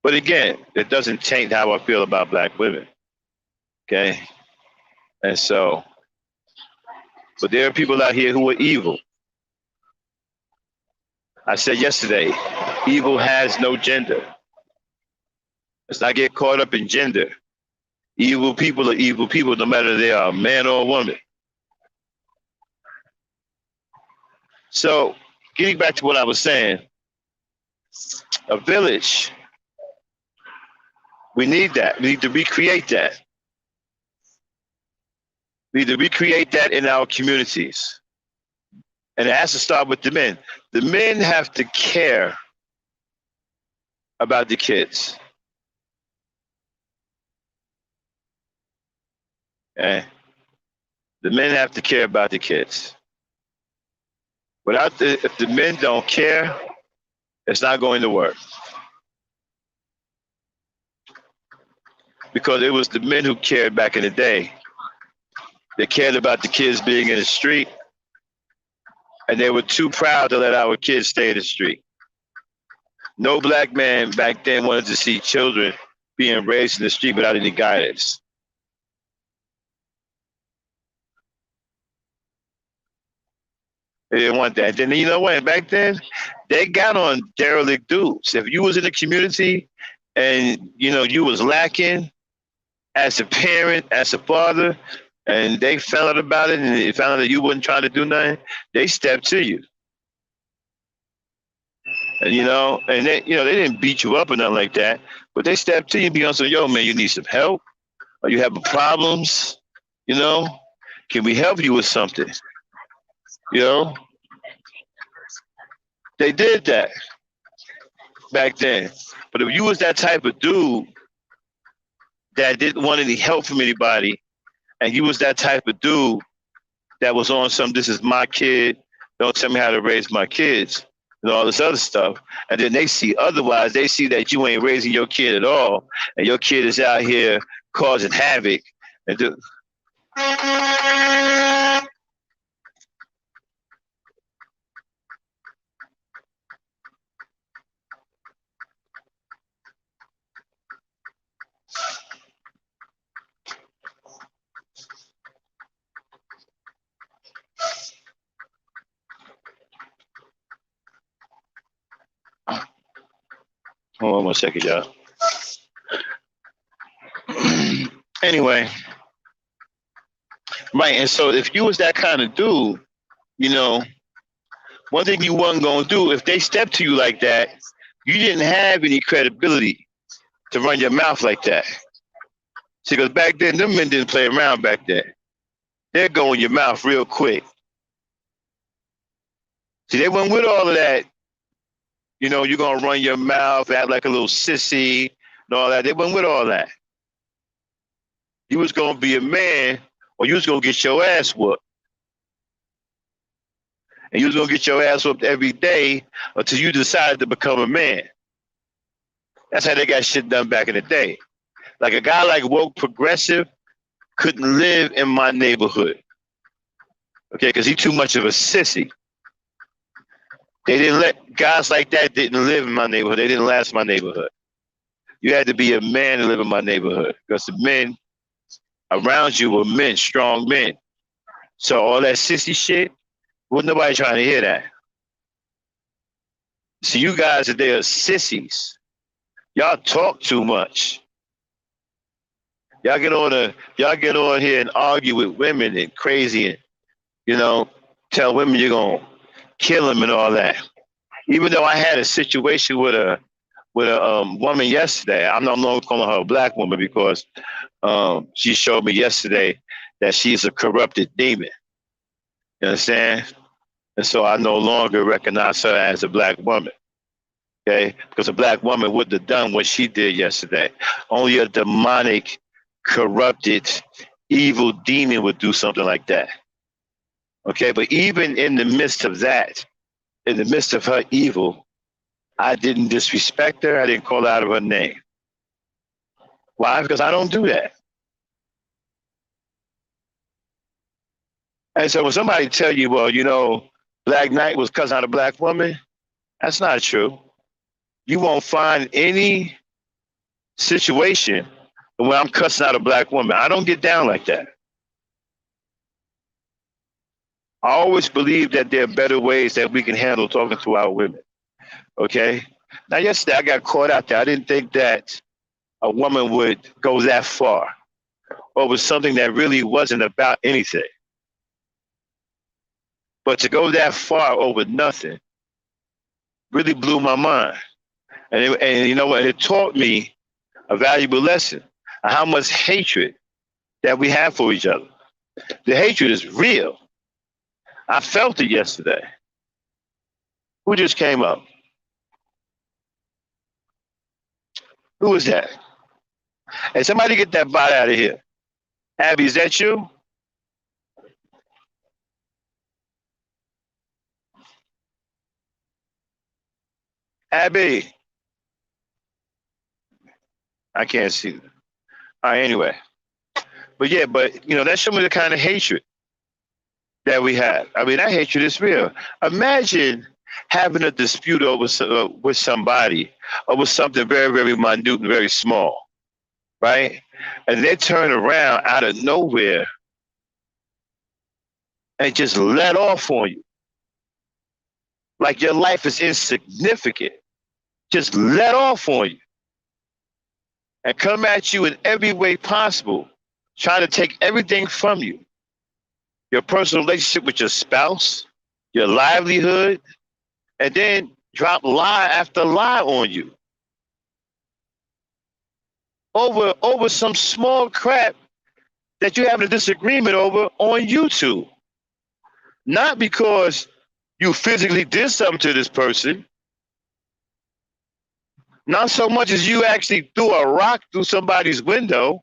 But again, it doesn't change how I feel about black women. Okay. And so, but there are people out here who are evil. I said yesterday, evil has no gender. Let's not get caught up in gender. Evil people are evil people, no matter if they are a man or a woman. So, getting back to what I was saying, a village, we need that. We need to recreate that. We need to recreate that in our communities. And it has to start with the men. The men have to care about the kids. Okay? The men have to care about the kids. If the men don't care, it's not going to work. Because it was the men who cared back in the day. They cared about the kids being in the street, and they were too proud to let our kids stay in the street. No black man back then wanted to see children being raised in the street without any guidance. They didn't want that. Then you know what? Back then, they got on derelict dudes. If you was in the community and you was lacking as a parent, as a father, and they found out about it and they found out that you wasn't trying to do nothing, they stepped to you. And they didn't beat you up or nothing like that, but they stepped to you because of, yo, man, you need some help, or you have problems, can we help you with something? They did that back then. But if you was that type of dude that didn't want any help from anybody, and you was that type of dude that was on some, this is my kid, don't tell me how to raise my kids, and all this other stuff, and then they see otherwise, they see that you ain't raising your kid at all, and your kid is out here causing havoc. And hold on 1 second, y'all. Anyway, right, and so if you was that kind of dude, one thing you wasn't going to do, if they stepped to you like that, you didn't have any credibility to run your mouth like that. See, because back then, them men didn't play around back then. They'd go in your mouth real quick. See, they went with all of that, you're going to run your mouth, act like a little sissy, and all that. They went with all that. You was going to be a man, or you was going to get your ass whooped. And you was going to get your ass whooped every day until you decided to become a man. That's how they got shit done back in the day. Like a guy like woke progressive couldn't live in my neighborhood. Okay, because he's too much of a sissy. They didn't let guys like that didn't live in my neighborhood. They didn't last in my neighborhood. You had to be a man to live in my neighborhood because the men around you were men, strong men. So all that sissy shit, wasn't nobody trying to hear that. So you guys today are sissies. Y'all talk too much. Y'all get on here and argue with women and crazy and tell women you're gonna kill them and all that. Even though I had a situation with a woman yesterday, I'm no longer calling her a black woman because she showed me yesterday that she's a corrupted demon. You understand? And so I no longer recognize her as a black woman. Okay, because a black woman wouldn't have done what she did yesterday. Only a demonic, corrupted, evil demon would do something like that. Okay, but even in the midst of that, in the midst of her evil, I didn't disrespect her. I didn't call out of her name. Why? Because I don't do that. And so when somebody tell you, well, Black Knight was cussing out a black woman, that's not true. You won't find any situation where I'm cussing out a black woman. I don't get down like that. I always believe that there are better ways that we can handle talking to our women. Okay? Now, yesterday I got caught out there. I didn't think that a woman would go that far over something that really wasn't about anything. But to go that far over nothing really blew my mind. And you know what? It taught me a valuable lesson on how much hatred that we have for each other. The hatred is real. I felt it yesterday. Who just came up? Who was that? Hey, somebody get that bot out of here. Abby, is that you? Abby. I can't see them. All right, anyway. But that's showing me the kind of hatred that we have. I mean, that hatred is real. Imagine having a dispute with somebody over something very, very minute and very small, right? And they turn around out of nowhere and just let off on you. Like your life is insignificant. Just let off on you. And come at you in every way possible, trying to take everything from you. Your personal relationship with your spouse, your livelihood, and then drop lie after lie on you. Over some small crap that you're having a disagreement over on YouTube. Not because you physically did something to this person, not so much as you actually threw a rock through somebody's window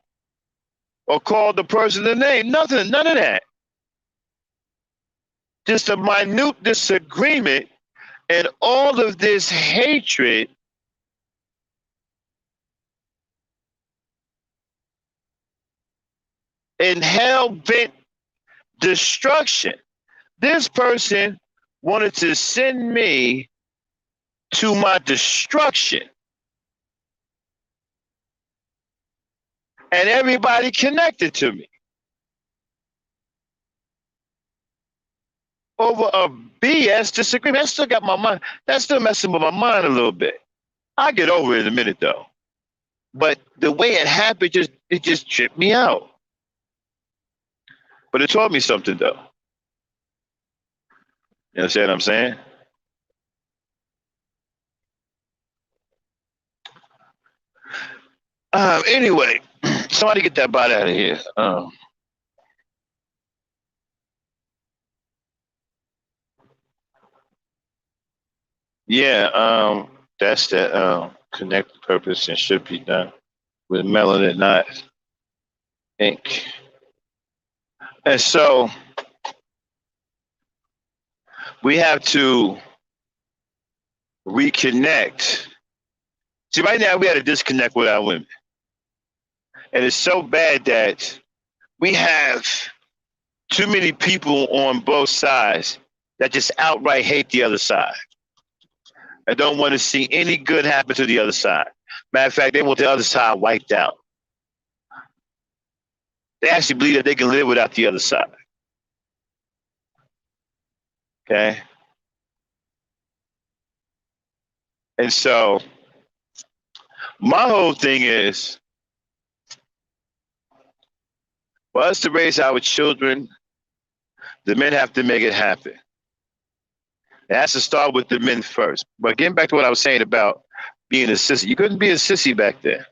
or called the person a name. Nothing, none of that. Just a minute disagreement and all of this hatred and hell-bent destruction. This person wanted to send me to my destruction. And everybody connected to me over a BS disagreement. That still got my mind. That's still messing with my mind a little bit. I'll get over it in a minute though. But the way it happened, it just tripped me out. But it taught me something though. You understand what I'm saying? Anyway, somebody get that bot out of here. That's that connected purpose and should be done with melanin, not ink. And so we have to reconnect. See, right now we had a disconnect with our women. And it's so bad that we have too many people on both sides that just outright hate the other side and don't want to see any good happen to the other side. Matter of fact, they want the other side wiped out. They actually believe that they can live without the other side. Okay? And so my whole thing is for us to raise our children, the men have to make it happen. It has to start with the men first. But getting back to what I was saying about being a sissy, you couldn't be a sissy back then.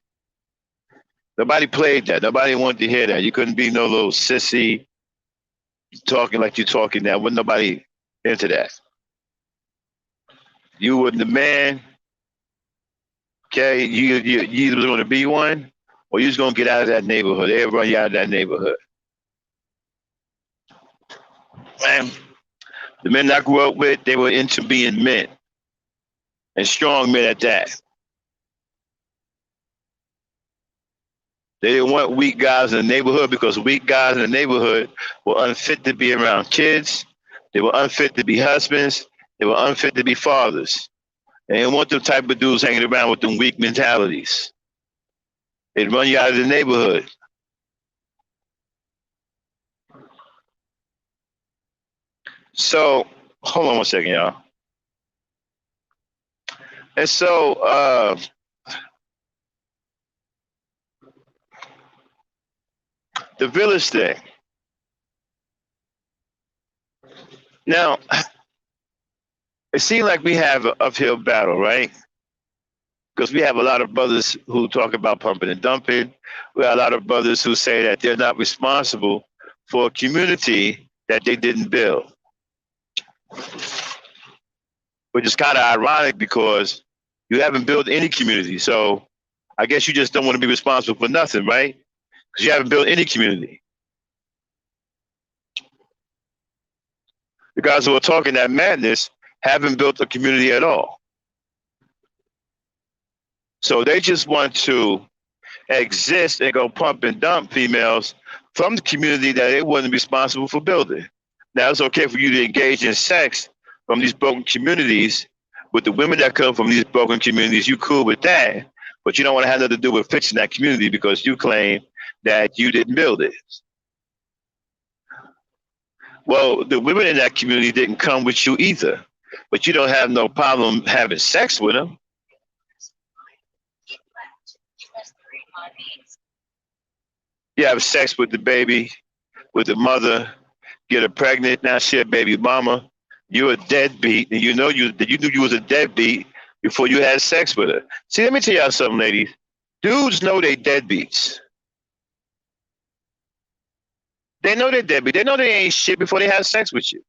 Nobody played that. Nobody wanted to hear that. You couldn't be no little sissy talking like you're talking now. Wasn't nobody into that. You were the man. Okay, you either going to be one, or you're just going to get out of that neighborhood. They'll run you out of that neighborhood. Man, the men I grew up with, they were into being men, and strong men at that. They didn't want weak guys in the neighborhood because weak guys in the neighborhood were unfit to be around kids. They were unfit to be husbands. They were unfit to be fathers. They didn't want them type of dudes hanging around with them weak mentalities. They'd run you out of the neighborhood. So, hold on one second, y'all. And so, the village thing. Now, it seems like we have an uphill battle, right? Because we have a lot of brothers who talk about pumping and dumping. We have a lot of brothers who say that they're not responsible for a community that they didn't build, which is kind of ironic because you haven't built any community. So I guess you just don't want to be responsible for nothing, right? Because you haven't built any community. The guys who are talking that madness haven't built a community at all. So they just want to exist and go pump and dump females from the community that they wasn't responsible for building. Now, it's okay for you to engage in sex from these broken communities with the women that come from these broken communities. You cool with that, but you don't want to have nothing to do with fixing that community because you claim that you didn't build it. Well, the women in that community didn't come with you either, but you don't have no problem having sex with them. You have sex with the baby, with the mother, get her pregnant. Now she a baby mama. You're a deadbeat, and you knew you was a deadbeat before you had sex with her. See, let me tell y'all something, ladies. Dudes know they deadbeats. They know they're deadbeat. They know they ain't shit before they have sex with you.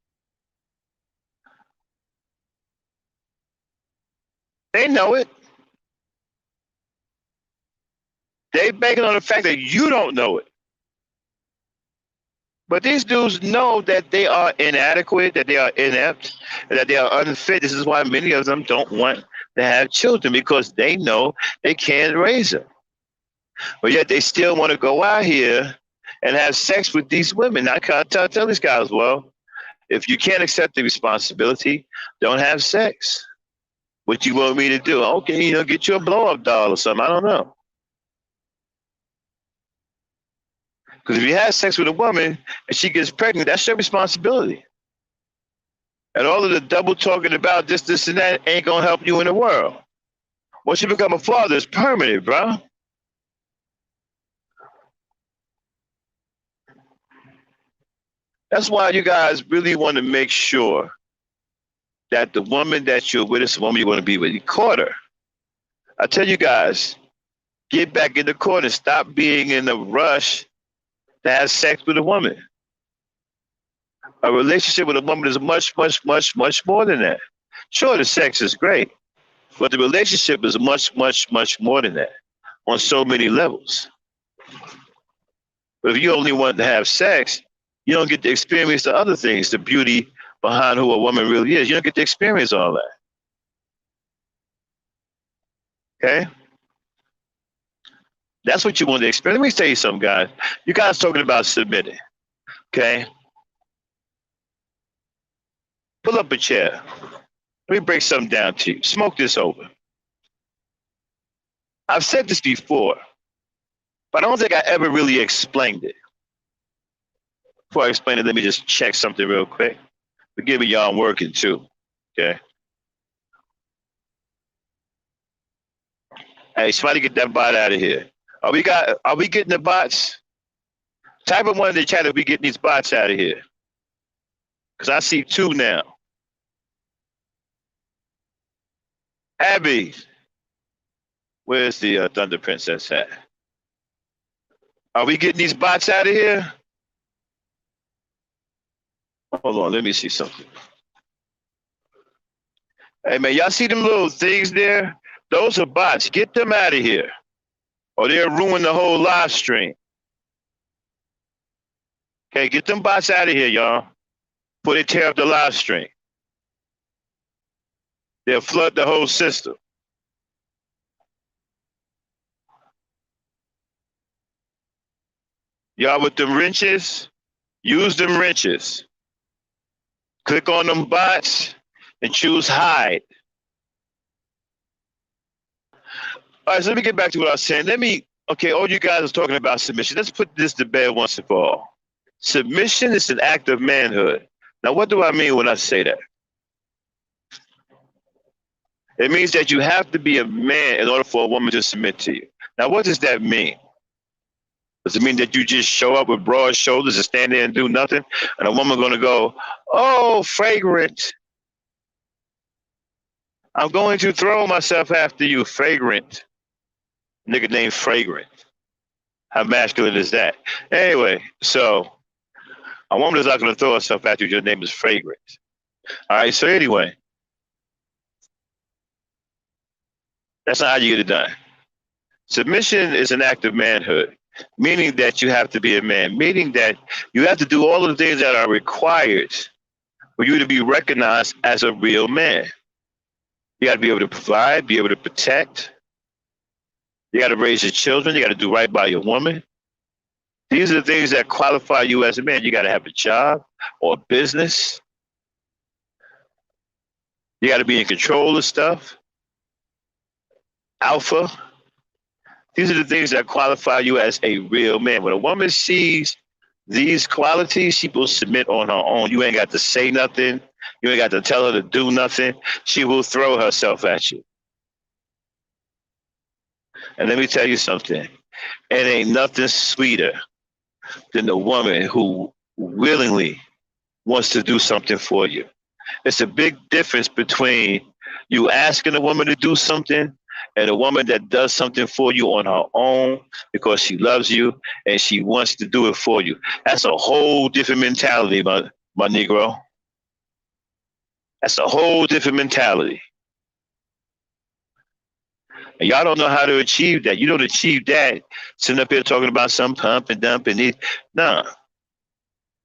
They know it. They banking on the fact that you don't know it. But these dudes know that they are inadequate, that they are inept, that they are unfit. This is why many of them don't want to have children because they know they can't raise them. But yet they still want to go out here and have sex with these women. I can't tell these guys, well, if you can't accept the responsibility, don't have sex. What you want me to do? Okay, get you a blow-up doll or something. I don't know. Because if you have sex with a woman and she gets pregnant, that's your responsibility. And all of the double talking about this, and that ain't going to help you in the world. Once you become a father, it's permanent, bro. That's why you guys really want to make sure that the woman that you're with is the woman you want to be with. You caught her. I tell you guys, get back in the court and stop being in a rush to have sex with a woman. A relationship with a woman is much, much, much, much more than that. Sure, the sex is great, but the relationship is much, much, much more than that on so many levels. But if you only want to have sex, you don't get to experience the other things, the beauty behind who a woman really is. You don't get to experience all that. Okay? That's what you want to experience. Let me tell you something, guys. You guys talking about submitting. Okay? Pull up a chair. Let me break something down to you. Smoke this over. I've said this before, but I don't think I ever really explained it. Before I explain it, let me just check something real quick. Forgive me, y'all, I'm working too. Okay? Hey, somebody get that bot out of here. Are we getting the bots? Type of one in the chat if we getting these bots out of here. Because I see two now. Abby, where's the Thunder Princess at? Are we getting these bots out of here? Hold on, let me see something. Hey man, y'all see them little things there Those are bots. Get them out of here, or they'll ruin the whole live stream. Okay, get them bots out of here, y'all, before they tear up the live stream. They'll flood the whole system. Y'all with them wrenches, use them wrenches. Click on them bots and choose hide. All right, so let me get back to what I was saying. Okay, all you guys are talking about submission. Let's put this to bed once and for all. Submission is an act of manhood. Now, what do I mean when I say that? It means that you have to be a man in order for a woman to submit to you. Now, what does that mean? Does it mean that you just show up with broad shoulders and stand there and do nothing? And a woman going to go, oh, fragrant. I'm going to throw myself after you, fragrant. Nigga named Fragrant. How masculine is that? Anyway, so a woman is not going to throw herself after you. Your name is Fragrant. All right, so anyway, that's not how you get it done. Submission is an act of manhood, meaning that you have to be a man, meaning that you have to do all of the things that are required for you to be recognized as a real man. You got to be able to provide, be able to protect. You got to raise your children. You got to do right by your woman. These are the things that qualify you as a man. You got to have a job or a business. You got to be in control of stuff. Alpha. These are the things that qualify you as a real man. When a woman sees these qualities, she will submit on her own. You ain't got to say nothing. You ain't got to tell her to do nothing. She will throw herself at you. And let me tell you something. It ain't nothing sweeter than the woman who willingly wants to do something for you. It's a big difference between you asking a woman to do something and a woman that does something for you on her own because she loves you and she wants to do it for you. That's a whole different mentality, my Negro. That's a whole different mentality. And y'all don't know how to achieve that. You don't achieve that sitting up here talking about some pump and dump and it. No,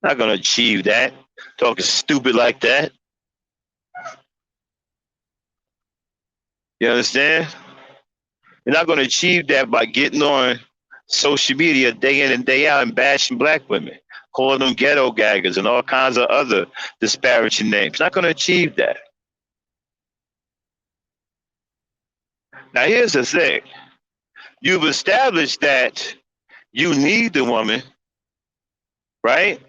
not going to achieve that. Talking stupid like that. You understand? You're not going to achieve that by getting on social media day in and day out and bashing black women, calling them ghetto gaggers and all kinds of other disparaging names. Not going to achieve that. Now, here's the thing. You've established that you need the woman, right?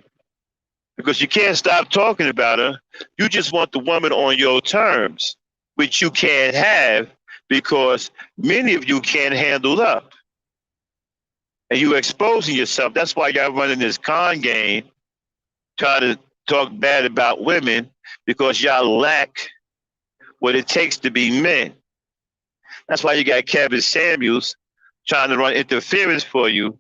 Because you can't stop talking about her. You just want the woman on your terms, which you can't have because many of you can't handle up. And you're exposing yourself. That's why y'all running this con game, trying to talk bad about women because y'all lack what it takes to be men. That's why you got Kevin Samuels trying to run interference for you,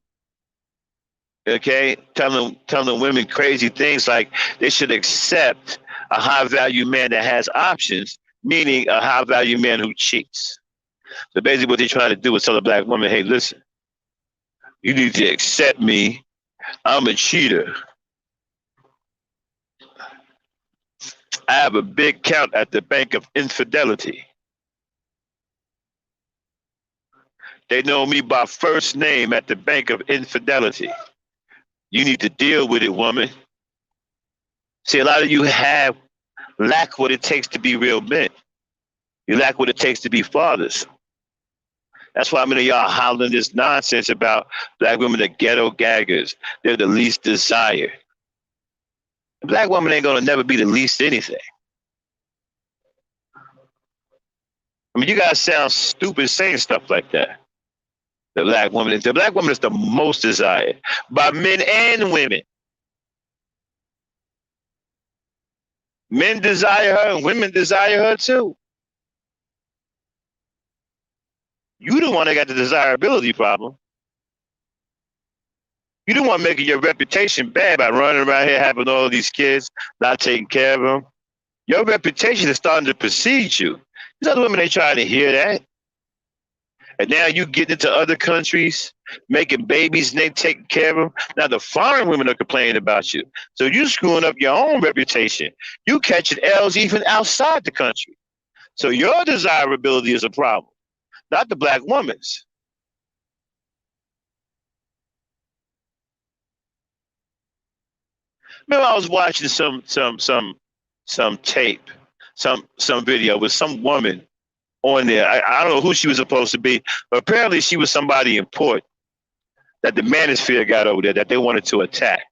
okay? Telling women crazy things like they should accept a high-value man that has options, meaning a high-value man who cheats. So basically what they're trying to do is tell a black woman, hey, listen, you need to accept me. I'm a cheater. I have a big count at the bank of infidelity. They know me by first name at the bank of infidelity. You need to deal with it, woman. See, a lot of you lack what it takes to be real men. You lack what it takes to be fathers. That's why many of y'all hollering this nonsense about black women are ghetto gaggers. They're the least desired. A black woman ain't gonna never be the least anything. I mean, you guys sound stupid saying stuff like that. The black woman is the most desired by men and women. Men desire her and women desire her too. You the one that got the desirability problem. You the one making your reputation bad by running around here having all of these kids, not taking care of them. Your reputation is starting to precede you. These other women ain't trying to hear that. And now you get into other countries, making babies, and they take care of them. Now the foreign women are complaining about you. So you screwing up your own reputation. You catching L's even outside the country. So your desirability is a problem, not the black woman's. Remember, I was watching some tape, some video with some woman on there. I don't know who she was supposed to be, but apparently she was somebody important that the manosphere got over there that they wanted to attack.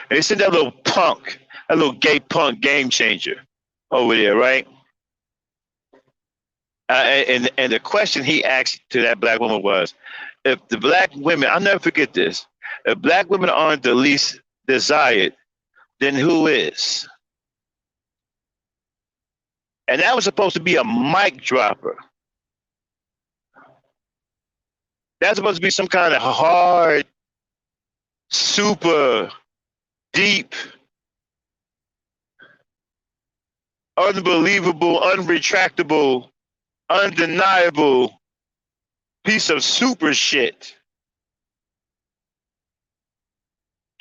And they sent that little punk, that little gay punk game changer over there, right? And the question he asked to that black woman was, if the black women, I'll never forget this, if black women aren't the least desired, then who is? And that was supposed to be a mic dropper. That's supposed to be some kind of hard, super deep, unbelievable, unretractable, undeniable piece of super shit.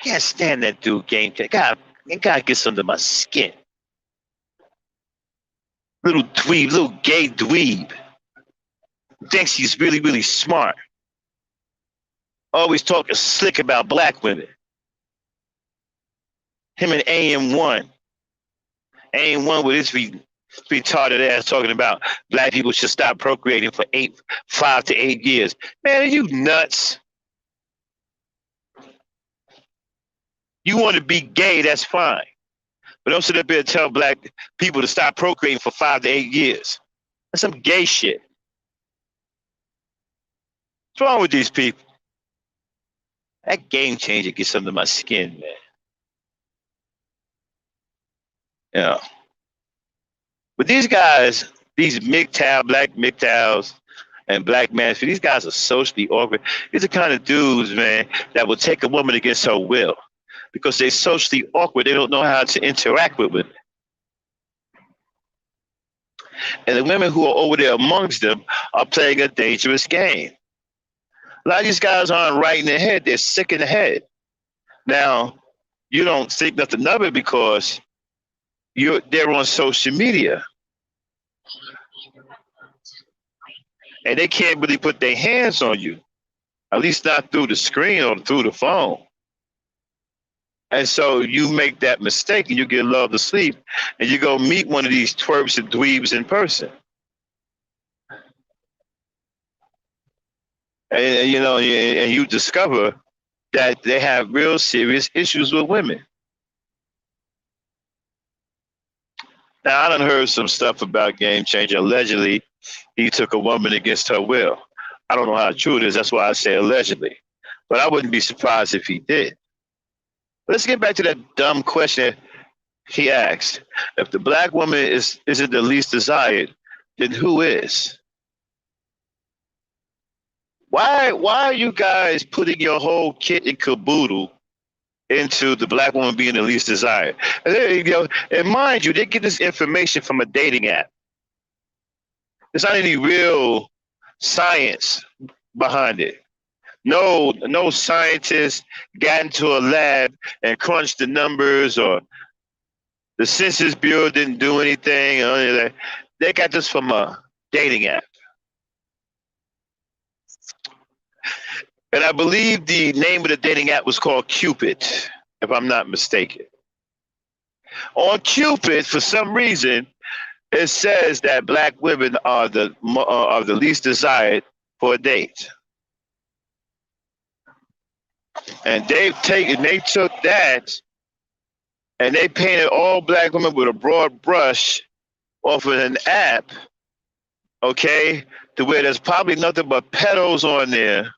Can't stand that dude, game. God gets under my skin. Little dweeb, little gay dweeb. Thinks he's really, really smart. Always talking slick about black women. Him and AM1. AM1 with his retarded ass talking about black people should stop procreating for 5 to 8 years. Man, are you nuts? You want to be gay, that's fine. But don't sit up here and tell black people to stop procreating for 5 to 8 years. That's some gay shit. What's wrong with these people? That game changer gets under my skin, man. Yeah. But these guys, these MGTOW, black MGTOWs, and black men, these guys are socially awkward. These are the kind of dudes, man, that will take a woman against her will because they're socially awkward. They don't know how to interact with women. And the women who are over there amongst them are playing a dangerous game. A lot of these guys aren't right in the head. They're sick in the head. Now, you don't think nothing of it because they're on social media. And they can't really put their hands on you, at least not through the screen or through the phone. And so you make that mistake and you get lulled to sleep and you go meet one of these twerps and dweebs in person. And you know, and you discover that they have real serious issues with women. Now, I done heard some stuff about Game Changer. Allegedly, he took a woman against her will. I don't know how true it is. That's why I say allegedly. But I wouldn't be surprised if he did. But let's get back to that dumb question he asked. If the black woman isn't the least desired, then who is? Why are you guys putting your whole kit and caboodle into the black woman being the least desired? And mind you, they get this information from a dating app. There's not any real science behind it. No scientist got into a lab and crunched the numbers, or the Census Bureau didn't do anything. Or anything. They got this from a dating app. And I believe the name of the dating app was called Cupid, if I'm not mistaken. On Cupid, for some reason, it says that black women are the least desired for a date. And they took that and they painted all black women with a broad brush off of an app, okay, to where there's probably nothing but pedos on there.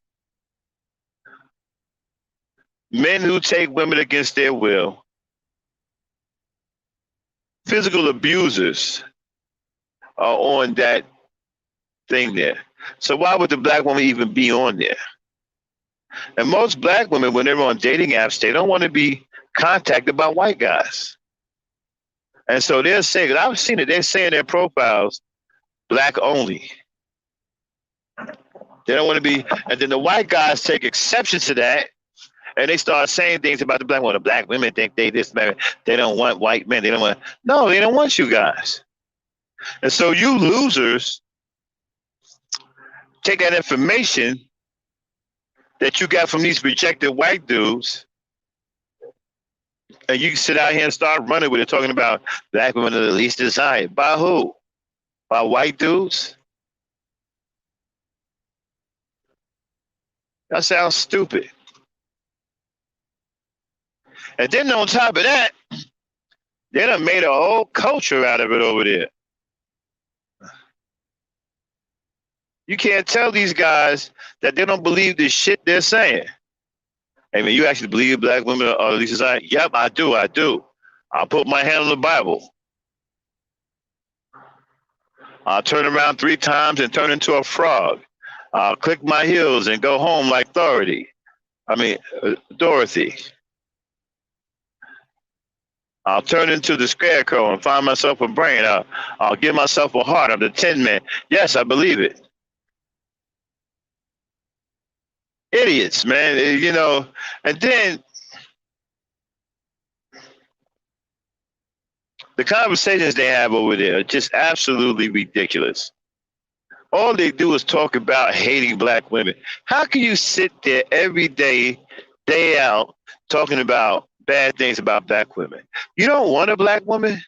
Men who take women against their will. Physical abusers are on that thing there. So why would the black woman even be on there? And most black women, when they're on dating apps, they don't want to be contacted by white guys. And so they're saying, I've seen it, they're saying their profiles, black only. They don't want to be, and then the white guys take exception to that, and they start saying things about the black women. The black women think they this man. They don't want white men. They don't want. No, they don't want you guys. And so you losers take that information that you got from these rejected white dudes, and you sit out here and start running with it, talking about black women are the least desired. By who? By white dudes? That sounds stupid. And then on top of that, they done made a whole culture out of it over there. You can't tell these guys that they don't believe the shit they're saying. Hey man, you actually believe black women are the least desired? Yep, I do. I'll put my hand on the Bible. I'll turn around 3 times and turn into a frog. I'll click my heels and go home like Dorothy. I'll turn into the scarecrow and find myself a brain. I'll give myself a heart. I'm the Tin Man. Yes, I believe it. Idiots, man. You know, and then the conversations they have over there are just absolutely ridiculous. All they do is talk about hating black women. How can you sit there every day, day out, talking about bad things about black women? You don't want a black woman?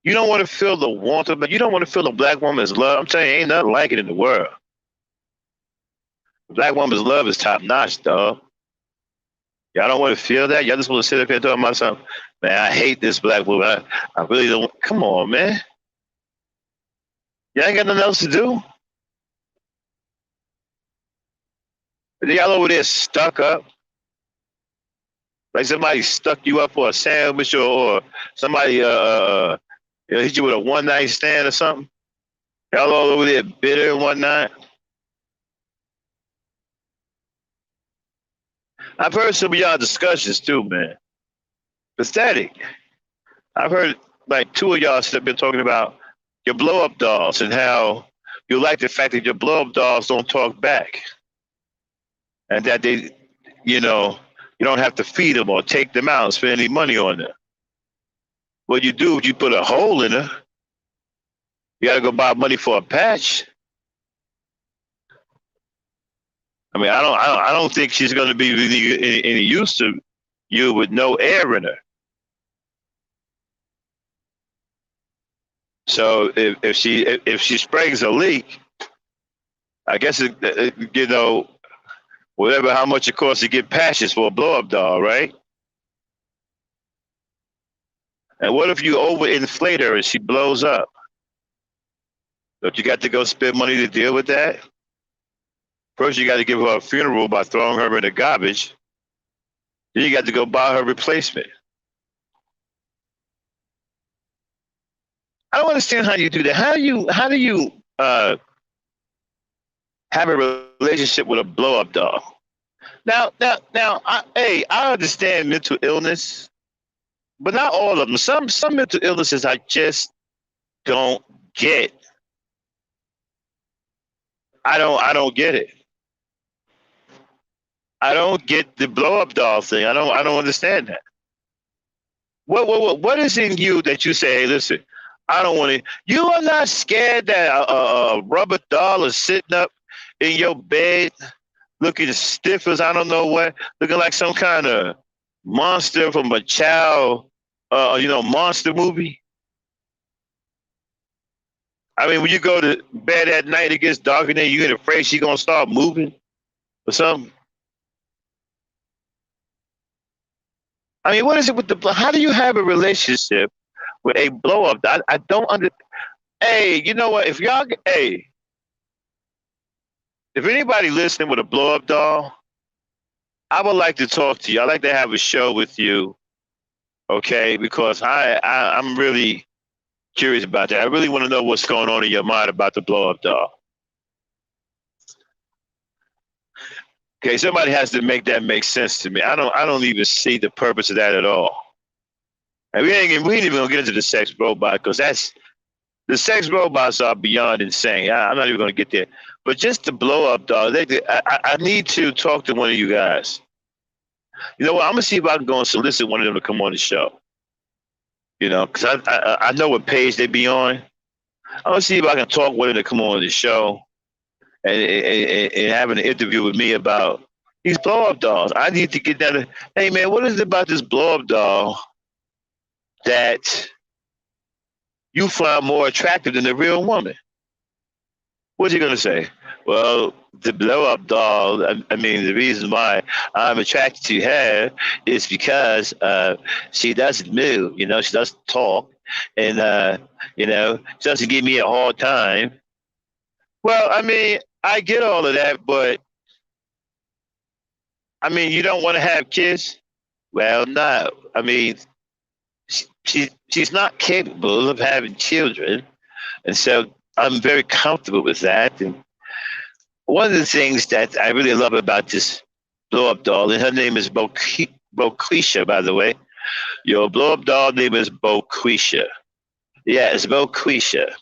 You don't want to feel the warmth of it? You don't want to feel a black woman's love? I'm telling you, ain't nothing like it in the world. Black woman's love is top notch, dog. Y'all don't want to feel that? Y'all just want to sit up here and talk about something. Man, I hate this black woman. I really don't. Come on, man. Y'all ain't got nothing else to do? Y'all over there stuck up? Like somebody stuck you up for a sandwich, or somebody hit you with a one-night stand or something? Y'all all over there bitter and whatnot? I've heard some of y'all discussions too, man. Pathetic. I've heard like 2 of y'all have been talking about your blow-up dolls and how you like the fact that your blow-up dolls don't talk back, and that they, you don't have to feed them or take them out and spend any money on them. What you do if you put a hole in her, you got to go buy money for a patch. I don't think she's going to be really any use to you with no air in her. So if she springs a leak, I guess whatever how much it costs to get patches for a blow-up doll, right? And what if you overinflate her and she blows up? Don't you got to go spend money to deal with that? First, you got to give her a funeral by throwing her in the garbage. Then you got to go buy her replacement. I don't understand how you do that. How do you have a relationship with a blow-up doll? Now, I understand mental illness, but not all of them. Some mental illnesses I just don't get. I don't get it. I don't get the blow-up doll thing. I don't understand that. What is in you that you say, hey, listen, I don't want to. You are not scared that a rubber doll is sitting up in your bed looking as stiff as I don't know what, looking like some kind of monster from a child, monster movie. I mean, when you go to bed at night, it gets dark and then you get afraid she's going to start moving or something. I mean, what is it with how do you have a relationship with a blow up? I don't Hey, you know what? If anybody listening with a blow up doll, I would like to talk to you. I'd like to have a show with you. Okay. Because I'm really curious about that. I really want to know what's going on in your mind about the blow up doll. Okay, somebody has to make that make sense to me. I don't even see the purpose of that at all. And we ain't even gonna get into the sex robot because that's The sex robots are beyond insane. I'm not even going to get there. But just the blow up doll, I need to talk to one of you guys. You know what? I'm going to see if I can go and solicit one of them to come on the show. You know, because I know what page they be on. I'm going to see if I can talk with them to come on the show and have an interview with me about these blow up dolls. I need to get down to, hey, man, what is it about this blow up doll that you find more attractive than the real woman? What's he gonna say? Well, the blow up doll. I mean, the reason why I'm attracted to her is because she doesn't move. You know, she doesn't talk, and you know, she doesn't give me a hard time. Well, I mean, I get all of that, but I mean, you don't want to have kids. Well, no. I mean, she's not capable of having children, and so I'm very comfortable with that. And one of the things that I really love about this blow up doll, and her name is Boquisha, by the way. Your blow up doll name is Boquisha. Yeah, it's Boquisha.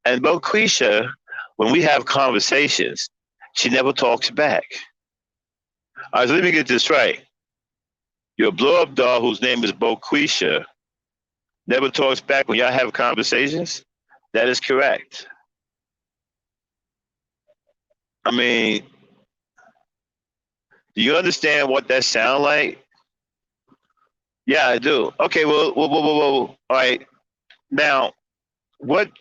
And Boquisha, when we have conversations, she never talks back. All right, so let me get this right. Your blow up doll, whose name is Boquisha, never talks back when y'all have conversations? That is correct. I mean, do you understand what that sounds like? Yeah, I do. Okay, well, whoa. All right. Now,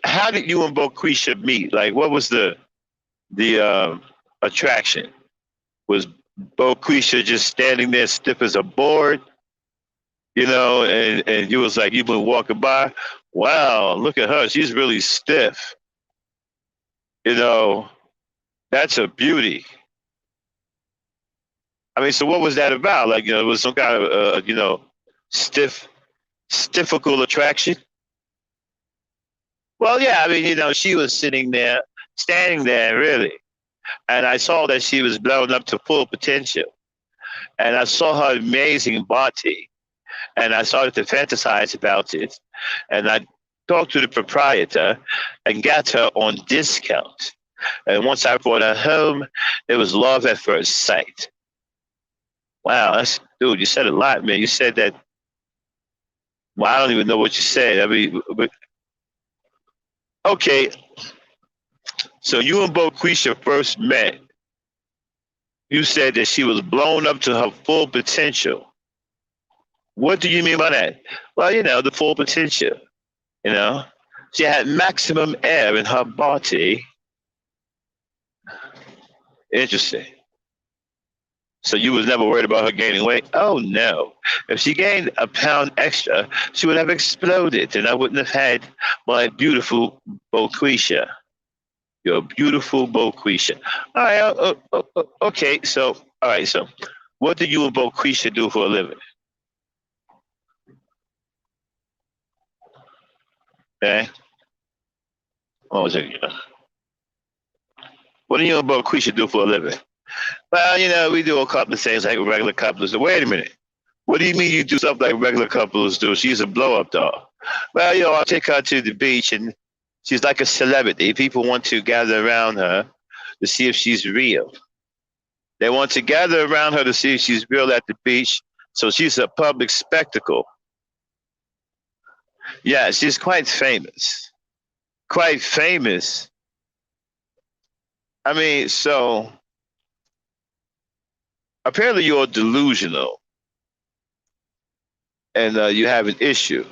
how did you and Boquisha meet? Like, what was the attraction? Was Boquisha just standing there stiff as a board? You know, and you was like, you've been walking by. Wow, look at her. She's really stiff. You know, that's a beauty. I mean, so what was that about? Like, you know, it was some kind of, you know, stiffical attraction? Well, yeah, I mean, you know, she was sitting there, standing there, really. And I saw that she was blown up to full potential. And I saw her amazing body. And I started to fantasize about it. And I talked to the proprietor and got her on discount. And once I brought her home, it was love at first sight. Wow, dude, you said a lot, man. You said that. Well, I don't even know what you said. I mean, okay. So you and Boquisha first met. You said that she was blown up to her full potential. What do you mean by that? Well, you know, the full potential. You know, she had maximum air in her body. Interesting. So you was never worried about her gaining weight? Oh no. If she gained a pound extra, she would have exploded and I wouldn't have had my beautiful Boquisha. Your beautiful Boquisha. All right, okay, so, all right, so what do you and Boquisha do for a living? Okay. What was it? What do you and Boquisha do for a living? Well, you know, we do a couple of things like regular couples. Wait a minute. What do you mean you do something like regular couples do? She's a blow-up doll. Well, you know, I'll take her to the beach and she's like a celebrity. People want to gather around her to see if she's real. They want to gather around her to see if she's real at the beach. So she's a public spectacle. Yeah, she's quite famous. Quite famous. I mean, so apparently you're delusional and you have an issue.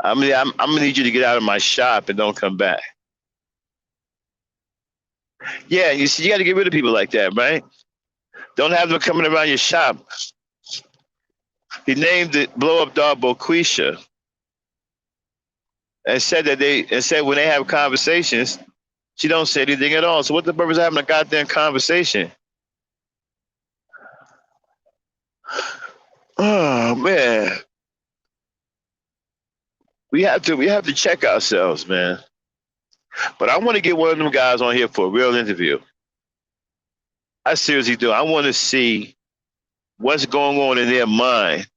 I mean, I'm gonna need you to get out of my shop and don't come back. Yeah, you see, you got to get rid of people like that, right? Don't have them coming around your shop. He named it "Blow Up Dog Boquisha" and said when they have conversations, she don't say anything at all. So what's the purpose of having a goddamn conversation? Oh man, we have to check ourselves, man. But I want to get one of them guys on here for a real interview. I seriously do. I want to see what's going on in their mind.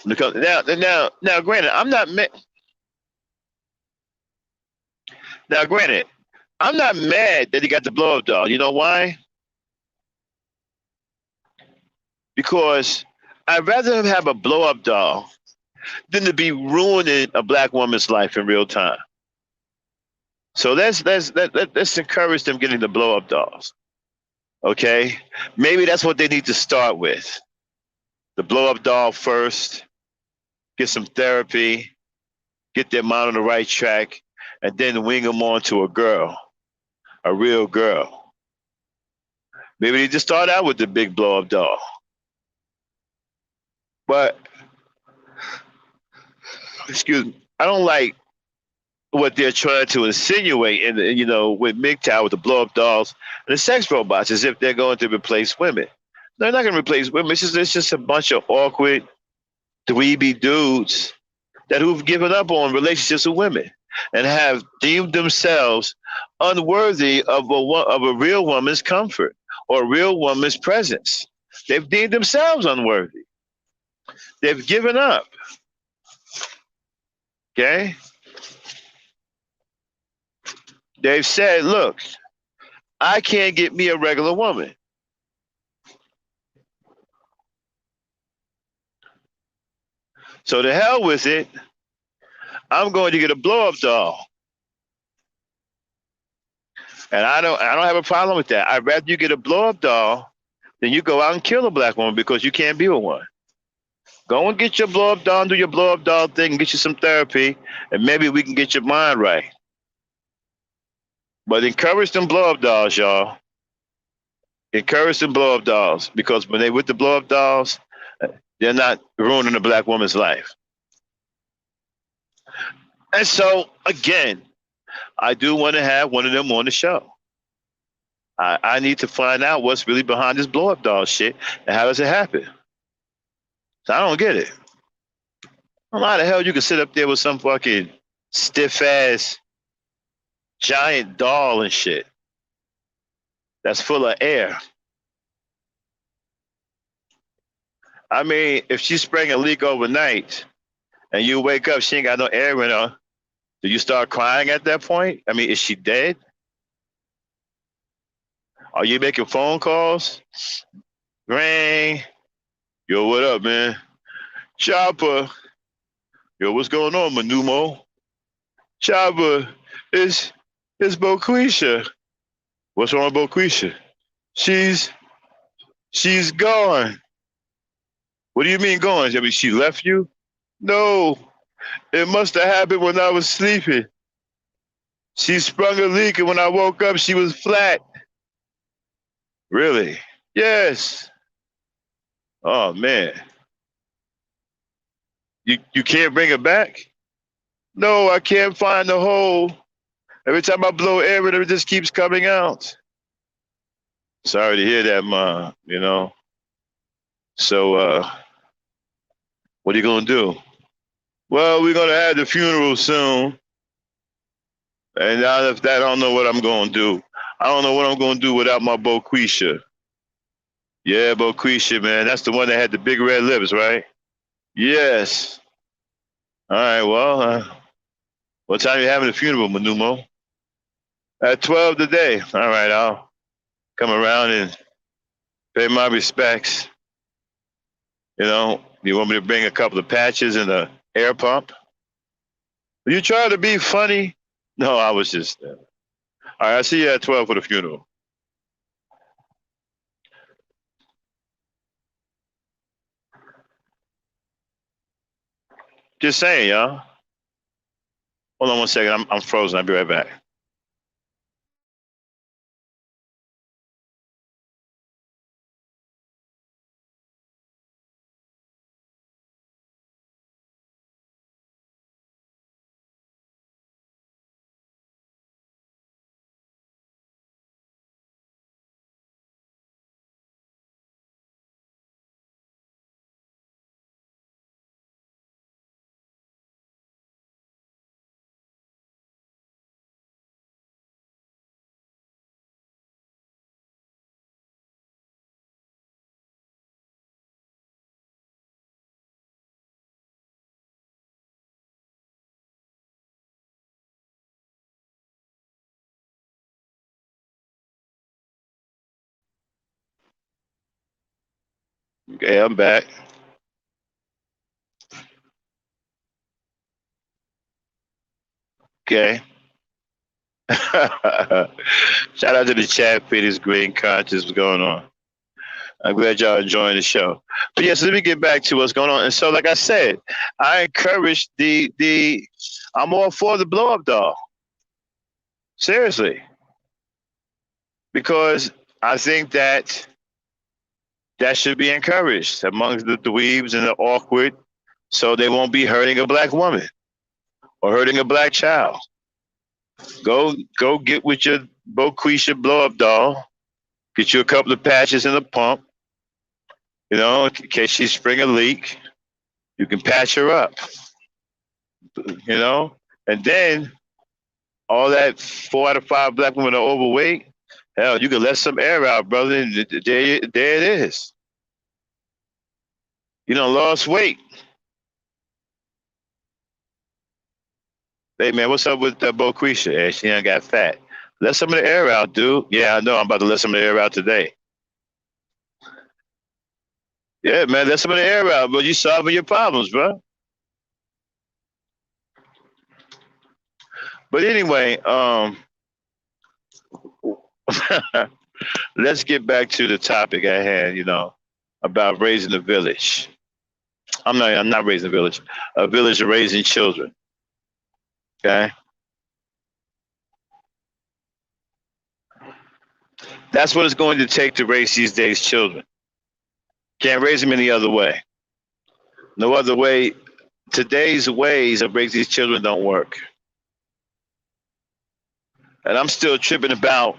Because now, granted, I'm not. Now, granted, I'm not mad that he got the blow up doll. You know why? Because I'd rather him have a blow up doll than to be ruining a black woman's life in real time. So let's encourage them getting the blow up dolls. Okay, maybe that's what they need to start with. The blow up doll first, get some therapy, get their mind on the right track, and then wing them on to a girl, a real girl. Maybe they just start out with the big blow up doll. But excuse me, I don't like what they're trying to insinuate in the, with MGTOW with the blow up dolls and the sex robots as if they're going to replace women. They're not going to replace women. It's just a bunch of awkward dweeby dudes who've given up on relationships with women and have deemed themselves unworthy of a real woman's comfort or a real woman's presence. They've deemed themselves unworthy. They've given up. Okay? They've said, look, I can't get me a regular woman. So to hell with it, I'm going to get a blow up doll. And I don't have a problem with that. I'd rather you get a blow up doll than you go out and kill a black woman because you can't be with one. Go and get your blow up doll, do your blow up doll thing, and get you some therapy, and maybe we can get your mind right. But encourage them blow up dolls, y'all. Encourage them blow up dolls because when they with the blow up dolls, they're not ruining a black woman's life. And so again, I do want to have one of them on the show. I need to find out what's really behind this blow up doll shit and how does it happen. So I don't get it. How the hell you can sit up there with some fucking stiff ass giant doll and shit that's full of air? I mean, if she sprang a leak overnight and you wake up, she ain't got no air in her, do you start crying at that point? I mean, is she dead? Are you making phone calls? Ring. Yo, what up, man? Chopper. Yo, what's going on, Manumo? Chopper, it's Boquisha. What's wrong with Boquisha? She's gone. What do you mean gone? I mean, she left you? No, it must have happened when I was sleeping. She sprung a leak, and when I woke up, she was flat. Really? Yes. Oh man. You can't bring her back? No, I can't find the hole. Every time I blow air, it just keeps coming out. Sorry to hear that, Ma. So, what are you gonna do? Well, we're gonna have the funeral soon, and now if that, I don't know what I'm gonna do. I don't know what I'm gonna do without my Boquisha. Yeah, Boquisha, man, that's the one that had the big red lips, right? Yes. All right. Well, what time are you having the funeral, Manumo? At 12 today. All right, I'll come around and pay my respects. You want me to bring a couple of patches and a air pump? You trying to be funny? No, I was just. All right, I'll see you at 12 for the funeral. Just saying, y'all. Hold on one second. I'm frozen. I'll be right back. Okay, I'm back. Okay. Shout out to the chat, Peter's Green Conscious. What's going on? I'm glad y'all enjoying the show. But yes, let me get back to what's going on. And so, like I said, I encourage the. I'm all for the blow up doll. Seriously, because I think that should be encouraged amongst the dweebs and the awkward, so they won't be hurting a black woman or hurting a black child. Go get with your Boquisha blow up doll. Get you a couple of patches in the pump. In case she spring a leak, you can patch her up. And then all that 4 out of 5 black women are overweight. Hell, you can let some air out, brother. And there it is. You know, lost weight. Hey man, what's up with Boquisha? Hey, she ain't got fat. Let some of the air out, dude. Yeah, I know. I'm about to let some of the air out today. Yeah, man, let some of the air out, but you solving your problems, bro. But anyway, let's get back to the topic I had. About raising a village. I'm not raising a village. A village of raising children. Okay. That's what it's going to take to raise these days children. Can't raise them any other way. No other way. Today's ways of raising these children don't work. And I'm still tripping about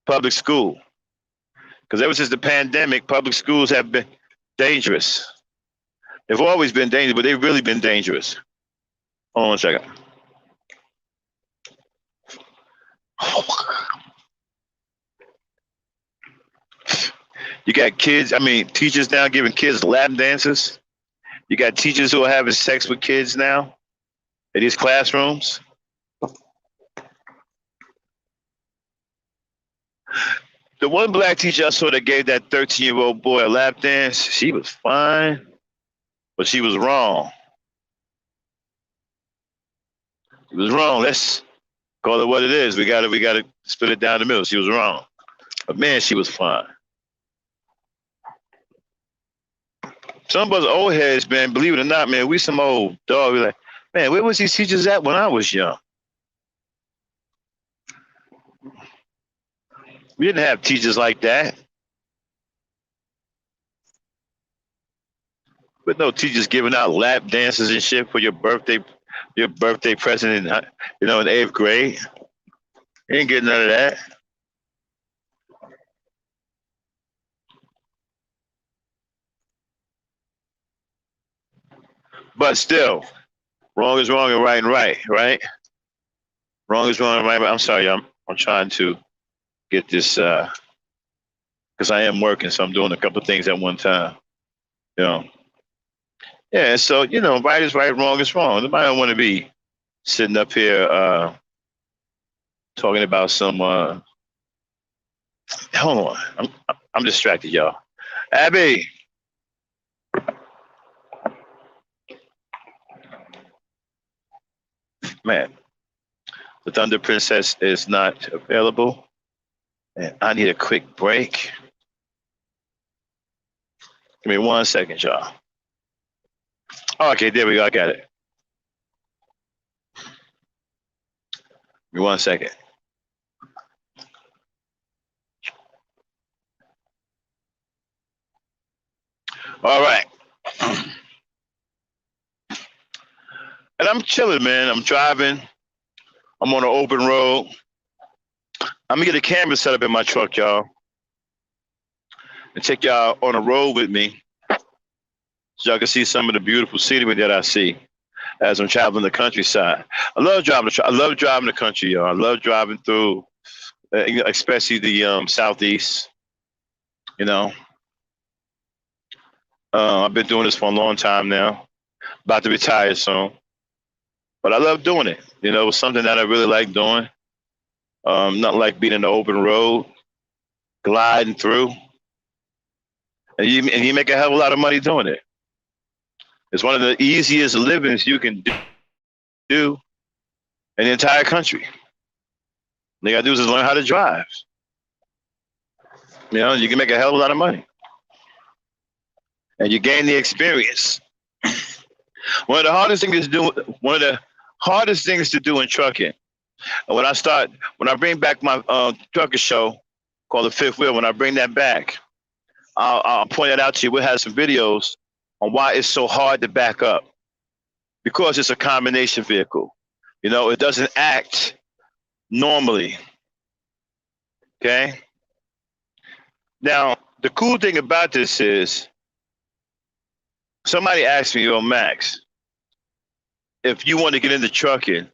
public school. Because ever since the pandemic, public schools have been dangerous. They've always been dangerous, but they've really been dangerous. Hold on one second. You got teachers now giving kids lap dances. You got teachers who are having sex with kids now in these classrooms. The one black teacher I saw that gave that 13-year-old boy a lap dance, she was fine, but she was wrong. She was wrong. Let's call it what it is. We gotta split it down the middle. She was wrong. But man, she was fine. Some of us old heads, man, believe it or not, man, we some old dog. We're like, man, where was these teachers at when I was young? We didn't have teachers like that. With no teachers giving out lap dances and shit for your birthday present in 8th grade. You ain't getting none of that. But still, wrong is wrong and right, right? Wrong is wrong and right. I'm sorry, I'm trying to get this because I am working, so I'm doing a couple of things at one time. You know. Yeah, so right is right, wrong is wrong. Nobody don't want to be sitting up here talking about some. Hold on, I'm distracted, y'all. Abby, man, the Thunder Princess is not available, and I need a quick break. Give me 1 second, y'all. Oh, okay, there we go. I got it. Give me 1 second. All right. And I'm chilling, man. I'm driving. I'm on an open road. I'm gonna get a camera set up in my truck, y'all, and take y'all on a road with me, so y'all can see some of the beautiful scenery that I see as I'm traveling the countryside. I love driving the country, y'all. I love driving through, especially the southeast. I've been doing this for a long time now. About to retire soon, but I love doing it. It's something that I really like doing. Not like being in the open road, gliding through. and you make a hell of a lot of money doing it. It's one of the easiest livings you can do in the entire country. All you gotta do is learn how to drive. You know, you can make a hell of a lot of money, and you gain the experience. One of the hardest things to do. One of the hardest things to do in trucking. When I bring back my trucker show called The Fifth Wheel, when I bring that back, I'll point it out to you. We'll have some videos on why it's so hard to back up, because it's a combination vehicle. You know, it doesn't act normally. Okay. Now, the cool thing about this is, somebody asked me, yo, Max, if you want to get into trucking,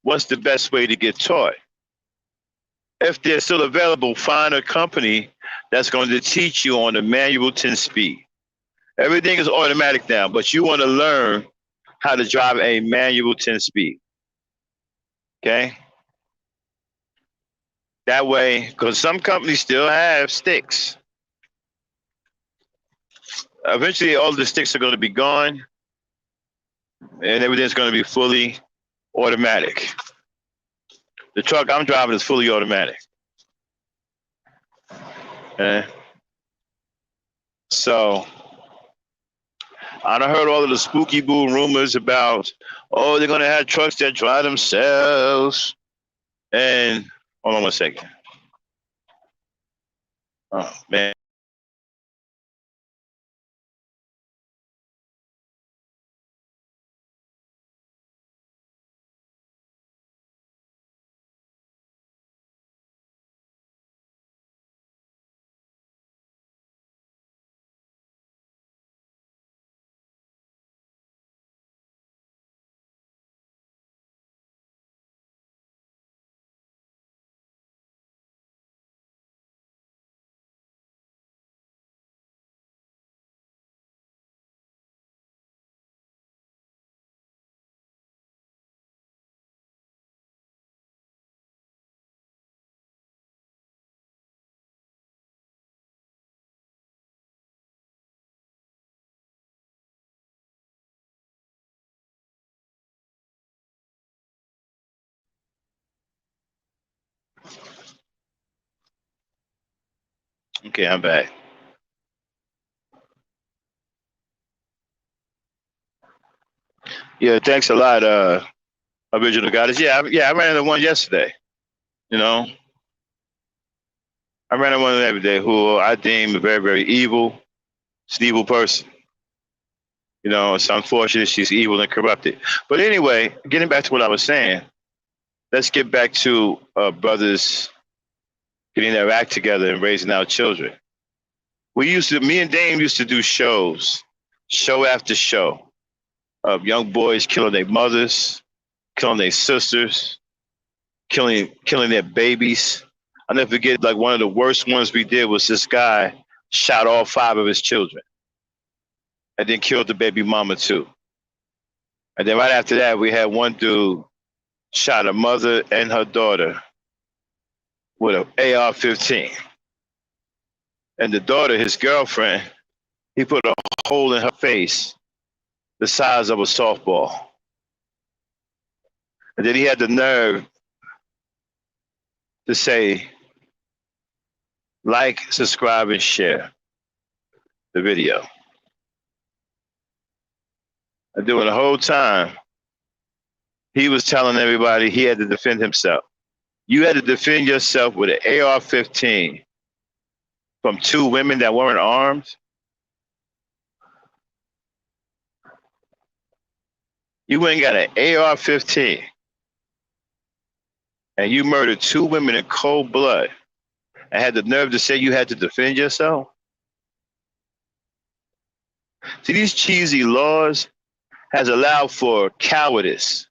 what's the best way to get taught? If they're still available, find a company that's going to teach you on the manual 10-speed. Everything is automatic now, but you want to learn how to drive a manual 10-speed. Okay? That way, because some companies still have sticks. Eventually, all the sticks are going to be gone, and everything's going to be fully automatic. The truck I'm driving is fully automatic. Okay? So, I done heard all of the spooky boo rumors about, oh, they're going to have trucks that drive themselves. And, hold on one second. Oh, man. Okay, I'm back. Yeah, thanks a lot, Original Goddess. I ran into one yesterday. You know, I ran into one every day who I deem a very, very evil, it's an evil person. You know, it's unfortunate she's evil and corrupted. But anyway, getting back to what I was saying, let's get back to brothers getting their act together and raising our children. Me and Dame used to do shows, show after show, of young boys killing their mothers, killing their sisters, killing their babies. I'll never forget, like, one of the worst ones we did was this guy shot all 5 of his children and then killed the baby mama too. And then right after that, we had one dude shot a mother and her daughter with an AR-15. And the daughter, his girlfriend, he put a hole in her face the size of a softball. And then he had the nerve to say, like, subscribe, and share the video. And during the whole time, he was telling everybody he had to defend himself. You had to defend yourself with an AR-15 from 2 women that weren't armed. You went and got an AR-15 and you murdered 2 women in cold blood and had the nerve to say you had to defend yourself? See, these cheesy laws has allowed for cowardice.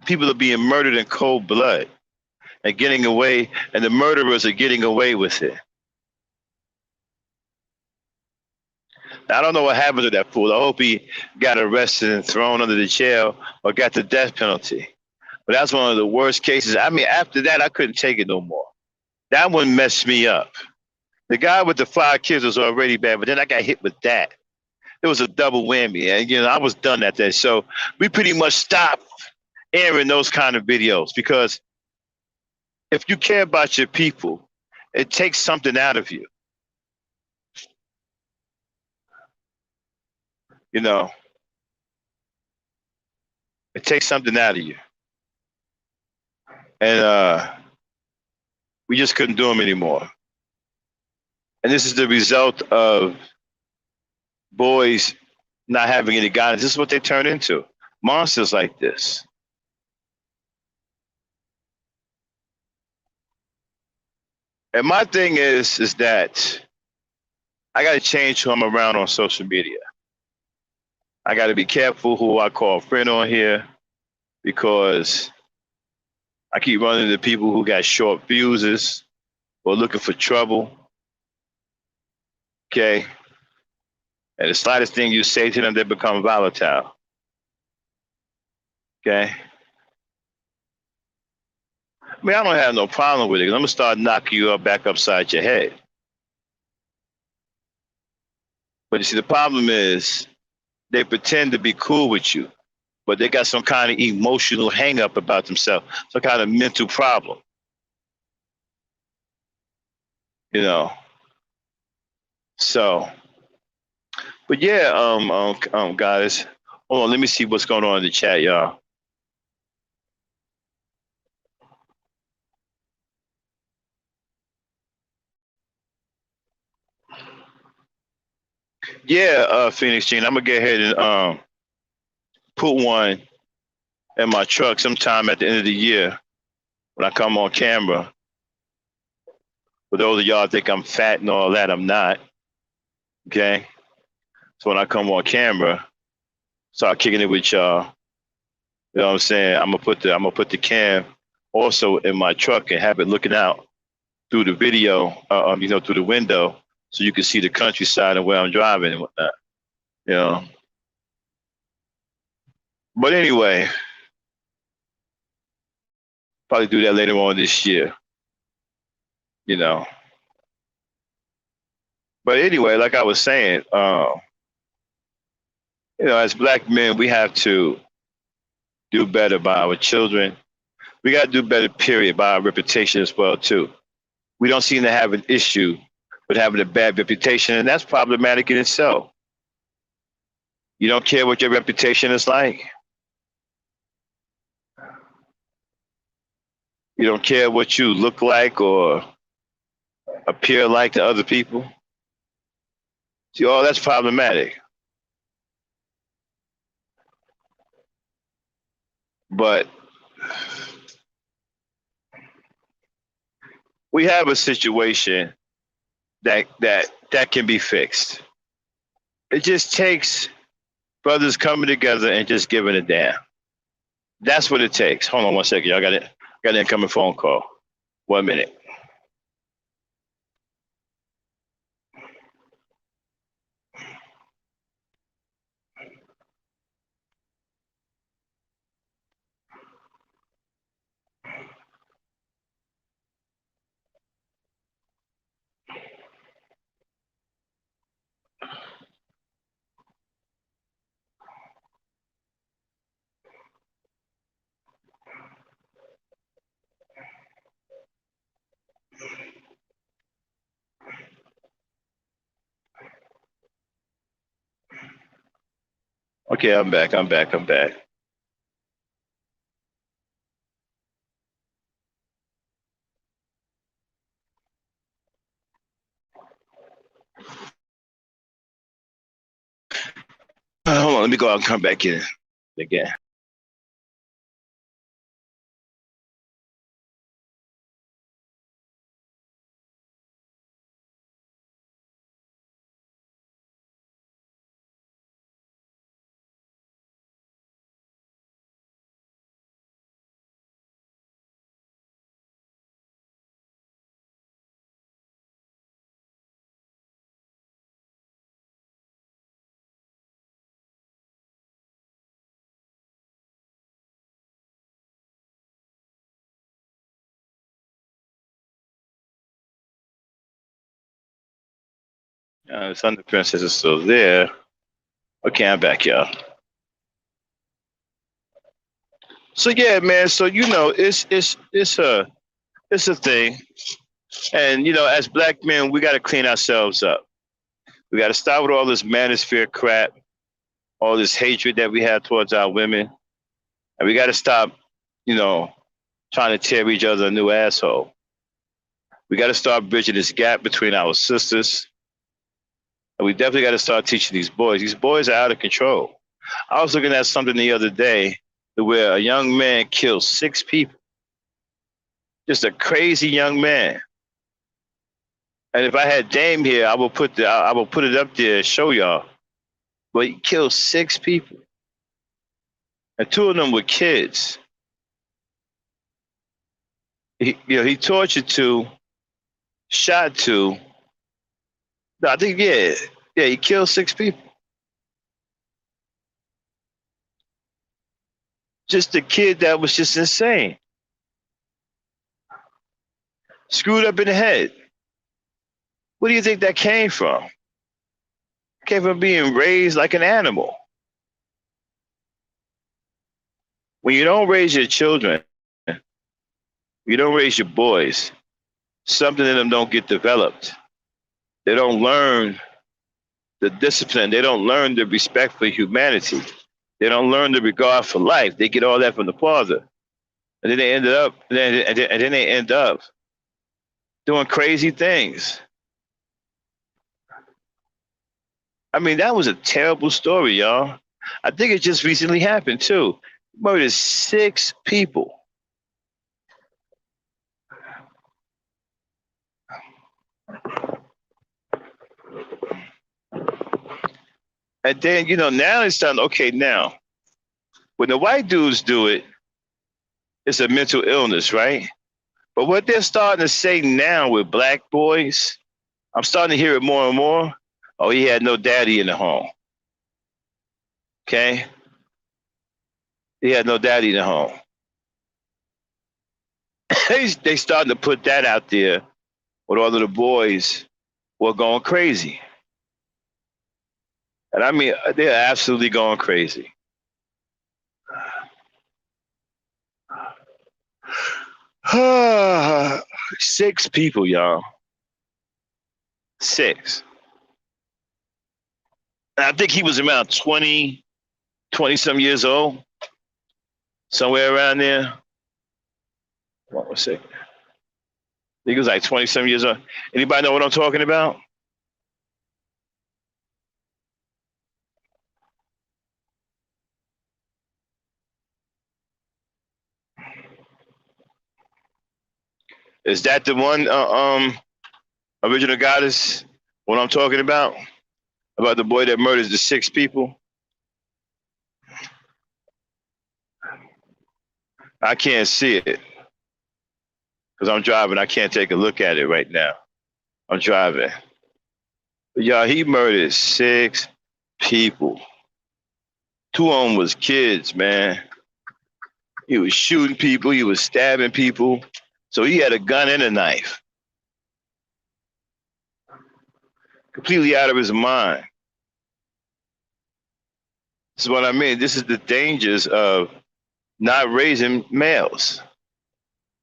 People are being murdered in cold blood and getting away, and the murderers are getting away with it. I don't know what happened to that fool. I hope he got arrested and thrown under the jail or got the death penalty. But that's one of the worst cases. I mean, after that, I couldn't take it no more. That one messed me up. The guy with the 5 kids was already bad, but then I got hit with that. It was a double whammy, and I was done at that. So we pretty much stopped airing those kind of videos because if you care about your people, it takes something out of you. You know, it takes something out of you, and we just couldn't do them anymore. And this is the result of boys not having any guidance. This is what they turn into, monsters like this. And my thing is that I got to change who I'm around on social media. I got to be careful who I call a friend on here because I keep running into people who got short fuses or looking for trouble. Okay. And the slightest thing you say to them, they become volatile. Okay. I mean, I don't have no problem with it. I'm going to start knocking you up back upside your head. But you see, the problem is they pretend to be cool with you, but they got some kind of emotional hang up about themselves, some kind of mental problem. You know. So, but yeah, guys, hold on. Let me see what's going on in the chat, y'all. Yeah, Phoenix Gene, I'm gonna go ahead and put one in my truck sometime at the end of the year when I come on camera. For those of y'all think I'm fat and all that, I'm not. Okay. So when I come on camera, start kicking it with y'all. You know what I'm saying? I'm gonna put the cam also in my truck and have it looking out through the video, through the window, so you can see the countryside and where I'm driving and whatnot. You know. But anyway, probably do that later on this year. You know. But anyway, like I was saying, as black men, we have to do better by our children. We got to do better, period, by our reputation as well, too. We don't seem to have an issue with having a bad reputation, and that's problematic in itself. You don't care what your reputation is like. You don't care what you look like or appear like to other people. See, all that's problematic. But we have a situation that can be fixed. It just takes brothers coming together and just giving a damn. That's what it takes. Hold on one second, y'all. Got an incoming phone call. 1 minute. Okay, I'm back. I'm back. I'm back. Hold on. Let me go out and come back in again. The Thunder Princess is still there. Okay, I'm back, y'all. So yeah, man. So it's a thing, and as black men, we got to clean ourselves up. We got to stop with all this manosphere crap, all this hatred that we have towards our women, and we got to stop, you know, trying to tear each other a new asshole. We got to start bridging this gap between our sisters, and we definitely got to start teaching these boys. These boys are out of control. I was looking at something the other day where a young man killed 6 people. Just a crazy young man. And if I had Dame here, I will put it up there and show y'all. But he killed 6 people, and 2 of them were kids. He tortured 2, shot 2. No, I think he killed 6 people. Just a kid that was just insane, screwed up in the head. Where do you think that came from? It came from being raised like an animal. When you don't raise your children, you don't raise your boys, something in them don't get developed. They don't learn the discipline. They don't learn the respect for humanity. They don't learn the regard for life. They get all that from the father, and then they end up doing crazy things. I mean, that was a terrible story, y'all. I think it just recently happened too. Murdered 6 people. And then, now it's done. Okay, now, when the white dudes do it, it's a mental illness, right? But what they're starting to say now with black boys, I'm starting to hear it more and more. Oh, he had no daddy in the home. Okay? He had no daddy in the home. They starting to put that out there with all of the boys who are going crazy. And I mean, they're absolutely going crazy. Six people, y'all. 6. And I think he was around 20 some years old. Somewhere around there. Hold on 1 second. I think he was like 20 some years old. Anybody know what I'm talking about? Is that the one, original goddess? What I'm talking about? About the boy that murders the 6 people? I can't see it because I'm driving. I can't take a look at it right now. I'm driving. But y'all, he murdered 6 people. 2 of them was kids, man. He was shooting people. He was stabbing people. So he had a gun and a knife. Completely out of his mind. This is what I mean. This is the dangers of not raising males.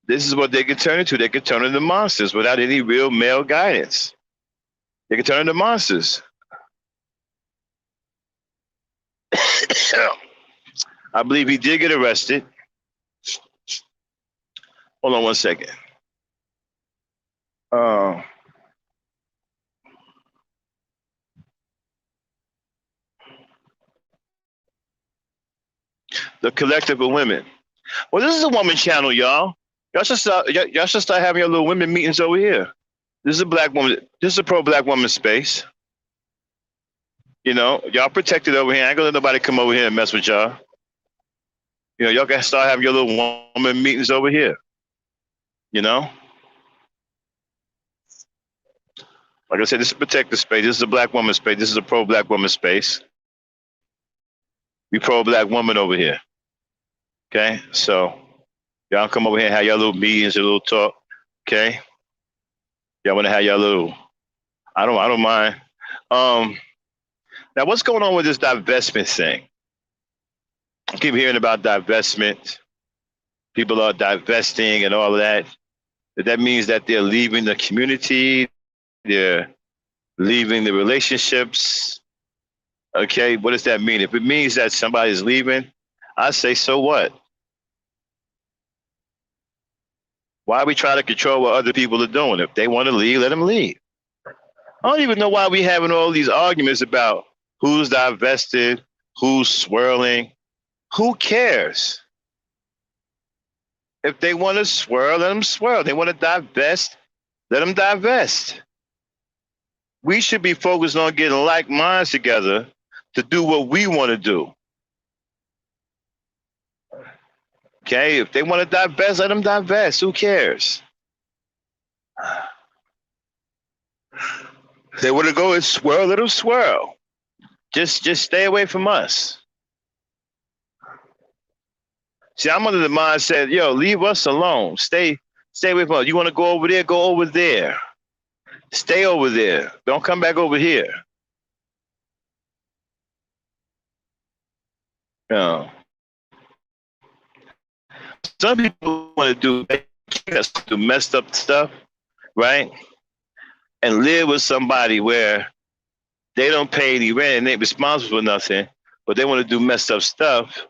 This is what they could turn into. They could turn into monsters without any real male guidance. They could turn into monsters. I believe he did get arrested. Hold on 1 second. The Collective of Women. Well, this is a woman channel, y'all. Y'all should start having your little women meetings over here. This is a black woman. This is a pro-black woman space. Y'all protected over here. I ain't gonna let nobody come over here and mess with y'all. Y'all can start having your little woman meetings over here. Like I said, this is a protected space. This is a black woman space. This is a pro-black woman space. We pro-black woman over here. Okay, so y'all come over here and have your little meetings, your little talk. Okay, y'all want to have your little. I don't mind. Now, what's going on with this divestment thing? I keep hearing about divestment. People are divesting and all of that. That means that they're leaving the community, they're leaving the relationships. Okay, what does that mean? If it means that somebody's leaving, I say, so what? Why are we trying to control what other people are doing? If they want to leave, let them leave. I don't even know why we having all these arguments about who's divested, who's swirling. Who cares? If they want to swirl, let them swirl. They want to divest, let them divest. We should be focused on getting like minds together to do what we want to do. Okay, if they want to divest, let them divest. Who cares? If they want to go and swirl, let them swirl. Just stay away from us. See, I'm under the mindset, yo, leave us alone. Stay away from us. You want to go over there? Go over there. Stay over there. Don't come back over here. You know, some people want to do messed up stuff, right? And live with somebody where they don't pay any rent and they ain't responsible for nothing, but they want to do messed up stuff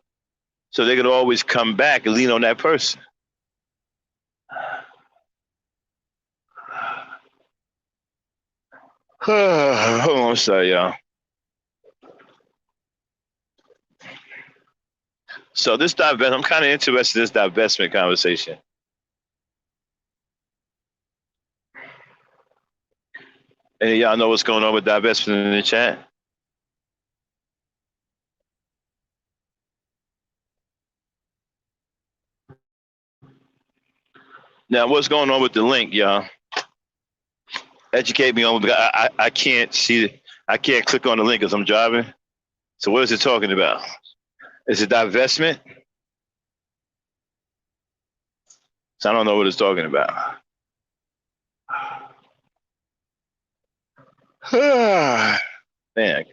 so they can always come back and lean on that person. Hold on, sorry, y'all. So this divestment, I'm kind of interested in this divestment conversation. Any of y'all know what's going on with divestment in the chat? Now, what's going on with the link, y'all? Educate me on. I can't see. I can't click on the link because I'm driving. So what is it talking about? Is it divestment? So I don't know what it's talking about. Man.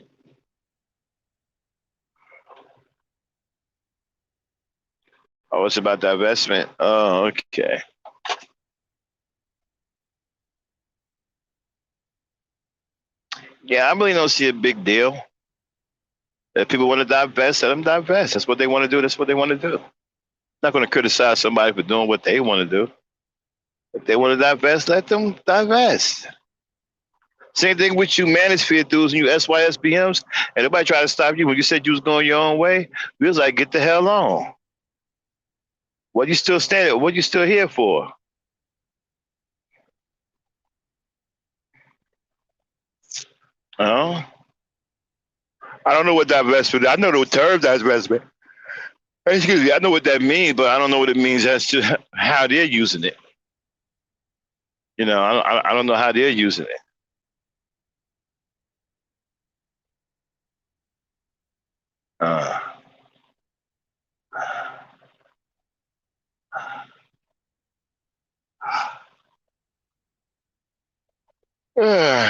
Oh, it's about divestment. Oh, okay. Yeah, I really don't see a big deal. If people want to divest, let them divest. That's what they want to do. That's what they want to do. I'm not going to criticize somebody for doing what they want to do. If they want to divest, let them divest. Same thing with you manosphere dudes and you SYSBMs. And nobody tried to stop you when you said you was going your own way. We was like, get the hell on. What you still standing? What you still here for? Oh, I don't know what divestment. I know the term divestment. Excuse me. I know what that means, but I don't know what it means as to how they're using it. You know, I don't know how they're using it.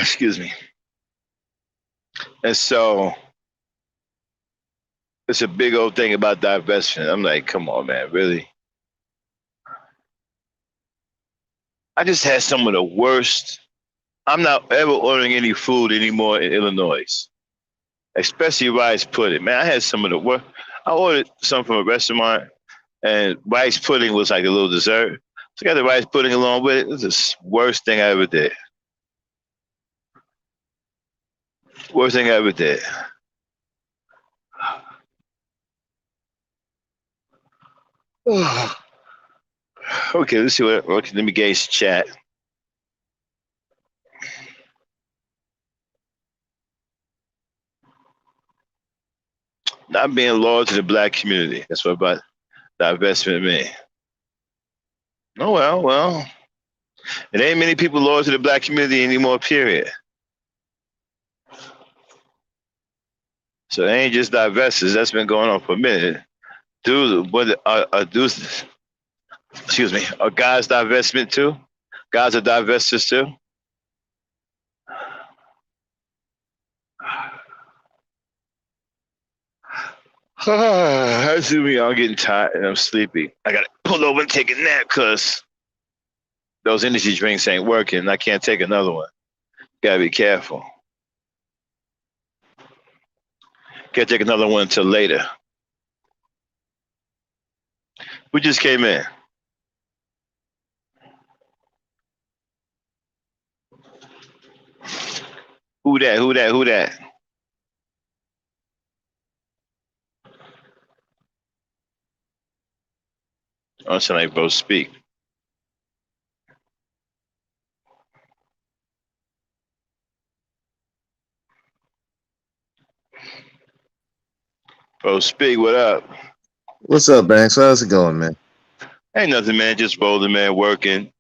Excuse me. And so it's a big old thing about divestment. I'm like, come on, man, really? I just had some of the worst. I'm not ever ordering any food anymore in Illinois, especially rice pudding. Man, I had some of the worst. I ordered some from a restaurant, and rice pudding was like a little dessert. So I got the rice pudding along with it. It was the worst thing I ever did. Worst thing I ever did. Okay, let's see what. Okay, let me gauge the chat. Not being loyal to the black community. That's what about divestment mean. Oh well. It ain't many people loyal to the black community anymore. Period. So it ain't just divestors. That's been going on for a minute. Dude, what dudes? Excuse me. Are guys divestment too? Guys are divestors too. That's me. I'm getting tired and I'm sleepy. I gotta pull over and take a nap because those energy drinks ain't working. I can't take another one. Gotta be careful. Can't take another one until later. We just came in. Who that? Who that? Who that? Oh, sound like both speak. Both speak. What up? What's up, Banks? How's it going, man? Ain't nothing, man. Just rolling, man. Working,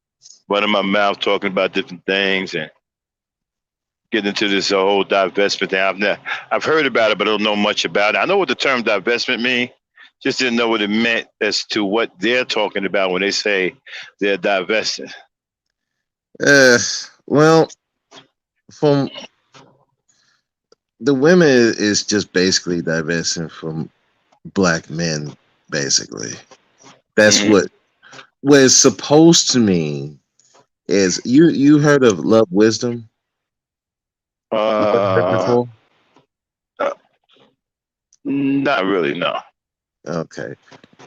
running my mouth, talking about different things, and getting into this whole divestment thing. I've heard about it, but I don't know much about it. I know what the term divestment means. Just didn't know what it meant as to what they're talking about when they say they're divesting. Uh, well, from the women is just basically divesting from black men. Basically, that's Mm-hmm. what it's supposed to mean. Is you heard of Love Wisdom? You heard of that Uh, before? uh, Not really, no. Okay.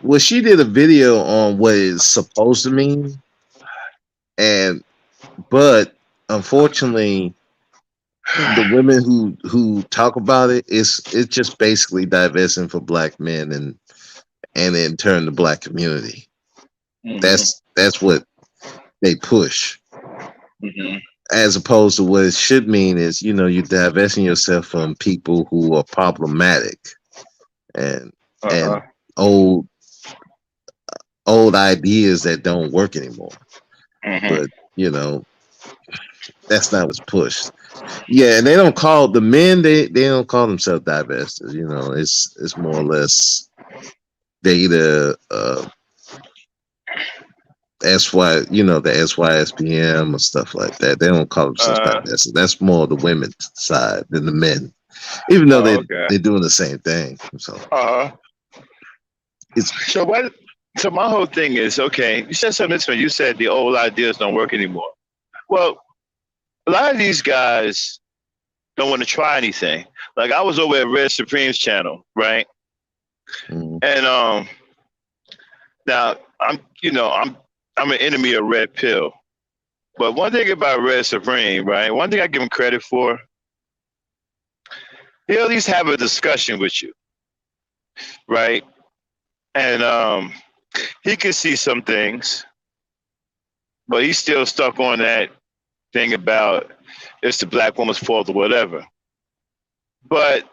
Well, she did a video on what it's supposed to mean, and but unfortunately, the women who talk about it's just basically divesting for black men and in turn the black community. Mm-hmm. That's what they push, Mm-hmm. as opposed to what it should mean is you're divesting yourself from people who are problematic and Uh-huh. and old old ideas that don't work anymore. Mm-hmm. But you know that's not what's pushed. Yeah, and they don't call the men they don't call themselves divestors. It's more or less they either the SYSBM or stuff like that. They don't call themselves Uh, divestors. That's more the women's side than the men, even though okay. they're doing the same thing. So Uh-huh. it's So what? So my whole thing is okay. You said something this way. You said the old ideas don't work anymore. Well, a lot of these guys don't want to try anything. Like I was over at Red Supreme's channel, right? mm, And now I'm an enemy of Red Pill. But one thing about Red Supreme, right? One thing I give him credit for, he'll at least have a discussion with you, right? And he can see some things, but he's still stuck on that thing about it's the black woman's fault or whatever. But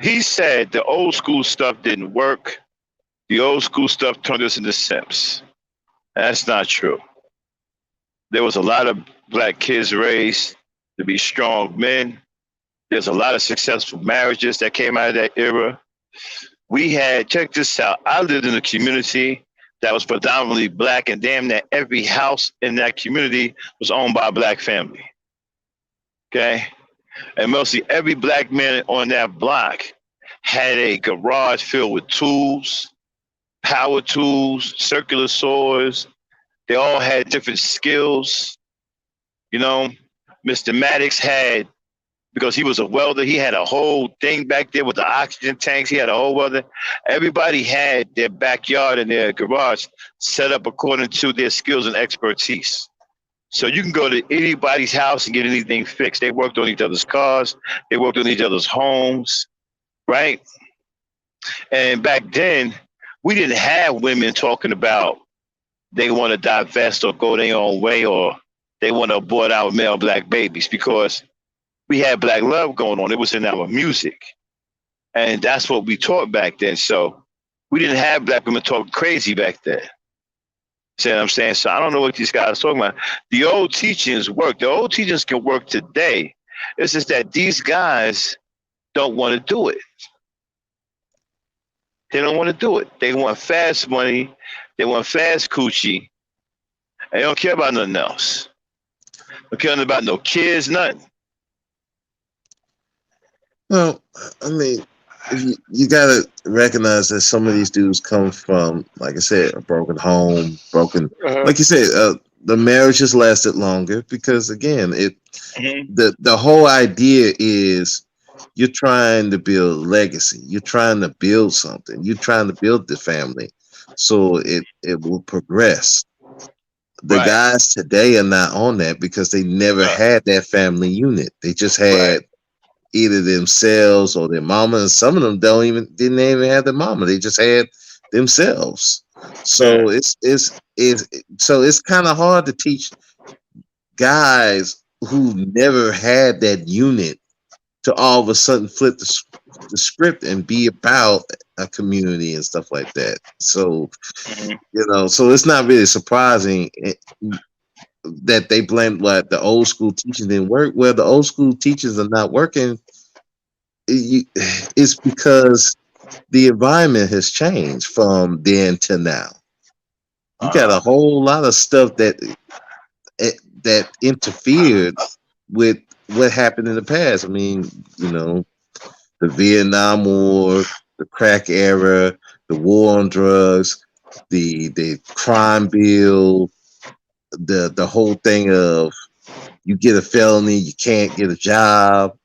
he said the old school stuff didn't work. The old school stuff turned us into simps. That's not true. There was a lot of black kids raised to be strong men. There's a lot of successful marriages that came out of that era. We had, check this out, I lived in a community that was predominantly black, and damn near every house in that community was owned by a black family. Okay? And mostly every black man on that block had a garage filled with tools, power tools, circular saws. They all had different skills. You know, Mr. Maddox had, because he was a welder, he had a whole thing back there with the oxygen tanks. He had a whole welder. Everybody had their backyard and their garage set up according to their skills and expertise. So you can go to anybody's house and get anything fixed. They worked on each other's cars. They worked on each other's homes, right? And back then, we didn't have women talking about they want to divest or go their own way or they want to abort our male black babies because we had black love going on. It was in our music. And that's what we taught back then. So we didn't have black women talking crazy back then. See what I'm saying? So I don't know what these guys are talking about. The old teachings work. The old teachings can work today. It's just that these guys don't want to do it. They don't want to do it. They want fast money. They want fast coochie. And they don't care about nothing else. They don't care about no kids, nothing. well, I mean, you gotta recognize that some of these dudes come from, like I said, a broken home, broken, Uh-huh. like you said, the marriage has lasted longer because again, Hmm. the whole idea is you're trying to build legacy, you're trying to build something, you're trying to build the family, so it will progress. The Right. guys today are not on that because they never Uh, had that family unit. They just right. had either themselves or their mama, and some of them didn't even have their mama. They just had themselves. Yeah. So it's kind of hard to teach guys who never had that unit to all of a sudden flip the script and be about a community and stuff like that. So Hmm. so it's not really surprising that they blame what the old school teachers didn't work. Well, the old school teachers are not working. It's because the environment has changed from then to now. You got Uh-huh. a whole lot of stuff eh, that interfered with what happened in the past. I mean, the Vietnam War, the crack era, the war on drugs, the crime bill, the whole thing of you get a felony, you can't get a job.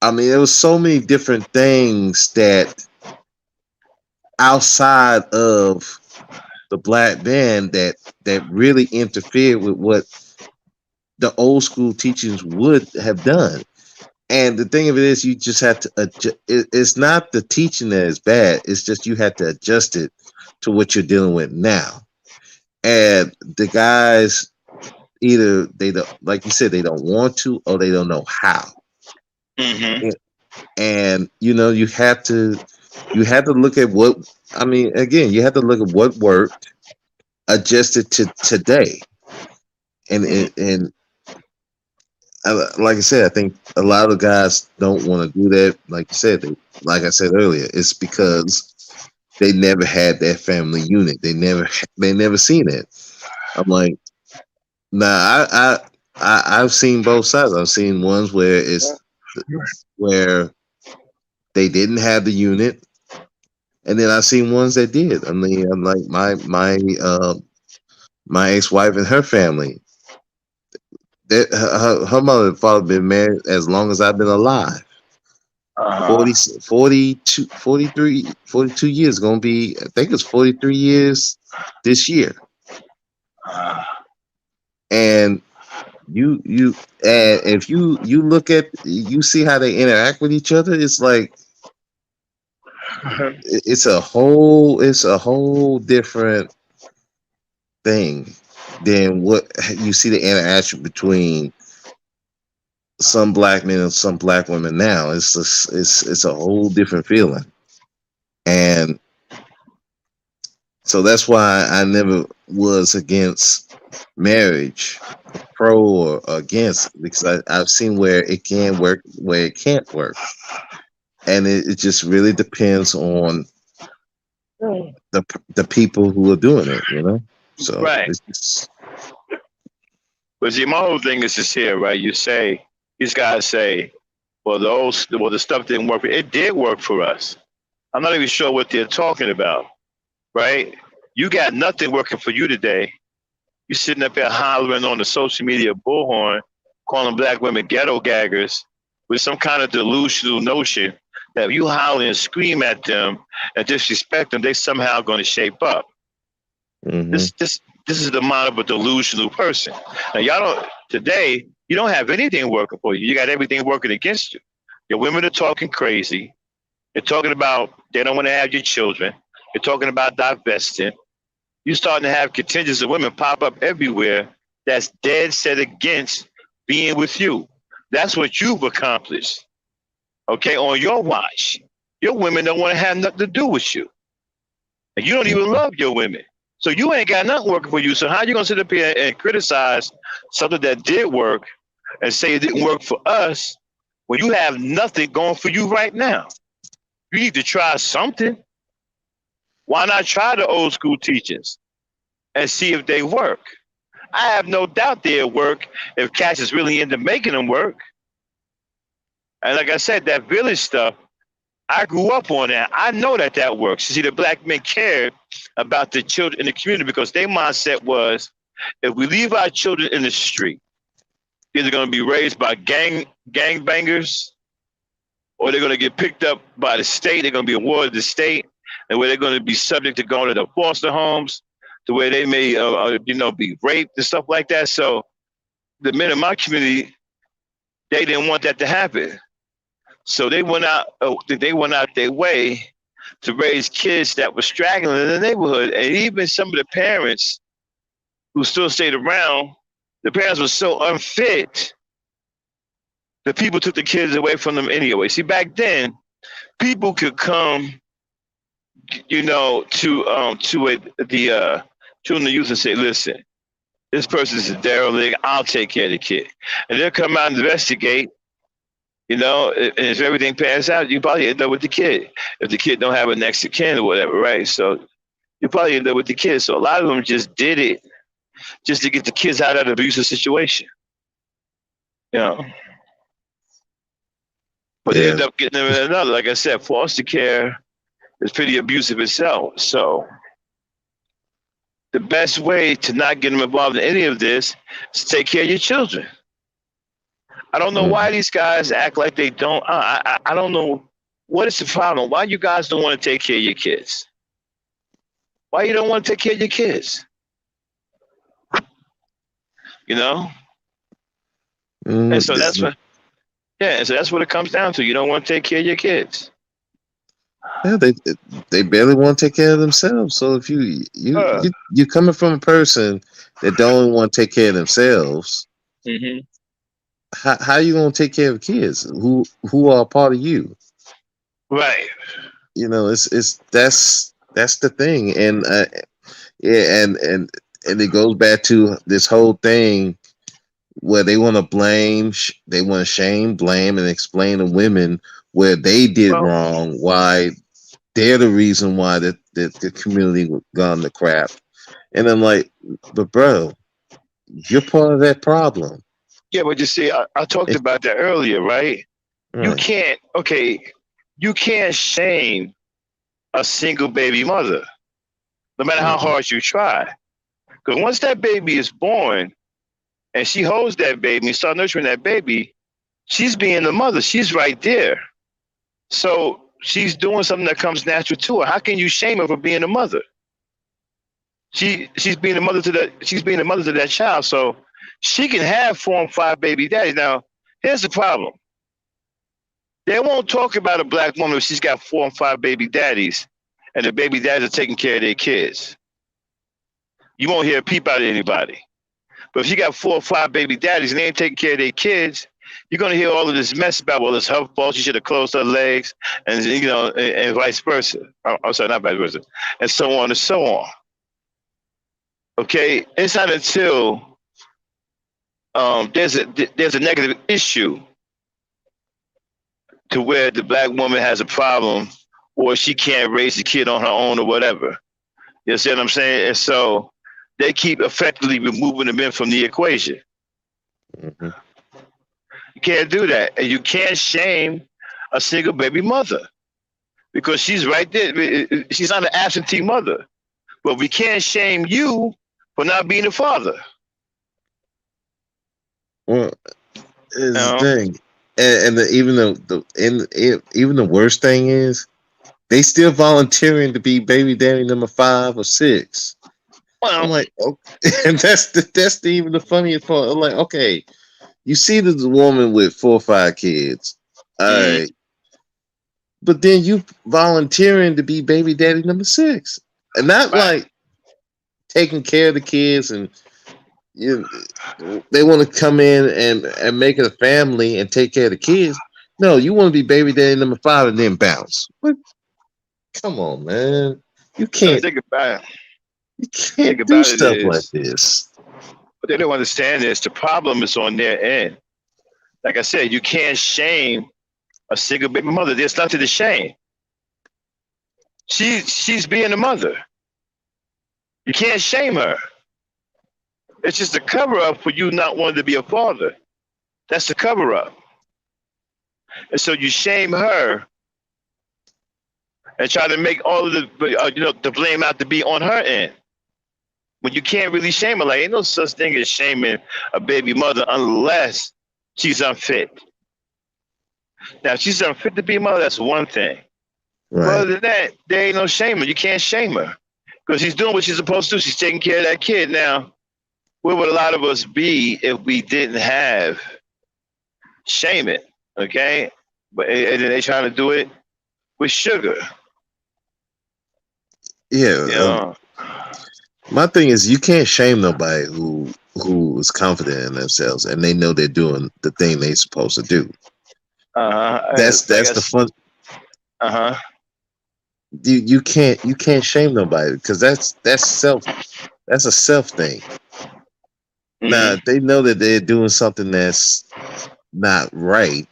I mean, there was so many different things that outside of the black band that really interfered with what the old school teachings would have done. And the thing of it is, you just have to adjust. It's not the teaching that is bad. It's just you have to adjust it to what you're dealing with now. And the guys either they don't, like you said, they don't want to or they don't know how. Hmm. And you have to look at what I mean. Again, you have to look at what worked, adjust it to today, and like I said, I think a lot of guys don't want to do that. Like you said, like I said earlier, it's because they never had that family unit. They never seen it. I'm like, nah, I've seen both sides. I've seen ones where they didn't have the unit, and then I've seen ones that did. I mean, I'm like my ex wife and her family. That her mother and father been married as long as I've been alive. Uh-huh. 40, 42, 43, 42 years. Gonna be, I think it's 43 years this year. Uh, And you and if you look at, you see how they interact with each other, it's like it's a whole different thing than what you see the interaction between some black men and some black women now. It's a whole different feeling. And so that's why I never was against marriage, pro or against, because I've seen where it can work, where it can't work. And it just really depends on the people who are doing it. So right. it's just, But see, my whole thing is just here, right? You say these guys say, well, the stuff didn't work. It did work for us. I'm not even sure what they're talking about, right? You got nothing working for you today. You sitting up there hollering on the social media bullhorn, calling black women ghetto gaggers with some kind of delusional notion that if you holler and scream at them and disrespect them, they somehow going to shape up. hmm This is the mind of a delusional person. Now y'all don't today. You don't have anything working for you. You got everything working against you. Your women are talking crazy. They're talking about they don't want to have your children. They're talking about divesting. You're starting to have contingents of women pop up everywhere that's dead set against being with you. That's what you've accomplished. Okay, on your watch. Your women don't want to have nothing to do with you. And you don't even love your women. So you ain't got nothing working for you. So how you gonna sit up here and criticize something that did work and say it didn't work for us when you have nothing going for you right now? You need to try something. Why not try the old school teachings and see if they work? I have no doubt they'll work if Cash is really into making them work. And like I said, that village stuff, I grew up on that. I know that that works. You see, the black men cared about the children in the community because their mindset was, if we leave our children in the street, either going to be raised by gangbangers, or they're going to get picked up by the state. They're going to be awarded the state, and where they're going to be subject to going to the foster homes, to where they may, be raped and stuff like that. So the men in my community, they didn't want that to happen. So they went out. They went out their way to raise kids that were straggling in the neighborhood, and even some of the parents who still stayed around, the parents were so unfit that people took the kids away from them anyway. See, back then, people could come, to children and youth and say, "Listen, this person is a derelict. I'll take care of the kid," and they'll come out and investigate. And if everything pans out, you probably end up with the kid. If the kid don't have a next of kin or whatever, right? So you probably end up with the kid. So a lot of them just did it just to get the kids out of the abusive situation. You know. But they Yeah. end up getting them in another. Like I said, foster care is pretty abusive itself. So the best way to not get them involved in any of this is to take care of your children. I don't know why Mm. these guys act like they don't. I don't know what is the problem. Why you guys don't want to take care of your kids? Why you don't want to take care of your kids? You know, and Mm. so that's what. Yeah, and so that's what it comes down to. You don't want to take care of your kids. Yeah, they barely want to take care of themselves. So if you coming from a person that don't want to take care of themselves, Mm-hmm. how you gonna take care of kids who are a part of you? Right. It's that's the thing, and yeah, and it goes back to this whole thing where they want to they want to shame, blame, and explain to women where they did Well, wrong, why they're the reason why the community gone to crap. And I'm like, but bro, you're part of that problem. yeah, but you see, I talked It, about that earlier, right? You right. can't. Okay, you can't shame a single baby mother, no matter how Mhm. hard you try. Because once that baby is born and she holds that baby and start nurturing that baby, she's being the mother. She's right there. So she's doing something that comes natural to her. How can you shame her for being a mother? She's being a mother to that. She's being a mother to that child. So she can have 4 and 5 baby daddies. Now, here's the problem. They won't talk about a black woman if she's got 4 and 5 baby daddies, and the baby daddies are taking care of their kids. You won't hear a peep out of anybody. But if she got 4 or 5 baby daddies and they ain't taking care of their kids, you're gonna hear all of this mess about, well, it's her fault. She should have closed her legs, and vice versa. I'm sorry, not vice versa, and so on and so on. Okay, it's not until there's a negative issue to where the black woman has a problem, or she can't raise the kid on her own or whatever. You see what I'm saying? And so they keep effectively removing the men from the equation. Mhm. You can't do that. And you can't shame a single baby mother because she's right there. She's not an absentee mother. But we can't shame you for not being a father. Well, You it's the know? thing, even even the worst thing is they still volunteering to be baby daddy number 5 or 6. I'm Well, like, oh, and that's even the funniest part. I'm like, okay, you see this woman with 4 or 5 kids, all mm, right, but then you volunteering to be baby daddy number 6, and not right. like taking care of the kids and you they want to come in and make it a family and take care of the kids. No, you want to be baby daddy number 5 and then bounce. What? Come on, man. You So can't you think can't do about it stuff like is, this. what they don't understand is the problem is on their end. Like I said, you can't shame a single baby mother. There's nothing to shame. She's being a mother. You can't shame her. It's just a cover up for you not wanting to be a father. That's the cover up. And so you shame her and try to make all of the blame out to be on her end. When you can't really shame her, like ain't no such thing as shaming a baby mother unless she's unfit. Now, if she's unfit to be a mother, that's one thing. But Right. other than that, there ain't no shaming. You can't shame her because she's doing what she's supposed to. She's taking care of that kid. Now, where would a lot of us be if we didn't have shaming? Okay, but and then they trying to do it with sugar. Yeah. You know. My thing is, you can't shame nobody who is confident in themselves and they know they're doing the thing they supposed to do. Like That's I. the fun. Uh huh. You can't shame nobody because that's a self thing. Now, Hmm. if they know that they're doing something that's not right,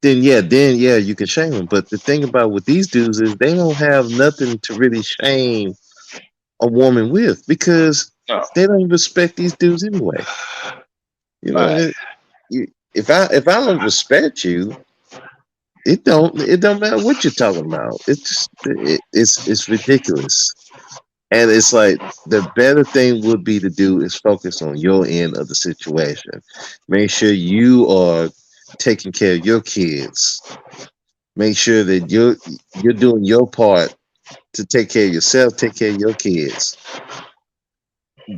then yeah, you can shame them. But the thing about with these dudes is they don't have nothing to really shame a woman with because No. they don't respect these dudes anyway. You know, Right. if I don't respect you, it don't matter what you're talking about. It's ridiculous. And it's like the better thing would be to do is focus on your end of the situation. Make sure you are taking care of your kids. Make sure that you're doing your part to take care of yourself, take care of your kids,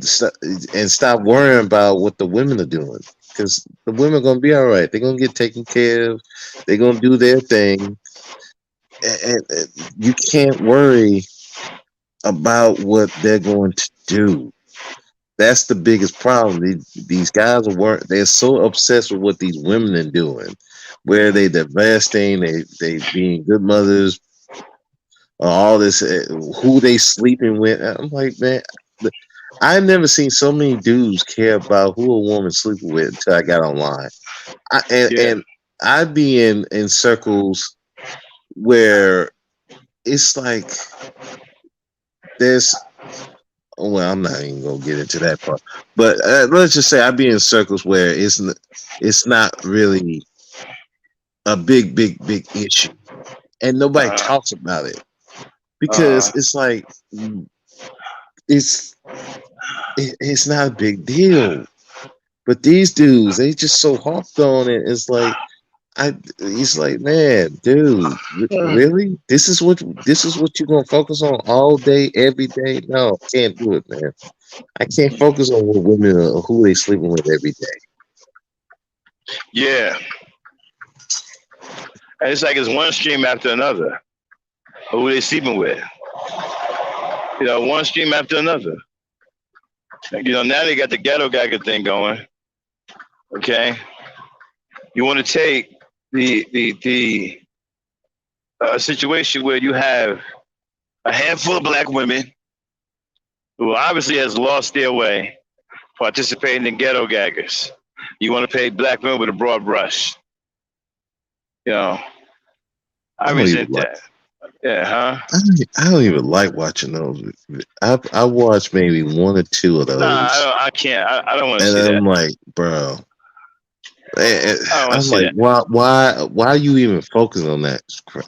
St- and stop worrying about what the women are doing. Because the women are gonna be all right. They're gonna get taken care of. They're gonna do their thing, and you can't worry about what they're going to do. That's the biggest problem. These guys they're so obsessed with what these women are doing, where they divesting, they being good mothers, all this, who they sleeping with. I'm like, man, I've never seen so many dudes care about who a woman sleeping with until I got online. Yeah. And I'd be in circles where it's like there's well, I'm not even gonna get into that part, but let's just say I'd be in circles where it's not really a big issue, and nobody Uh. talks about it because Uh. it's like it's it's not a big deal. But these dudes, they just so harped on it. It's like he's like, man, dude, really? This is what you're gonna focus on all day, every day? No, I can't do it, man. I can't focus on what women or who they sleeping with every day. Yeah. And it's like it's one stream after another. Who they sleeping with? One stream after another. Now they got the ghetto gagger thing going. Okay. You want to take the situation where you have a handful of black women who obviously has lost their way participating in ghetto gaggers. You want to paint black women with a broad brush. You know, I I don't even resent like. that. Yeah, huh? I don't even like watching those. I watched maybe one or two of Nah, those, I can't. I don't want to and see that. I'm like, bro. I don't want to I'm see like, that. why are you even focusing on that crap?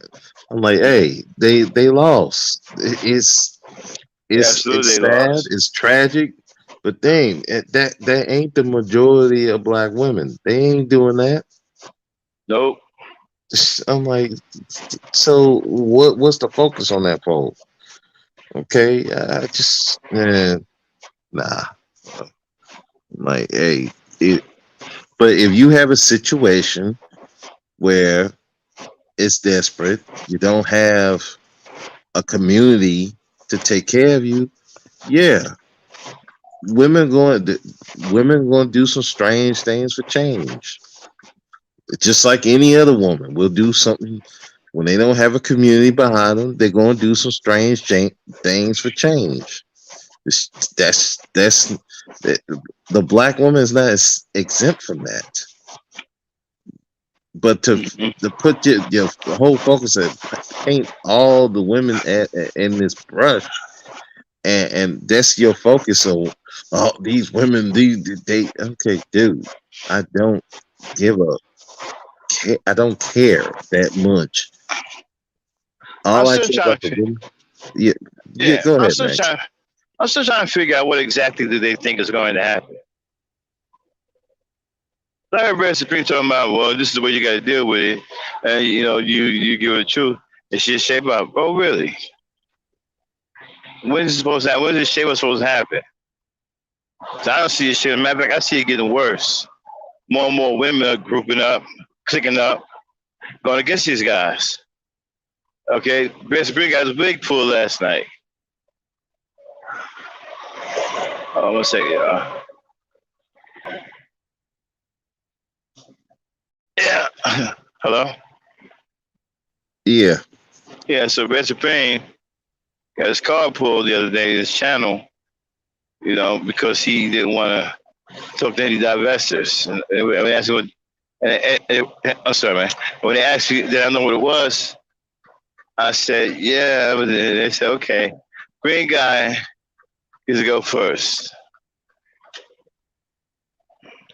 I'm like, hey, they lost. It's Absolutely, they sad. lost. It's tragic. But dang, that ain't the majority of black women. They ain't doing that. Nope. I'm like, so what's the focus on that poll? Okay, I just nah. Like, hey, it. But if you have a situation where it's desperate, you don't have a community to take care of you. Yeah, women going women going to do some strange things for change. Just like any other woman will do something when they don't have a community behind them. They're going to do some strange things for change. That's that, the black woman is not exempt from that. But to put your whole focus at paint all the women in this brush, and that's your focus on these women, they okay, dude. I don't give a I don't care that much. I'm All I still care trying about to, the video. Yeah, yeah. yeah, Go ahead, man. I'm still trying to figure out what exactly do they think is going to happen. I heard Red Supreme talking about, well, this is the way you got to deal with it, and you give it the truth, and shit shape up. Oh, really? When is it supposed to happen? When is this shape up supposed to happen? So I don't see it shit. Matter of fact, I see it getting worse. More and more women are grouping up, clicking up, going against these guys. Okay, Red Supreme got a big pull last night. Oh, one second, y'all. Yeah. Hello? Yeah. Yeah, so Red Supreme got his car pulled the other day, his channel, because he didn't want to talk to any divestors. And when they asked him I'm sorry, man. When they asked me, did I know what it was? I said, yeah. But they said, okay, green guy is to go first.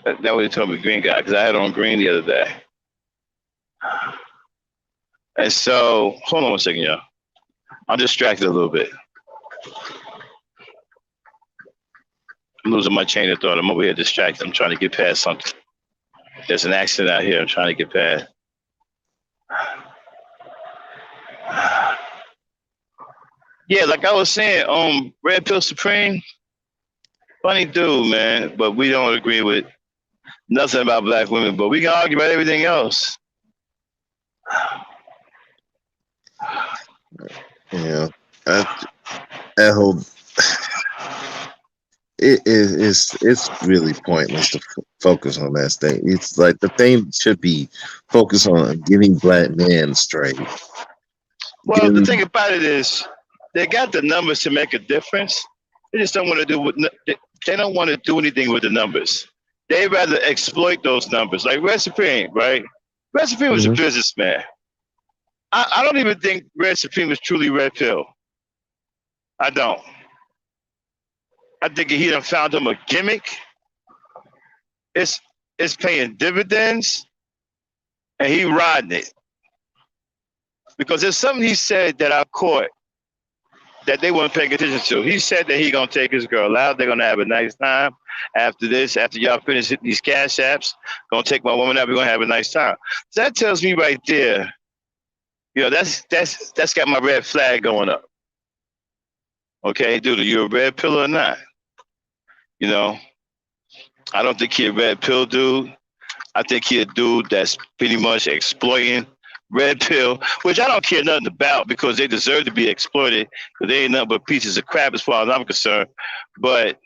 That what they told me, green guy, because I had on green the other day. And so, hold on one second, y'all. I'm distracted a little bit. I'm losing my chain of thought. I'm over here distracted. I'm trying to get past something. There's an accident out here. I'm trying to get past. Yeah, like I was saying, Red Pill Supreme, funny dude, man. But we don't agree with nothing about black women. But we can argue about everything else. Yeah. That whole it's really pointless to focus on that thing. It's like the thing should be focused on getting black men straight. Well, the thing about it is, they got the numbers to make a difference. They just don't want to do. They don't want to do anything with the numbers. They rather exploit those numbers. Like Red Supreme, right? Red Supreme was a businessman. I don't even think Red Supreme was truly Red Pill. I don't. I think he done found him a gimmick. It's paying dividends, and he riding it. Because there's something he said that I caught that they weren't paying attention to. He said that he gonna take his girl out. They're gonna have a nice time after this. After y'all finish hitting these cash apps, gonna take my woman out. We're gonna have a nice time. So that tells me right there, that's got my red flag going up. Okay, dude, are you a red pill or not? I don't think he a red pill dude. I think he a dude that's pretty much exploiting red pill, which I don't care nothing about because they deserve to be exploited because they ain't nothing but pieces of crap as far as I'm concerned. But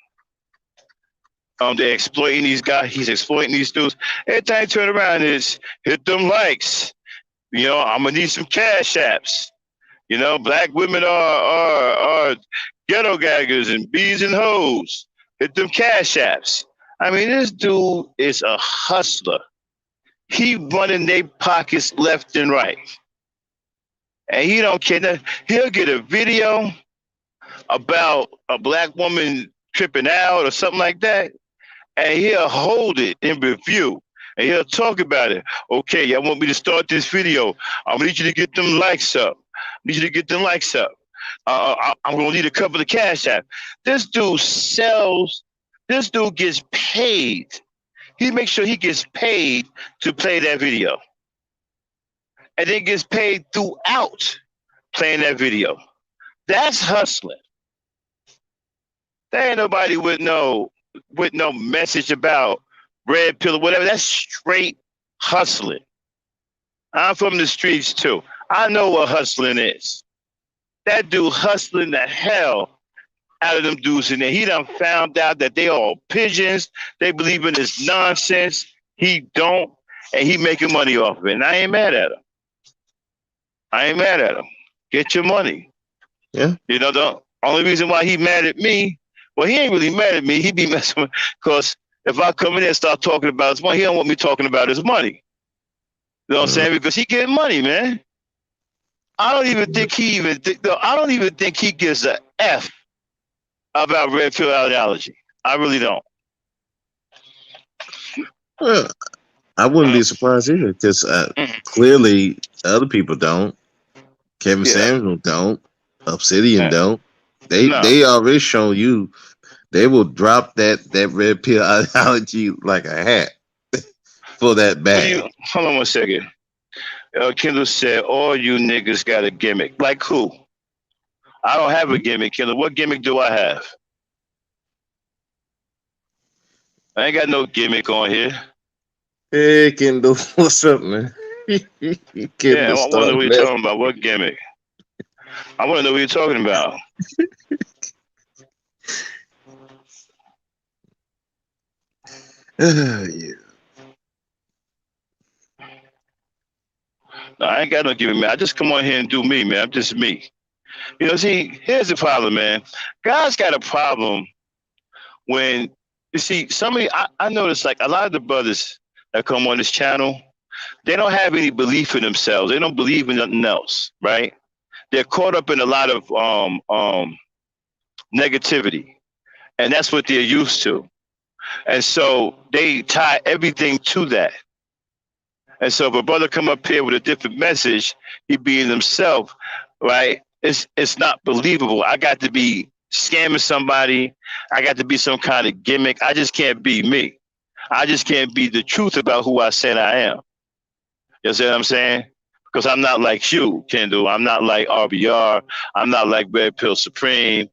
they're exploiting these guys. He's exploiting these dudes. Every time I turn around, is hit them likes. I'm gonna need some cash apps. Black women are ghetto gaggers and bees and hoes. Hit them cash apps. I mean, this dude is a hustler. He running their pockets left and right. And he don't care. He'll get a video about a black woman tripping out or something like that, and he'll hold it in review. And he'll talk about it. Okay, y'all want me to start this video. I'm gonna need you to get them likes up. I'm gonna need a couple of cash apps. This dude gets paid. He makes sure he gets paid to play that video. And then gets paid throughout playing that video. That's hustling. There ain't nobody with no message about red pill or whatever. That's straight hustling. I'm from the streets too. I know what hustling is. That dude hustling the hell out of them dudes in there. He done found out that they all pigeons. They believe in this nonsense. He don't, and he making money off of it. And I ain't mad at him. Get your money. Yeah. The only reason why he mad at me, well, he ain't really mad at me. He be messing with, because if I come in there and start talking about his money, he don't want me talking about his money. You know what I'm saying? Because he getting money, man. I don't even think he gives a F about red pill ideology. I really don't. Well, I wouldn't be surprised either because clearly other people don't Kevin Yeah. Samuel don't. Obsidian Uh, don't. No. They already shown you they will drop that red pill ideology like a hat for that What do you? bag. Hold on one second. Kendall said, "All you niggas got a gimmick." Like who? I don't have a gimmick, Kendall. What gimmick do I have? I ain't got no gimmick on here. Hey Kendall, what's up, man? Yeah, Kendall I want to know started what you're talking messing. about. What gimmick? I want to know what you're talking about. Yeah. No, I ain't got no gimmick, man. I just come on here and do me, man. I'm just me. You know, see, here's the problem, man. God's got a problem when you see somebody. I notice like a lot of the brothers that come on this channel, they don't have any belief in themselves. They don't believe in nothing else, right? They're caught up in a lot of negativity, and that's what they're used to. And so they tie everything to that. And so if a brother come up here with a different message, he being himself, right? It's not believable. I got to be scamming somebody. I got to be some kind of gimmick. I just can't be me. I just can't be the truth about who I said I am. You see what I'm saying? Because I'm not like you, Kendall. I'm not like RBR. I'm not like Red Pill Supreme.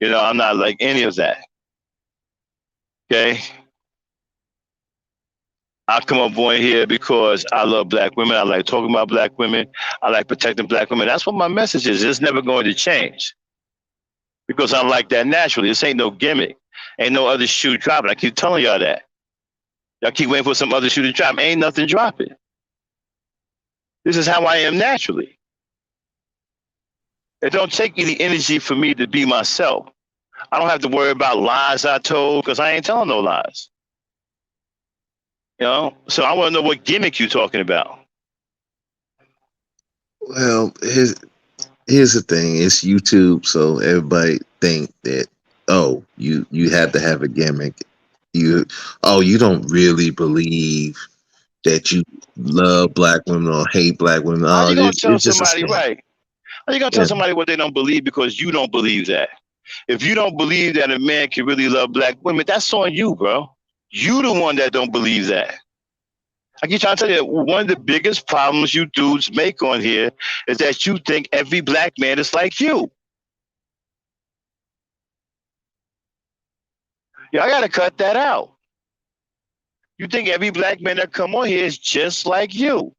You know, I'm not like any of that. Okay? I come up on here because I love black women. I like talking about black women. I like protecting black women. That's what my message is. It's never going to change because I'm like that naturally. This ain't no gimmick. Ain't no other shoe dropping. I keep telling y'all that. Y'all keep waiting for some other shoe to drop. Ain't nothing dropping. This is how I am naturally. It don't take any energy for me to be myself. I don't have to worry about lies I told because I ain't telling no lies. You know? So I want to know what gimmick you talking about. Well, here's the thing. It's YouTube, so everybody think that you have to have a gimmick. You you don't really believe that you love black women or hate black women. How Oh, you gonna tell it's just a somebody scam. right? How you gonna tell Yeah. somebody what they don't believe because you don't believe that? If you don't believe that a man can really love black women, that's on you, bro. You the one that don't believe that. I keep trying to tell you, one of the biggest problems you dudes make on here is that you think every black man is like you. Y'all gotta cut that out. You think every black man that come on here is just like you.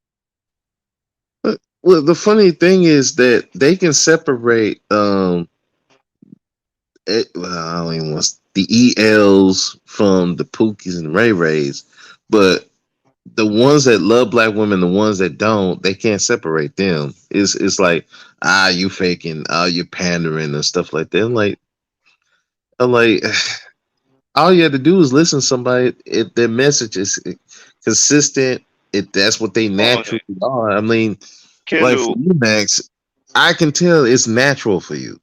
Well, the funny thing is that they can separate I don't even want the ELs from the Pookies and Ray Rays, but the ones that love black women, the ones that don't, they can't separate them. It's like you faking, you pandering and stuff like that. I'm like, all you have to do is listen to somebody. If their message is consistent, if that's what they naturally are. I mean, like for Kendall, you, Max, I can tell it's natural for you.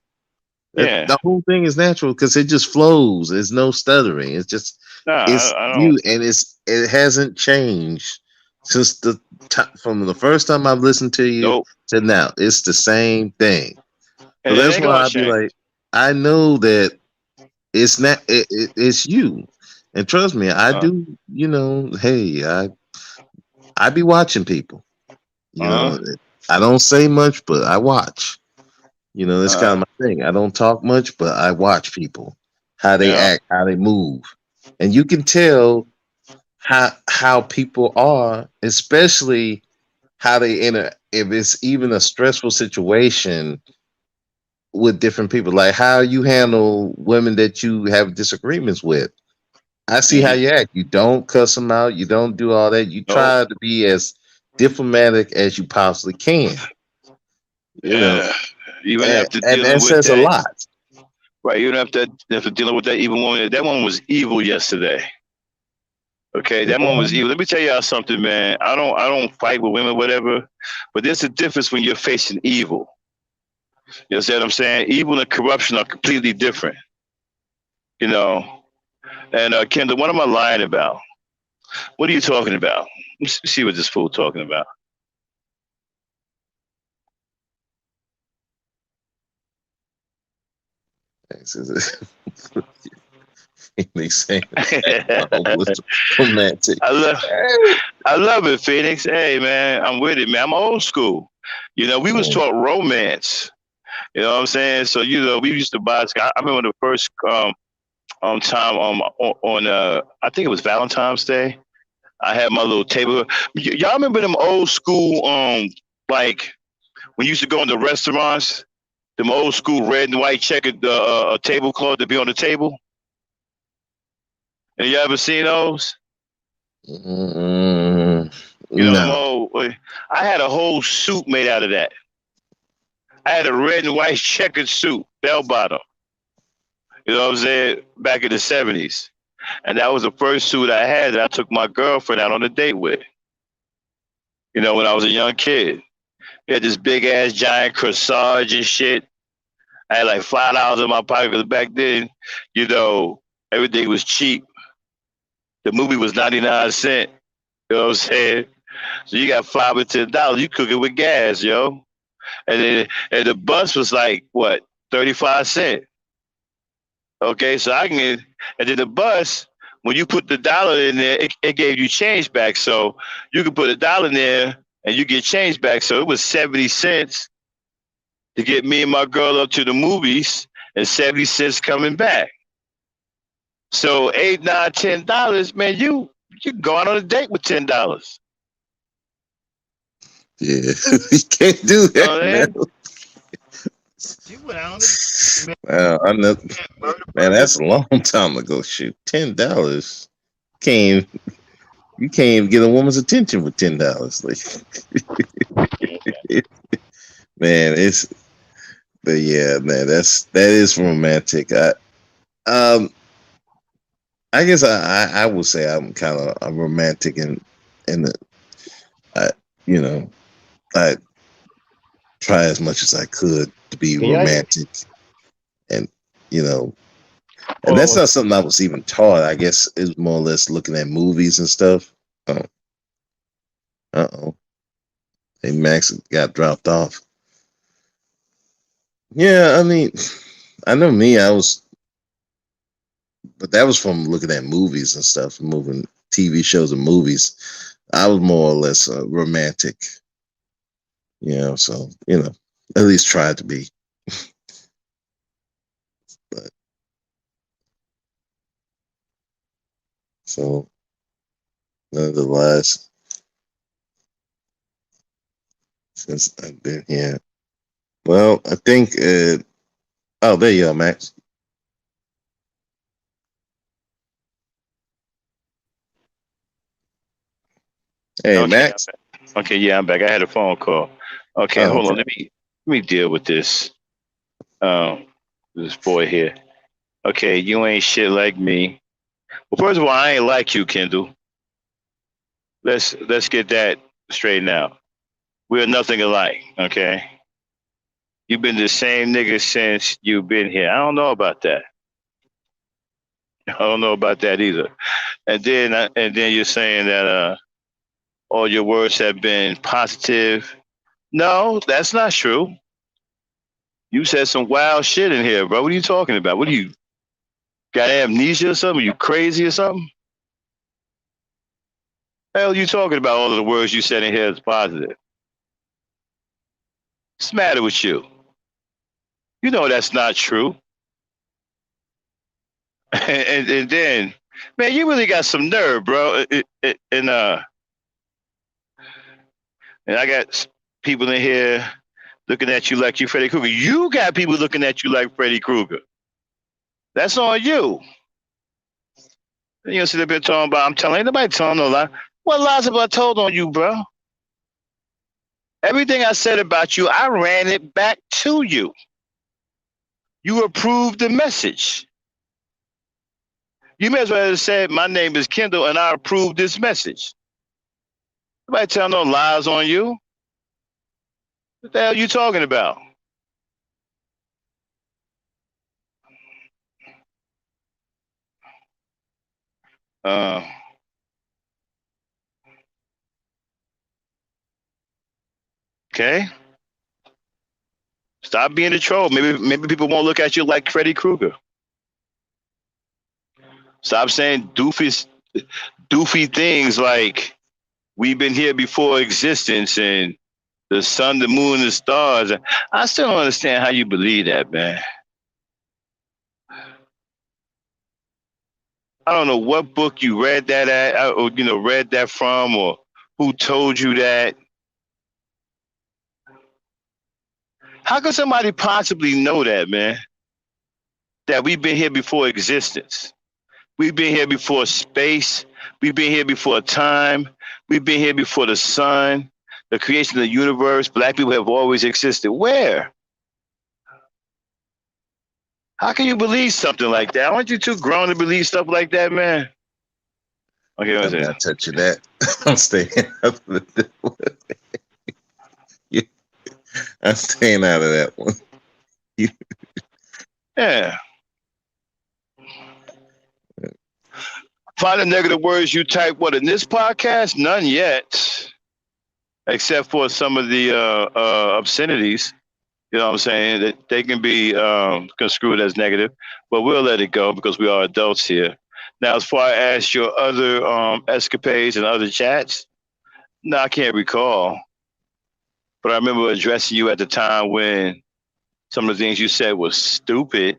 yeah. The whole thing is natural because it just flows. There's no stuttering. It's just Nah, it's I don't. you, and it hasn't changed since from the first time I've listened to you Nope. to now. It's the same thing. So And it that's ain't why gonna I'd be change. like, I know that it's not. It's you, and trust me, I Uh do. Hey, I be watching people. You huh. know, I don't say much, but I watch. That's kind of Uh my thing. I don't talk much, but I watch people, how they yeah. act, how they move, and you can tell how people are, especially how they enter. If it's even a stressful situation with different people, like how you handle women that you have disagreements with. I see how Mm-hmm. you act. You don't cuss them out. You don't do all that. You Nope. try to be as diplomatic as you possibly can. You know, Yeah. Even and, after and dealing that with says a that, lot. right? Even after dealing with that evil woman, that one was evil yesterday. Okay, that one was evil. Let me tell y'all something, man. I don't fight with women, whatever, but there's a difference when you're facing evil. You know what I'm saying? Evil and corruption are completely different. You know. And Kendall, what am I lying about? What are you talking about? Let's see what this fool talking about. Phoenix is it? Phoenix saying I was romantic. love Hey. I love it, Phoenix. Hey man, I'm with it, man. I'm old school. We was Mm, taught romance. You know what I'm saying? So we used to buy. I remember the first time on I think it was Valentine's Day. I had my little table. Y'all remember them old school like when you used to go into restaurants, them old school red and white checkered tablecloth to be on the table. And you ever seen those? mm, Them no. old. I had a whole suit made out of that. I had a red and white checkered suit, bell bottom. You know what I'm saying? Back in the '70s, and that was the first suit I had that I took my girlfriend out on a date with. When I was a young kid, we had this big ass giant corsage and shit. I had like $5 in my pocket because back then, you know, everything was cheap. The movie was 99 cents. You know what I'm saying? So you got $5 or $10. You cook it with gas, yo. And the bus was like what 35 cents. Okay, so I can get, and then the bus, when you put the dollar in there, it gave you change back. So you could put a dollar in there and you get change back. So it was 70 cents to get me and my girl up to the movies and 70 cents coming back. So eight, nine, $10, man, you go out on a date with $10. Yeah, you can't do You know that what I now. mean? You went out on a date, I know, man, murder man. burgers. That's a long time ago. Shoot, $10. Can't you can't even get a woman's attention with $10. Like, man, it's but yeah, man. That is romantic. Um, I guess I would say I'm kind of a romantic in the I you know I try as much as I could to be Can y'all hear me? romantic and you know and that's Or not something I was even taught. I guess it's more or less looking at movies and stuff. Oh, oh, hey Max got dropped off. Yeah, I mean, I know me. I was, but that was from looking at movies and stuff, moving TV shows and movies. I was more or less romantic, So at least tried to be. But so nonetheless, since I've been here, well, I think. Oh, there you are, Max. Hey, okay, Max. okay, yeah, I'm back. I had a phone call. Okay, Oh, hold on. okay. Let me deal with um this boy here. Okay, you ain't shit like me. Well, first of all, I ain't like you, Kendall. Let's get that straight now. We're nothing alike. Okay, you've been the same nigga since you've been here. I don't know about that. I don't know about that either. And then you're saying that all your words have been positive. No, that's not true. You said some wild shit in here, bro. What are you talking about? What are you got amnesia or something? Are you crazy or something? Hell, are you talking about all of the words you said in here is positive? What's the matter with you? You know that's not true. And then, man, you really got some nerve, bro. And I got people in here looking at you like you Freddy Krueger. You got people looking at you like Freddy Krueger. That's on you. You know, sit up here talking about I'm telling ain't nobody telling no lie. What lies have I told on you, bro? Everything I said about you, I ran it back to you. You approved the message. You may as well have said, my name is Kendall and I approve this message. Nobody tell no lies on you. What the hell are you talking about? Uh, okay. Stop being a troll. Maybe people won't look at you like Freddy Krueger. Stop saying doofy things like we've been here before existence and the sun, the moon, and the stars. I still don't understand how you believe that, man. I don't know what book you read that at, or read that from, or who told you that. How could somebody possibly know that, man? That we've been here before existence. We've been here before space. We've been here before time. We've been here before the sun, the creation of the universe. Black people have always existed. Where? How can you believe something like that? Aren't you too grown to believe stuff like that, man? Okay, I'm not touching that. I'm staying out of that one. I'm staying out of that one. Yeah. Find the negative words you type. What, in this podcast? None yet, except for some of the obscenities. You know what I'm saying? That they can be construed as negative, but we'll let it go because we are adults here. Now, as far as your other escapades and other chats, no, I can't recall. But I remember addressing you at the time when some of the things you said was stupid,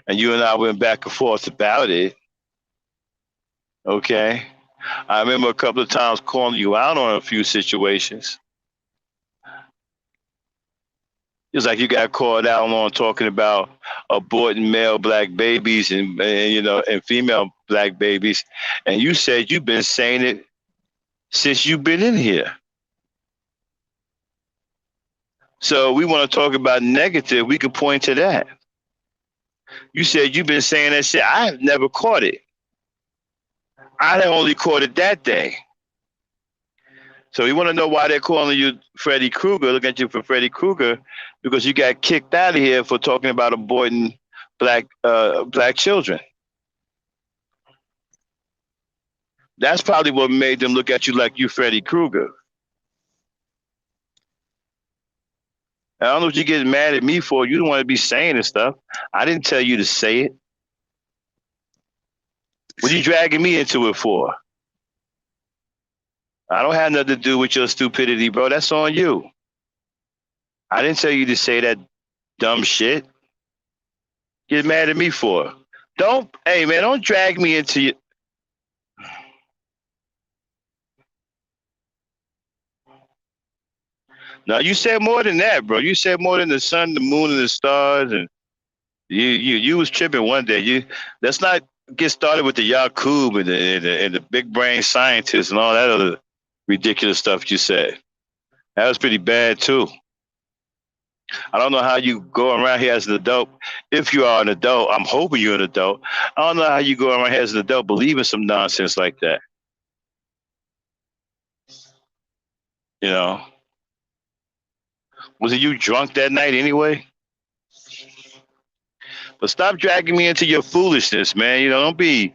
and you and I went back and forth about it. Okay. I remember a couple of times calling you out on a few situations. It's like you got called out on talking about aborting male black babies and female black babies, and you said you've been saying it since you've been in here. So we want to talk about negative. We could point to that. You said you've been saying that shit. I have never caught it. I only caught it that day. So you want to know why they're calling you Freddy Krueger, looking at you for Freddy Krueger, because you got kicked out of here for talking about aborting black children. That's probably what made them look at you like you Freddy Krueger. I don't know what you get mad at me for. You don't want to be saying this stuff. I didn't tell you to say it. What are you dragging me into it for? I don't have nothing to do with your stupidity, bro. That's on you. I didn't tell you to say that dumb shit. Get mad at me for. Hey man, don't drag me into you. No, you said more than that, bro. You said more than the sun, the moon, and the stars, and you was tripping one day. Let's not get started with the Yakub and the big brain scientists and all that other ridiculous stuff you said. That was pretty bad too. I don't know how you go around here as an adult. If you are an adult, I'm hoping you're an adult. I don't know how you go around here as an adult believing some nonsense like that. You know? Was it you drunk that night anyway? But stop dragging me into your foolishness, man. Don't be,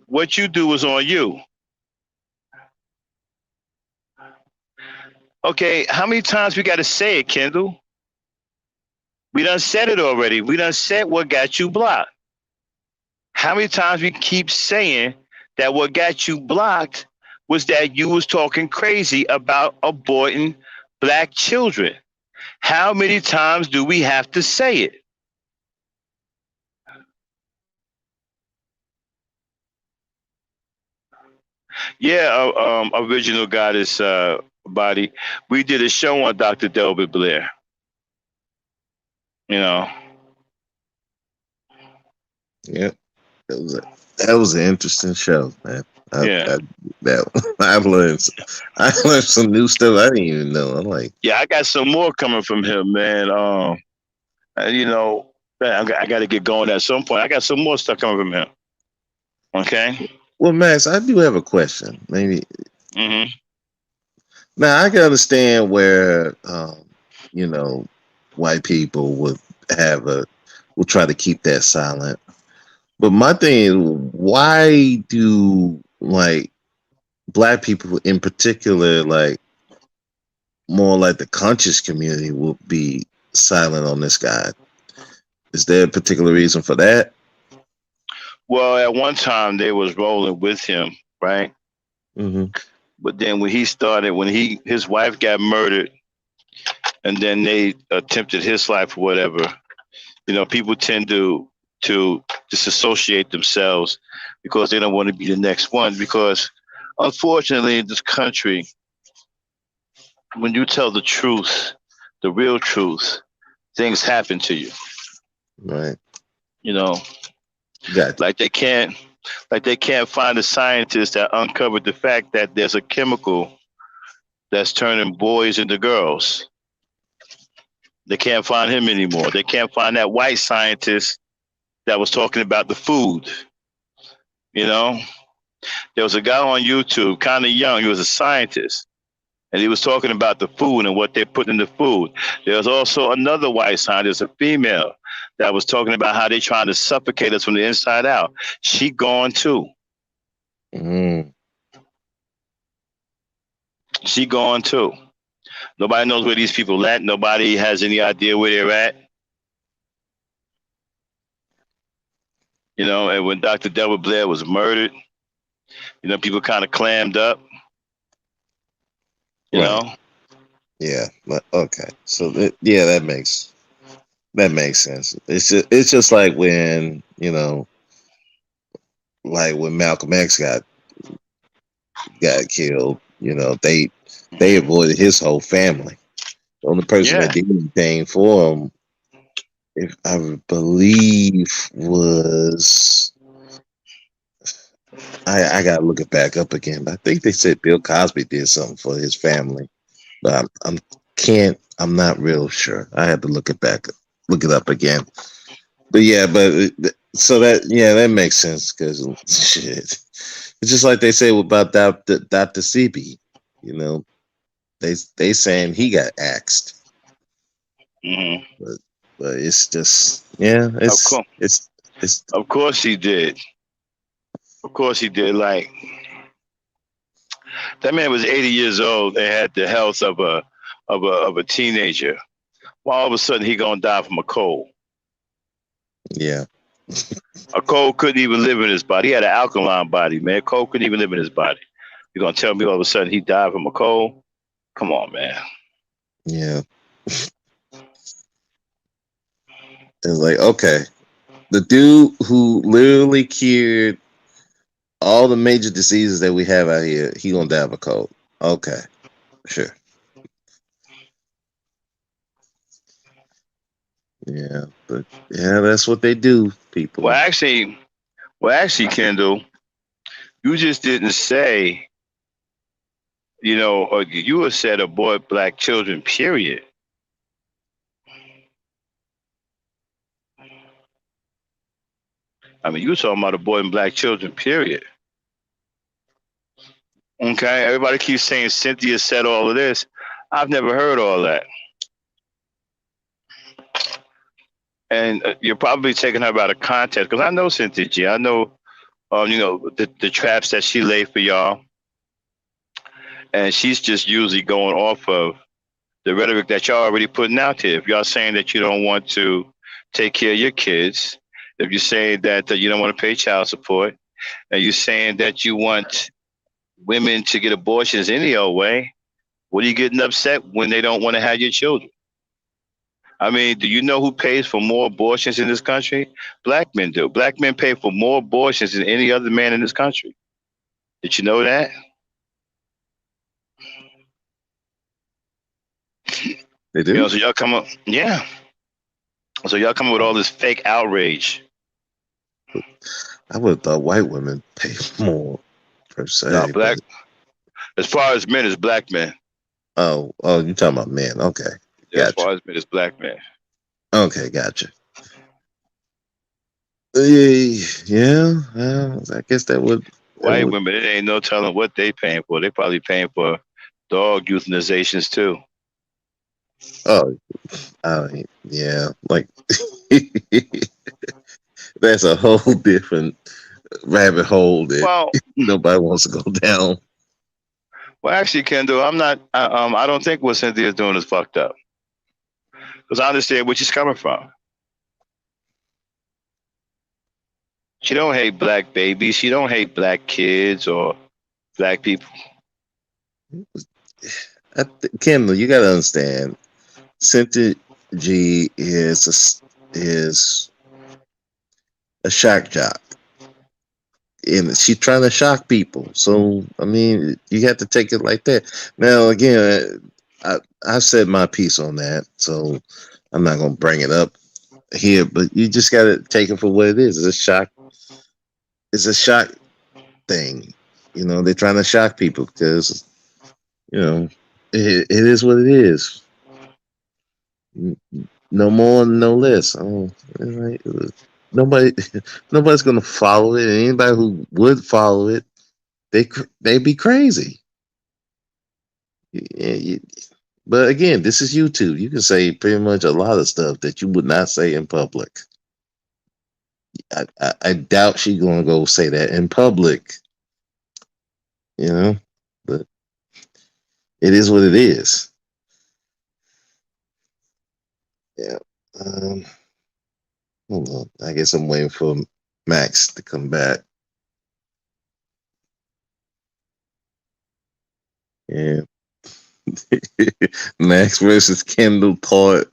what you do is on you. Okay, how many times we got to say it, Kendall? We done said it already. We done said what got you blocked. How many times we keep saying that what got you blocked was that you was talking crazy about aborting black children? How many times do we have to say it? Yeah, original goddess body. We did a show on Dr. Delbert Blair. Yep. That was an interesting show, man. I've learned some new stuff I didn't even know. I'm like, yeah, I got some more coming from him, man. I got to get going at some point. I got some more stuff coming from him. Okay. Well, Max, I do have a question. Maybe. Mm-hmm. Now I can understand where, white people will try to keep that silent. But my thing is, why do black people in particular more like the conscious community will be silent on this guy. Is there a particular reason for that? Well, at one time they was rolling with him, right? Hmm. But then when he started, when his wife got murdered, and then they attempted his life or whatever, people tend to disassociate themselves because they don't want to be the next one. Because unfortunately, in this country, when you tell the truth, the real truth, things happen to you. Right. You know, Got like they can't find a scientist that uncovered the fact that there's a chemical that's turning boys into girls. They can't find him anymore. They can't find that white scientist that was talking about the food. You know, there was a guy on YouTube, kind of young. He was a scientist, and he was talking about the food and what they put in the food. There was also another white scientist, a female, that was talking about how they're trying to suffocate us from the inside out. She gone too. mm, She gone too. Nobody knows where these people at. Nobody has any idea where they're at. And when Dr. Delbert Blair was murdered, people kind of clammed up. You right. know, Yeah. Okay. So yeah, that makes sense. It's just like when like when Malcolm X got killed. They avoided his whole family. The only person yeah. that did anything for him, if I believe, was I gotta look it back up again. But I think they said Bill Cosby did something for his family, but I'm not real sure. I had to look it up again. But yeah, so that makes sense because shit, it's just like they say about Dr. CB. You know, they saying he got axed, hmm but it's just yeah, Of course, it's of course he did. Of course he did. Like that man was 80 years old and had the health of a teenager. Why all of a sudden he gonna die from a cold? yeah. A cold couldn't even live in his body. He had an alkaline body, man. Cold couldn't even live in his body. You're gonna tell me all of a sudden he died from a cold? Come on, man. Yeah, it's like okay, the dude who literally cured all the major diseases that we have out here, he gonna die of a cold. Okay, sure. Yeah, but yeah, that's what they do, Well, people. actually, Kendall, you just didn't say, or you said abort black children. Period. I mean, you were talking about aborting black children. Period. Okay. Everybody keeps saying Cynthia said all of this. I've never heard all that. And you're probably taking her out of context because I know Cynthia G. I know, the traps that she laid for y'all, and she's just usually going off of the rhetoric that y'all already putting out there. If y'all saying that you don't want to take care of your kids, if you're saying that you don't want to pay child support, and you're saying that you want women to get abortions any old way, what are you getting upset when they don't want to have your children? I mean, do you know who pays for more abortions in this country? Black men do. Black men pay for more abortions than any other man in this country. Did you know that? They do. So y'all come up, yeah. So y'all come up with all this fake outrage. I would have thought white women pay more per Now, se, but black, as far as men, is black men. oh, you talking about men? Okay, Yeah, as gotcha. far as men, is black men. Okay, gotcha. Yeah, I guess that White would. women, it ain't no telling what they paying for. They probably paying for dog euthanizations too. Oh, yeah, like that's a whole different rabbit hole that Well, nobody wants to go down. Well, actually, Kendall, I'm not. I don't think what Cynthia's doing is fucked up because I understand where she's coming from. She don't hate black babies. She don't hate black kids or black people. Kendall, you gotta understand. Cynthia G is a shock jock, and she's trying to shock people. So I mean, you have to take it like that. Now, again, I've said my piece on that, so I'm not gonna bring it up here. But you just gotta take it for what it is. It's a shock. It's a shock thing. You know, they're trying to shock people because it is what it is. No more, no less. Oh, like, nobody, nobody's gonna follow it. And anybody who would follow it, they'd be crazy. Yeah, but again, this is YouTube. You can say pretty much a lot of stuff that you would not say in public. I doubt she's gonna go say that in public. You know, but it is what it is. Yeah. Um, Hold on. I guess I'm waiting for Max to come back. Yeah. Max versus Kendall Part.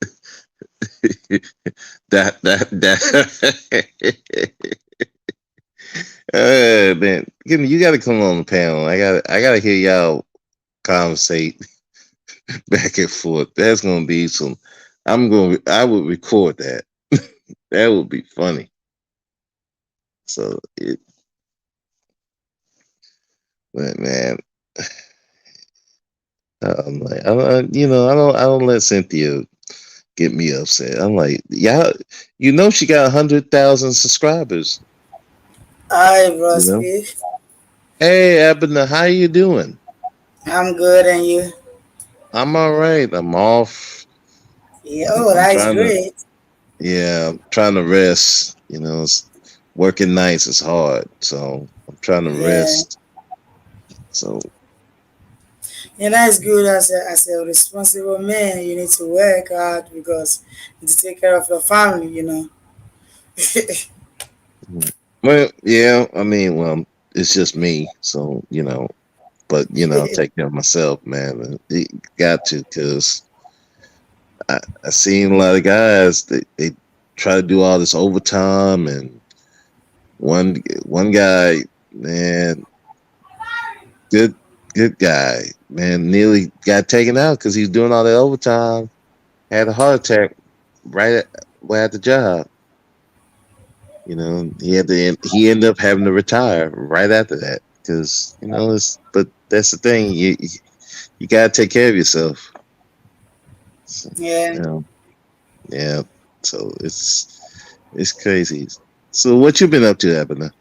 that. Man, you got to come on the panel. I gotta hear y'all conversate back and forth. That's gonna be some. I would record that. That would be funny. So but man, I'm like, I don't let Cynthia get me upset. I'm like, yeah, she got 100,000 subscribers. Hi, You know, Broski. hey, Abner, how you doing? I'm good, and you? I'm all right. I'm off. Yeah, oh, I'm that's trying to, great. yeah, I'm trying to rest. Working nights is hard, so I'm trying to Yeah, rest. So, yeah, that's good. As a responsible man, you need to work hard because you need to take care of your family. well, yeah, I mean, well, it's just me, so but I'll take care of myself, man. You got to, cause I seen a lot of guys they try to do all this overtime, and one guy, man, good good guy, man, nearly got taken out because he was doing all that overtime. Had a heart attack right at the job. He ended up having to retire right after that because but that's the thing, you gotta take care of yourself. So, Yeah. you know, yeah. So it's crazy. So what you been up to, Abner?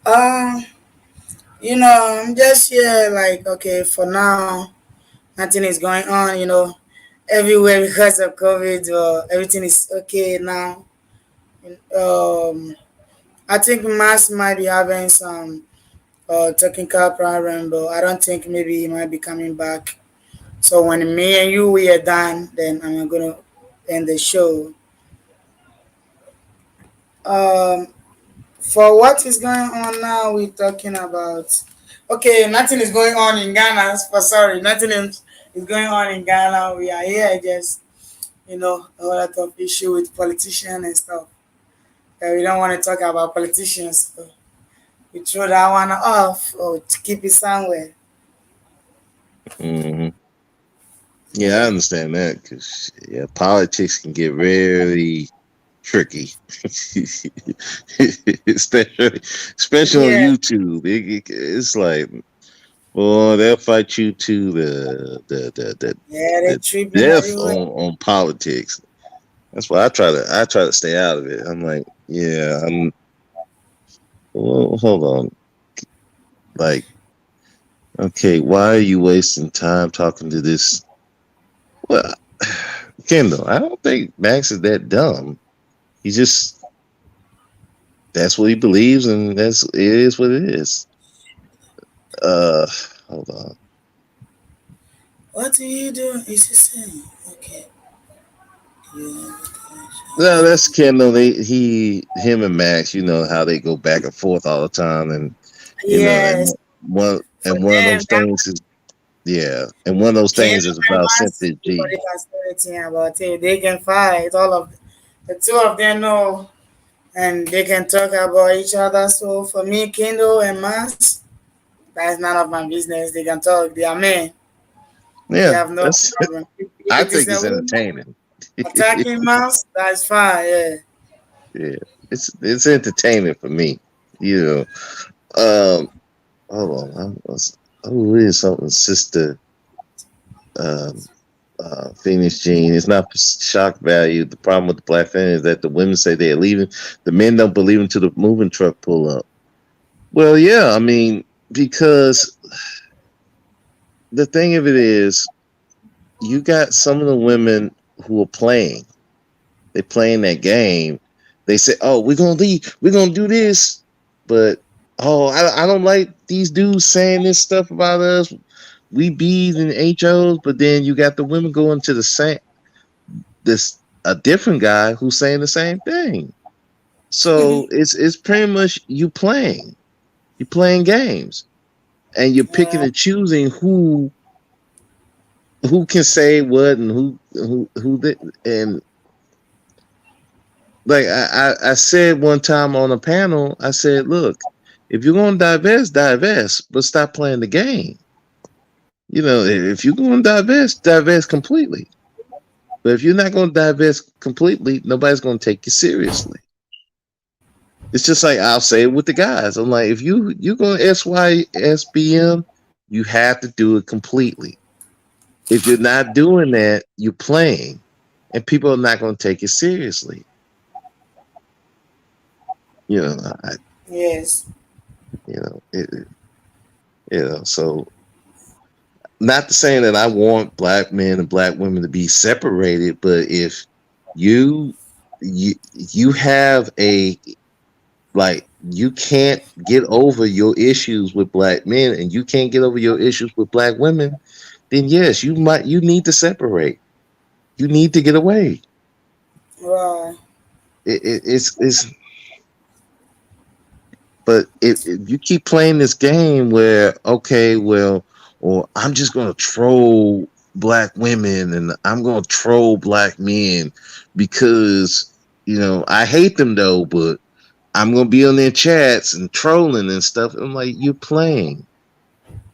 Um, I'm just here. Like, okay, for now, nothing is going on. Everywhere because of COVID. Everything is okay now. I think Max might be having some technical problem, but I don't think maybe he might be coming back. So when me and you we are done, then I'm gonna end the show. Um, for what is going on now, we're talking about. Okay, nothing is going on in Ghana. Sorry, nothing is going on in Ghana. We are here just a whole lot of issue with politicians and stuff. We don't want to talk about politicians. So we throw that one off or to keep it somewhere. Hmm. Yeah, I Yeah. understand that because politics can get very tricky, especially on Yeah. YouTube. It's like, well, they'll fight you to Yeah, they're the tripping death everywhere. on politics. That's why I try to stay out of it. I'm like, yeah, well, hold on, like, okay, why are you wasting time talking to this? Well, Kendall, I don't think Max is that dumb. He just That's what he believes, and it is what it is. Uh, Hold on. What do you do? Is he saying? Okay. You No, that's Kendall. Him and Max. You know how they go back and forth all the time, and yes. and one For one of them, those that things is yeah, and one of those Kano things is and about Mas, Cynthia nobody G. can say anything about it. They can fight. All of the two of them know, and they can talk about each other. So for me, Kindle and Mas, that's none of my business. They can talk. They are men. They Yeah, have no that's. problem. If I it is think a it's woman entertaining. attacking Mas, that's fine. Yeah. Yeah, it's entertainment for me. You know. Hold on. I was reading something, sister. Um, Phoenix Jean. It's not for shock value. The problem with the black family is that the women say they're leaving. The men don't believe until the moving truck pull up. Well, yeah, I mean, because the thing of it is, you got some of the women who are playing. They playing that game. They say, "Oh, we're gonna leave. We're gonna do this," but oh, I don't like these dudes saying this stuff about us. We B's and HOs, but then you got the women going to the same this a different guy who's saying the same thing. So it's pretty much you playing games, and you're picking Yeah. and choosing who can say what and and like I said one time on a panel, I said, look, if you're gonna divest, divest, but stop playing the game. You know, if you're gonna divest, divest completely. But if you're not gonna divest completely, nobody's gonna take you seriously. It's just like I'll say it with the guys. I'm like, if you're gonna SYSBM, you have to do it completely. If you're not doing that, you're playing, and people are not gonna take it seriously. You know, Yes. you know, so not to saying that I want black men and black women to be separated, but if you you have a like you can't get over your issues with black men and you can't get over your issues with black women, then yes, you need to separate. You need to get away. Right. It's but if you keep playing this game where okay, well, or I'm just gonna troll black women and I'm gonna troll black men because I hate them though, but I'm gonna be on their chats and trolling and stuff. I'm like, you're playing,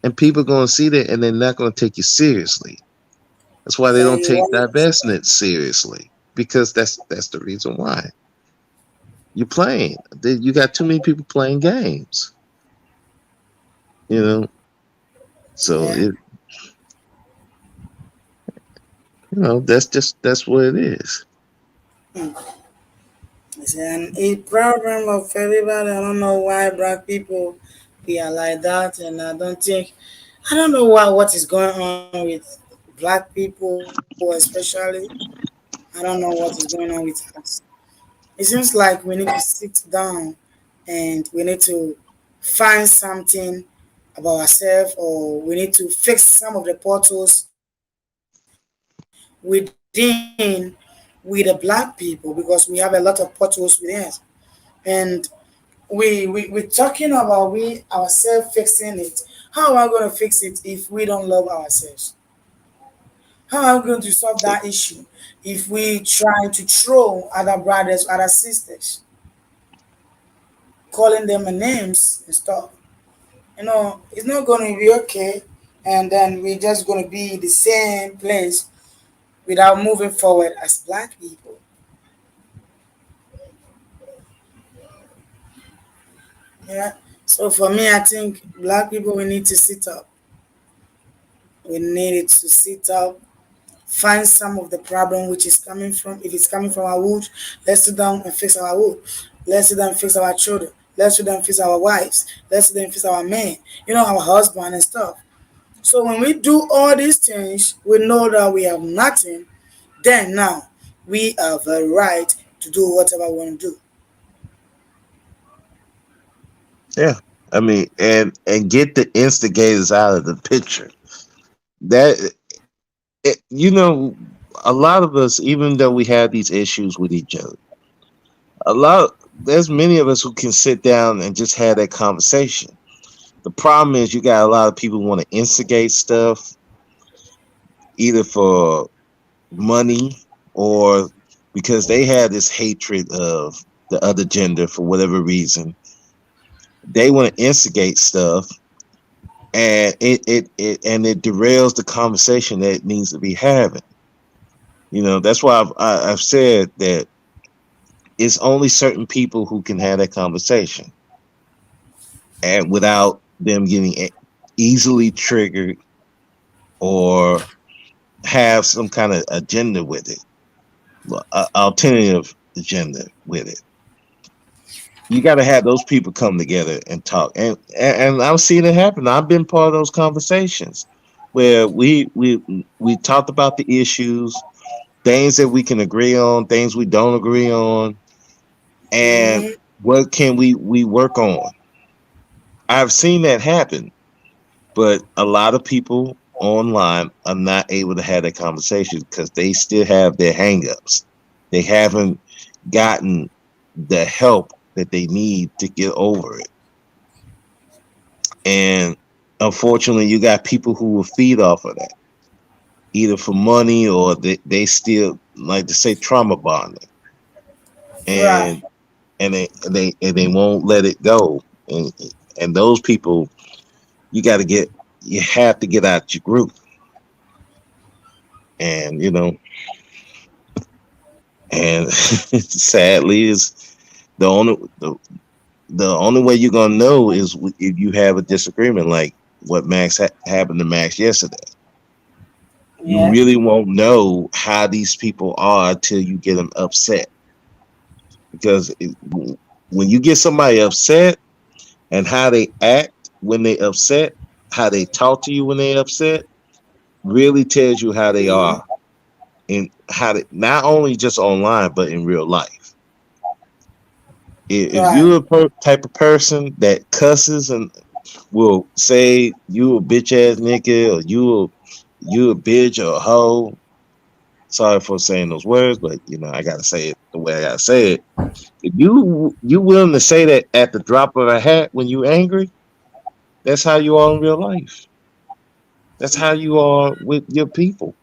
and people are gonna see that, and they're not gonna take you seriously. That's why they Yeah, don't you take want divestment seriously because that's the reason why you're playing. You got too many people playing games. You know, so yeah. that's what it is. It's a problem of everybody. I don't know why black people we are like that, and I don't know what is going on with black people, especially. I don't know what is going on with us. It seems like we need to sit down and we need to find something about ourselves, or we need to fix some of the potholes within with the black people because we have a lot of potholes within us. And we're talking about we ourselves fixing it. How am I going to fix it if we don't love ourselves? How am I going to solve that issue if we try to throw other brothers, other sisters, calling them names and stuff? It's not going to be okay. And then we're just going to be in the same place without moving forward as black people. Yeah. So for me, I think black people, we need to sit up. We needed to sit up, find some of the problem which is coming from. If it's coming from our wood, let's sit down and fix our wood. Let's sit down and fix our children. Let's sit down and fix our wives. Let's sit down and fix our men, our husband and stuff. So when we do all these things, we know that we have nothing. Then now we have a right to do whatever we want to do. Yeah. I mean, and get the instigators out of the picture. That you know, a lot of us, even though we have these issues with each other, a lot there's many of us who can sit down and just have that conversation. The problem is you got a lot of people who want to instigate stuff either for money or because they have this hatred of the other gender for whatever reason. They want to instigate stuff and it derails the conversation that it needs to be having. You know, that's why I've said that it's only certain people who can have that conversation and without them getting easily triggered or have some kind of agenda with it, alternative agenda with it. You got to have those people come together and talk, and I've seen it happen. I've been part of those conversations where we talked about the issues, things that we can agree on, things we don't agree on, and Mm-hmm. what can we work on. I've seen that happen, but a lot of people online are not able to have that conversation because they still have their hangups. They haven't gotten the help that they need to get over it. And unfortunately, you got people who will feed off of that, either for money or they still like to say trauma bonding, Right. and they won't let it go. And those people, you got to get you have to get out your group. And you know, and sadly, is the only the only way you're gonna know is if you have a disagreement, like what happened to Max yesterday. You Yeah. really won't know how these people are until you get them upset. Because when you get somebody upset and how they act when they upset, how they talk to you when they upset, really tells you how they Mm-hmm. are and how they not only just online but in real life. If Right. you're a type of person that cusses and will say you a bitch ass nigga or you a bitch or a hoe. Sorry for saying those words, but you know I gotta say it the way I gotta say it. If you willing to say that at the drop of a hat when you angry, that's how you are in real life. That's how you are with your people.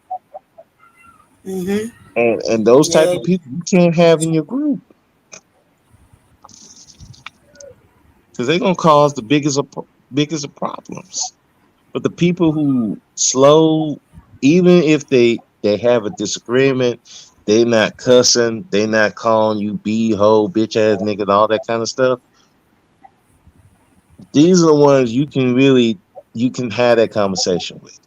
Mm-hmm. And those type Yeah. of people you can't have in your group because they're gonna cause the biggest of problems. But the people who slow, even if they have a disagreement, they not cussing, they not calling you b ho, bitch ass nigga, and all that kind of stuff. These are the ones you can have that conversation with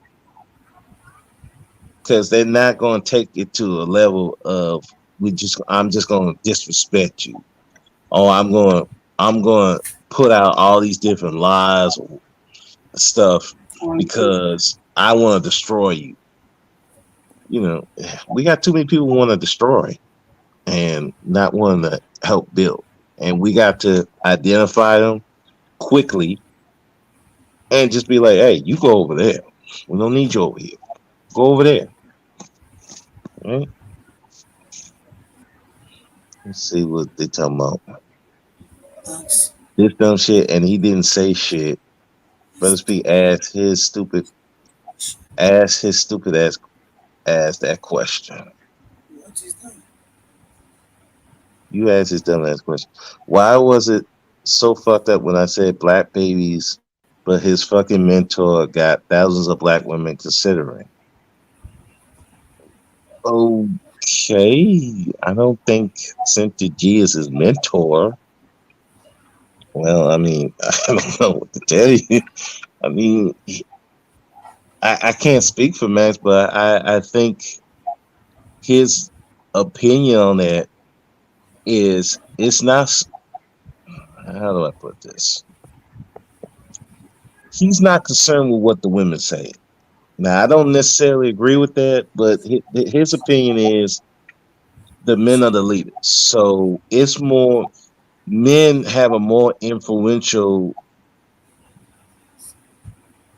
because they're not going to take it to a level of I'm just going to disrespect you. Oh, I'm going to put out all these different lies or stuff because I want to destroy you. You know, we got too many people who want to destroy and not want to help build. And we got to identify them quickly and just be like, hey, you go over there. We don't need you over here. Go over there. Right? Let's see what they talking about. Thanks. This dumb shit, and he didn't say shit. Brother Speak asked his stupid ass that question. What is that? You asked his dumb ass question. Why was it so fucked up when I said black babies, but his fucking mentor got thousands of black women considering? Okay, I don't think Cynthia G is his mentor. Well, I mean, I don't know what to tell you. I mean, I can't speak for Max, but I think his opinion on that is it's not. How do I put this? He's not concerned with what the women say. Now, I don't necessarily agree with that, but his opinion is the men are the leaders. So it's more men have a more influential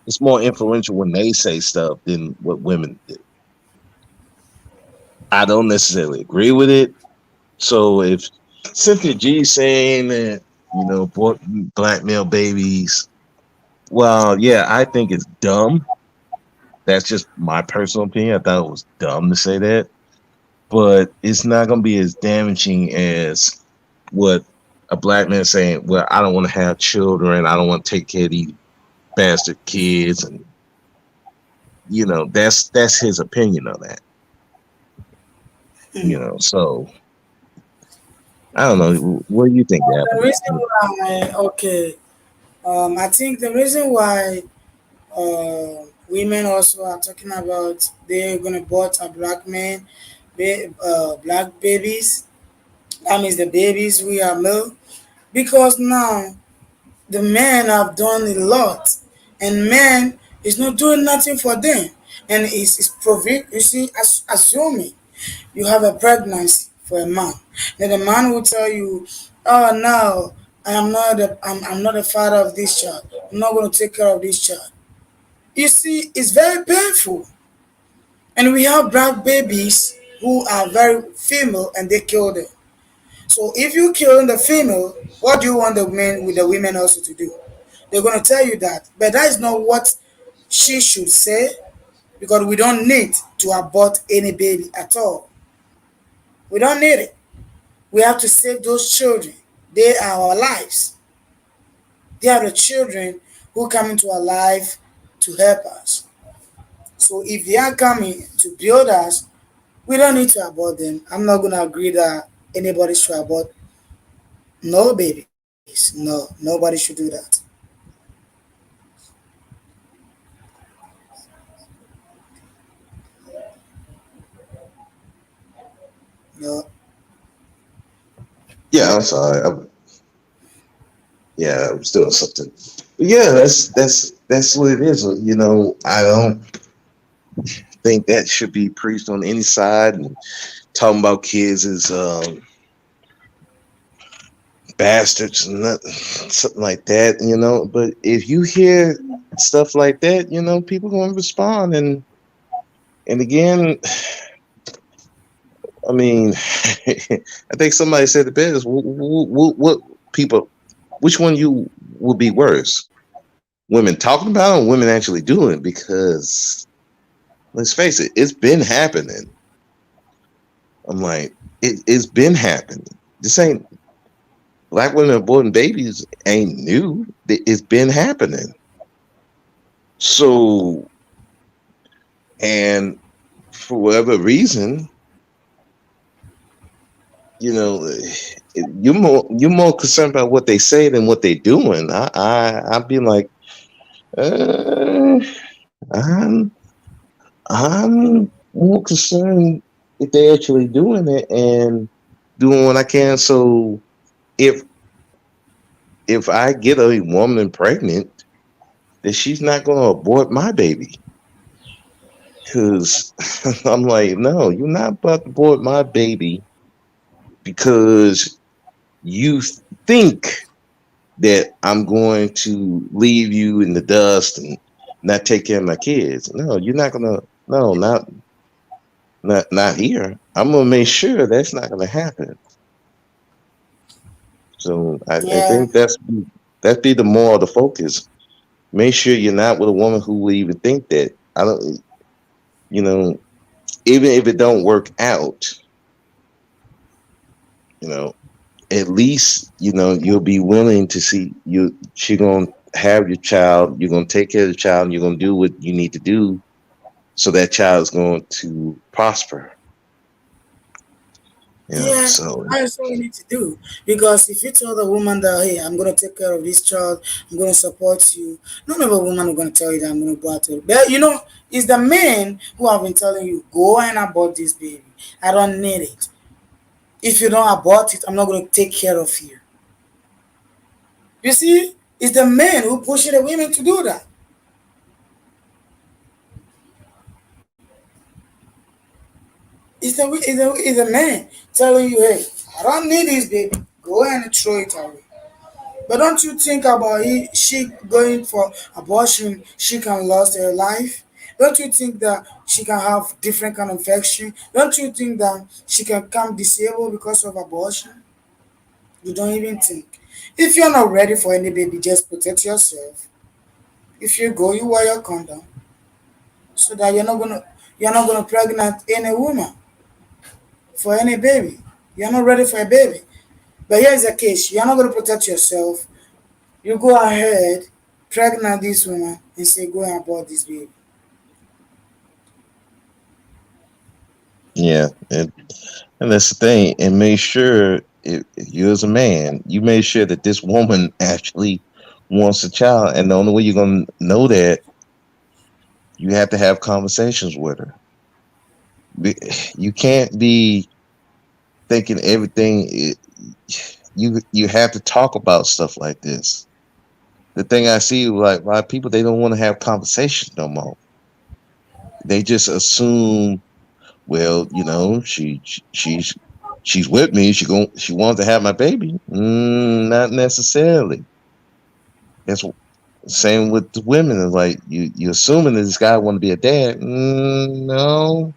it's more influential when they say stuff than what women do. I don't necessarily agree with it. So if Cynthia G saying that, black male babies, well, yeah, I think it's dumb. That's just my personal opinion. I thought it was dumb to say that, but it's not going to be as damaging as what a black man saying, well, I don't want to have children. I don't want to take care of these bastard kids. And, that's his opinion on that, so I don't know. What do you think The happened? reason why, okay, I think the reason why women also are talking about they're gonna bought a black man, black babies. That means the babies we are male because now the men have done a lot, and men is not doing nothing for them, and you see, assuming you have a pregnancy for a man, then the man will tell you, "Oh no, I'm not a father of this child. I'm not going to take care of this child." You see, it's very painful, and we have black babies who are very female, and they kill them. So if you kill the female, what do you want the men with the women also to do? They're going to tell you that, but that is not what she should say, because we don't need to abort any baby at all. We don't need it. We have to save those children. They are our lives. They are the children who come into our life to help us. So if they are coming to build us, we don't need to abort them. I'm not going to agree that anybody should abort no babies. No, nobody should do that. No. Yeah, I'm sorry. Yeah, I'm still something. But yeah, that's what it is. I don't think that should be preached on any side. And talking about kids is bastards and something like that. But if you hear stuff like that, people gonna respond. And again, I mean, I think somebody said the best. What people? Which one you would be worse? Women talking about it or women actually doing it? Because let's face it, it's been happening. I'm like, it's been happening. This ain't black women aborting babies ain't new. It's been happening. So, and for whatever reason, you're more concerned about what they say than what they're doing. I'd be like, uh, I'm I'm more concerned if they're actually doing it and doing what I can. So if if I get a woman pregnant, that she's not going to abort my baby. Because I'm like, no, you're not about to abort my baby because you think that I'm going to leave you in the dust and not take care of my kids. No, you're not gonna. No, not here. I'm gonna make sure that's not gonna happen. So I Yeah. think that be the more of the focus. Make sure you're not with a woman who will even think that. I don't. You know, even if it don't work out, you know, at least you'll be willing to see you. She gonna have your child. You're gonna take care of the child. And you're gonna do what you need to do so that child is going to prosper. Yeah, So that's what we need to do. Because if you tell the woman that, hey, I'm going to take care of this child, I'm going to support you, none of a woman is going to tell you that I'm going to go out to. But it's the men who have been telling you, go and abort this baby. I don't need it. If you don't abort it, I'm not going to take care of you. You see, it's the men who pushing the women to do that. It's the man telling you, hey, I don't need this baby. Go and throw it away. But don't you think about it, she going for abortion, she can lose her life? Don't you think that she can have different kind of infection? Don't you think that she can come disabled because of abortion? You don't even think. If you're not ready for any baby, just protect yourself. If you go, you wear your condom so that you're not gonna pregnant any woman for any baby. You're not ready for a baby. But here's the case: you're not gonna protect yourself. You go ahead, pregnant this woman, and say, "Go and abort this baby." Yeah, and that's the thing. And make sure if you as a man, you make sure that this woman actually wants a child. And the only way you're gonna know that, you have to have conversations with her. You can't be thinking everything. You have to talk about stuff like this. The thing I see, like, a lot of people, they don't want to have conversations no more. They just assume, well, she's with me. She wants to have my baby. Not necessarily. That's same with the women. It's like you assuming that this guy want to be a dad. No,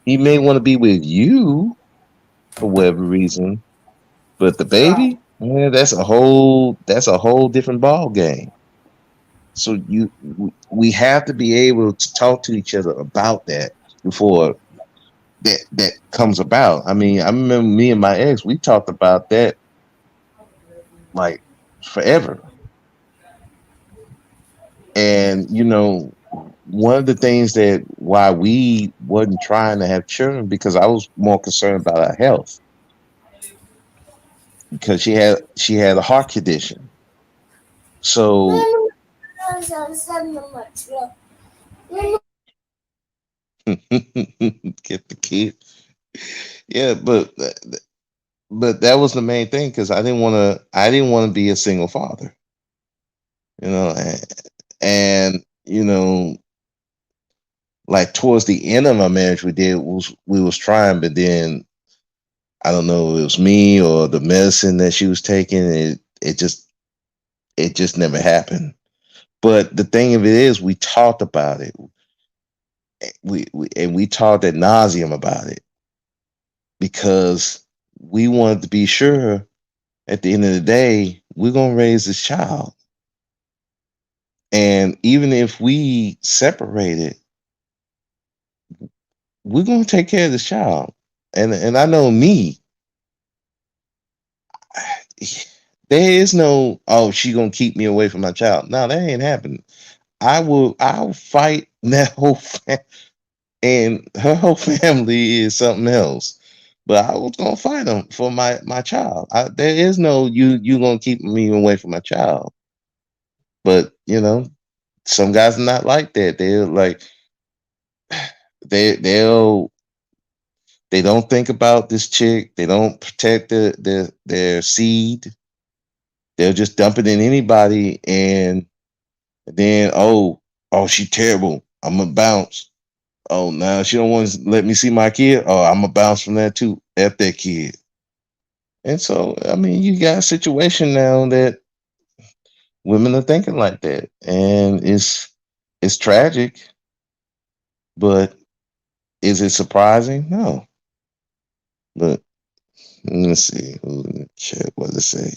he may want to be with you for whatever reason, but the Right. baby, yeah, that's a whole different ball game. So we have to be able to talk to each other about that before that comes about. I mean, I remember me and my ex, we talked about that like forever. And one of the things that why we wasn't trying to have children, because I was more concerned about our health, because she had a heart condition. So get the kid. Yeah, but that was the main thing, because I didn't want to be a single father, you know, and like towards the end of my marriage, we was trying, but then I don't know, it was me or the medicine that she was taking. It just never happened. But the thing of it is, we talked about it. We talked ad nauseum about it, because we wanted to be sure at the end of the day we're gonna raise this child, and even if we separated, we're gonna take care of this child. And I know me, there is no, oh, she gonna keep me away from my child. No, that ain't happening. I'll fight that and her whole family is something else. But I was gonna fight them for my child. There is no, you gonna keep me away from my child. But some guys are not like that. They're like, they'll they don't think about this chick. They don't protect their seed. They'll just dump it in anybody, and then, oh, she terrible. I'm gonna bounce. Oh, now she don't want to let me see my kid. Oh, I'm gonna bounce from that too. F that kid. And so, I mean, you got a situation now that women are thinking like that, and it's tragic. But is it surprising? No. But let's see who in the chat, what does it say.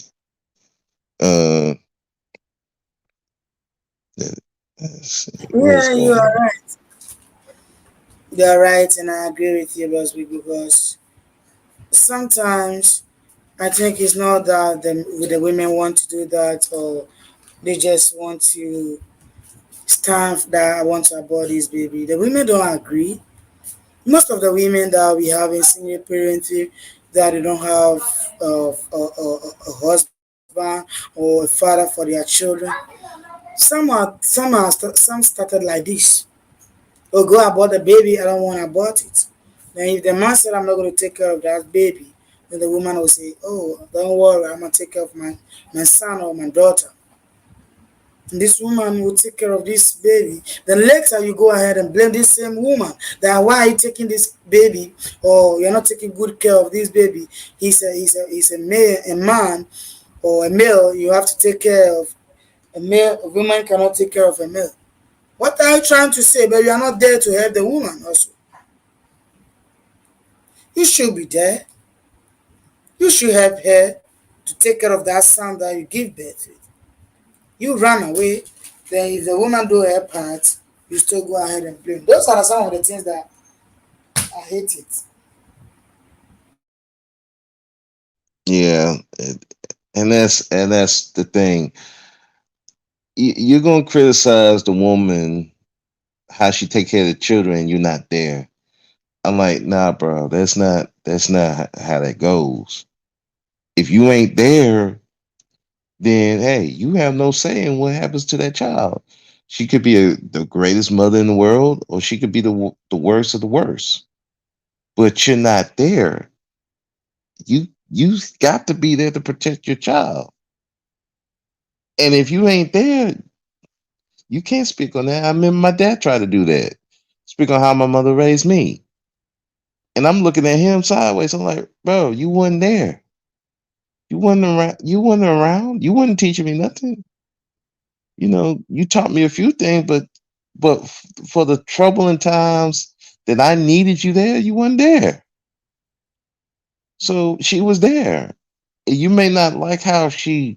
Uh, let's see what's Yeah, you going are on. right. You are right, and I agree with you, Bosby, because sometimes I think it's not that the women want to do that, or they just want to stand that I want to abort this baby. The women don't agree. Most of the women that we have in single parenting, that they don't have a husband or a father for their children. Some started like this. Oh, go abort the baby. I don't want to abort it. Then if the man said I'm not going to take care of that baby, then the woman will say, "Oh, don't worry, I'm going to take care of my son or my daughter." And this woman will take care of this baby. Then later you go ahead and blame this same woman that why are you taking this baby, or you're not taking good care of this baby. He's a man or a male, you have to take care of a male. A woman cannot take care of a male. What are you trying to say? But you are not there to help the woman also. You should be there. You should help her to take care of that son that you give birth with. You run away, then if the woman do her part, you still go ahead and blame. Those are some of the things that I hate it. Yeah, and that's the thing. You're gonna criticize the woman how she take care of the children, and you're not there. I'm like, nah, bro, that's not how that goes. If you ain't there, then hey, you have no say in what happens to that child. She could be the greatest mother in the world, or she could be the worst of the worst. But you're not there. You got to be there to protect your child. And if you ain't there, you can't speak on that. I remember my dad tried to do that. Speak on how my mother raised me. And I'm looking at him sideways. I'm like, bro, you wasn't there. You wasn't around. You wasn't around. You wasn't teaching me nothing. You taught me a few things, but for the troubling times that I needed you there, you weren't there. So she was there. You may not like how she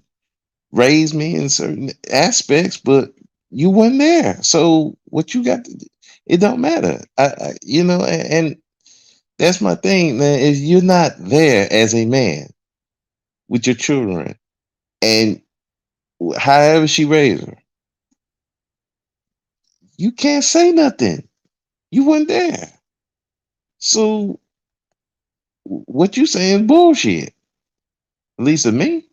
raised me in certain aspects, but you weren't there. So what you got to do, it don't matter. And that's my thing, man. If you're not there as a man with your children, and however she raised her, you can't say nothing. You weren't there. So what you saying bullshit. At least to me.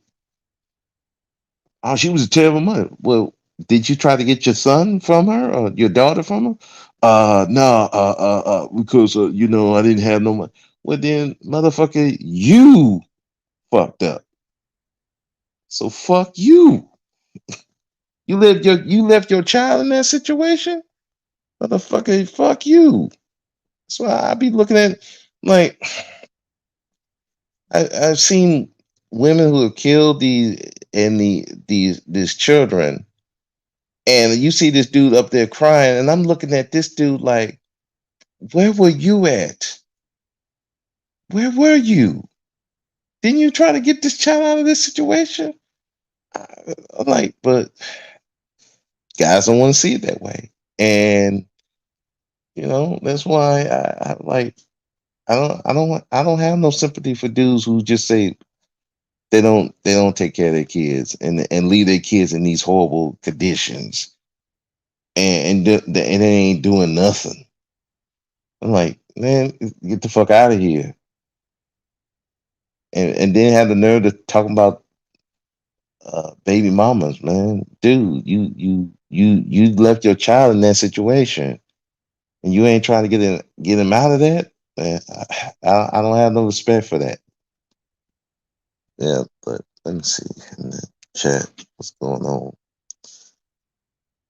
Oh, she was a terrible mother. Well, did you try to get your son from her or your daughter from her? No, because I didn't have no money. Well, then, motherfucker, you fucked up. So fuck you. You left your child in that situation, motherfucker. Fuck you. That's why I be looking at like I've seen women who have killed these children, and you see this dude up there crying, and I'm looking at this dude like, where were you at? Where were you? Didn't you try to get this child out of this situation? I'm like, but guys don't want to see it that way, and that's why I like I don't have no sympathy for dudes who just say they don't take care of their kids and leave their kids in these horrible conditions and they ain't doing nothing. I'm like, man, get the fuck out of here. And then have the nerve to talk about baby mamas, man. Dude, you left your child in that situation, and you ain't trying to get him out of that. Man, I don't have no respect for that. Yeah, but let me see in the chat what's going on.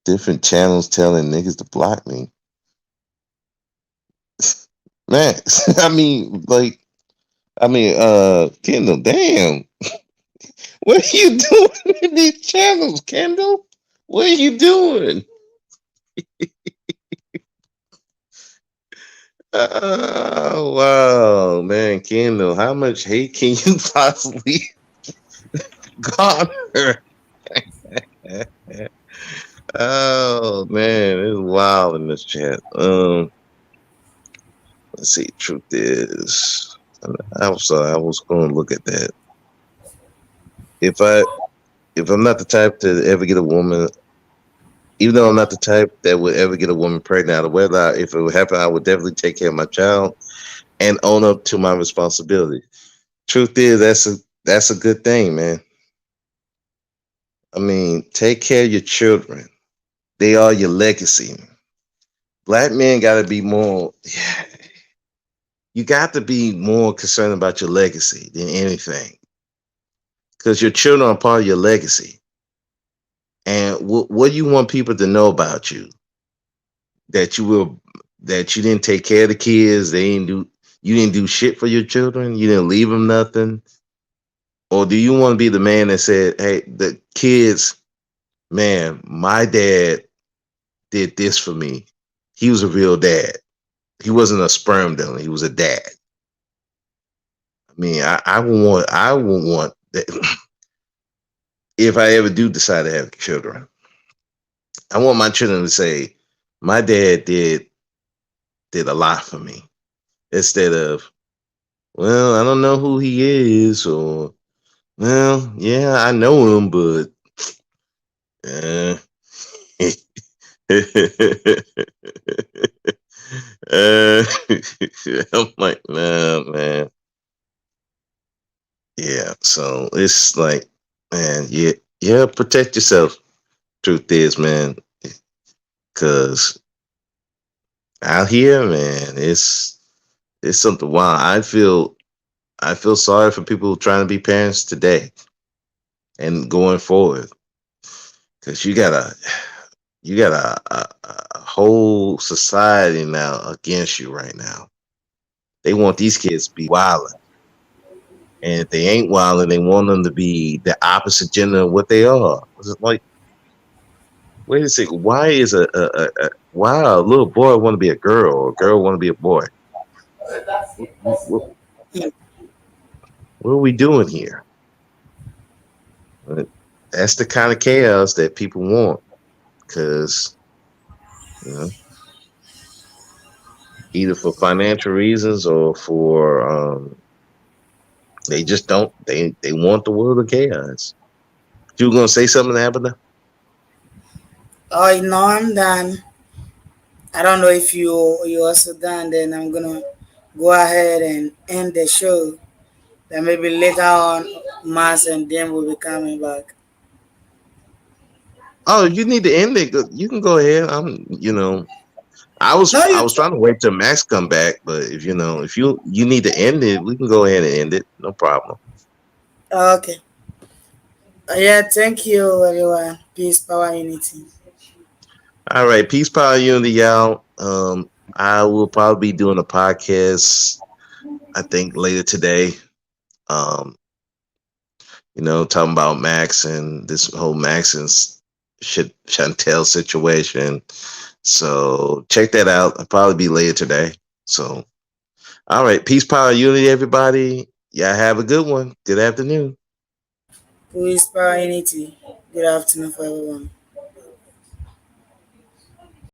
Different channels telling niggas to block me. Man, Kendall, damn. What are you doing in these channels, Kendall? What are you doing? Oh wow, man, Kendall, how much hate can you possibly garner? Oh man, it's wild in this chat. Let's see. Truth is, I'm sorry, I was going to look at that. If I if I'm not the type to ever get a woman, even though I'm not the type that would ever get a woman pregnant out of wedlock, if it would happen, I would definitely take care of my child and own up to my responsibility. Truth is, that's a good thing, man. I mean, take care of your children. They are your legacy. Black men got to be more. You got to be more concerned about your legacy than anything, because your children are part of your legacy. And what do you want people to know about you? That you didn't take care of the kids. You didn't do shit for your children. You didn't leave them nothing. Or do you want to be the man that said, hey, the kids, man, my dad did this for me. He was a real dad. He wasn't a sperm donor. He was a dad. I mean, I would want that if I ever do decide to have children. I want my children to say, my dad did a lot for me. Instead of, well, I don't know who he is, or well, yeah, I know him, but uh, uh, I'm like, nah, man. Yeah, so it's like, man, yeah, yeah, protect yourself. Truth is, man, because out here, man, it's something wild. I feel sorry for people trying to be parents today and going forward, because you got a whole society now against you right now. They want these kids to be wild, and if they ain't wild, they want them to be the opposite gender of what they are. It's like, wait a second, why is why a little boy want to be a girl or a girl want to be a boy? What, what are we doing here? But that's the kind of chaos that people want, because you know, either for financial reasons or for they just don't they want the world of chaos. You gonna say something happened? Oh, no, I'm done. I don't know if you also done. Then I'm gonna go ahead and end the show. Then maybe later on, Mars and them will be coming back. Oh, you need to end it. You can go ahead. No, I you. was trying to wait till Max come back, but if you need to end it, we can go ahead and end it. No problem. Okay. Yeah. Thank you, everyone. Peace, power, unity. All right, peace, power, unity, y'all. I will probably be doing a podcast. I think later today. Um, talking about Max and this whole Max and Chantel situation. So check that out. I'll probably be later today. So, all right. Peace, power, unity, everybody. Y'all have a good one. Good afternoon. Peace, power, unity. Good afternoon for everyone.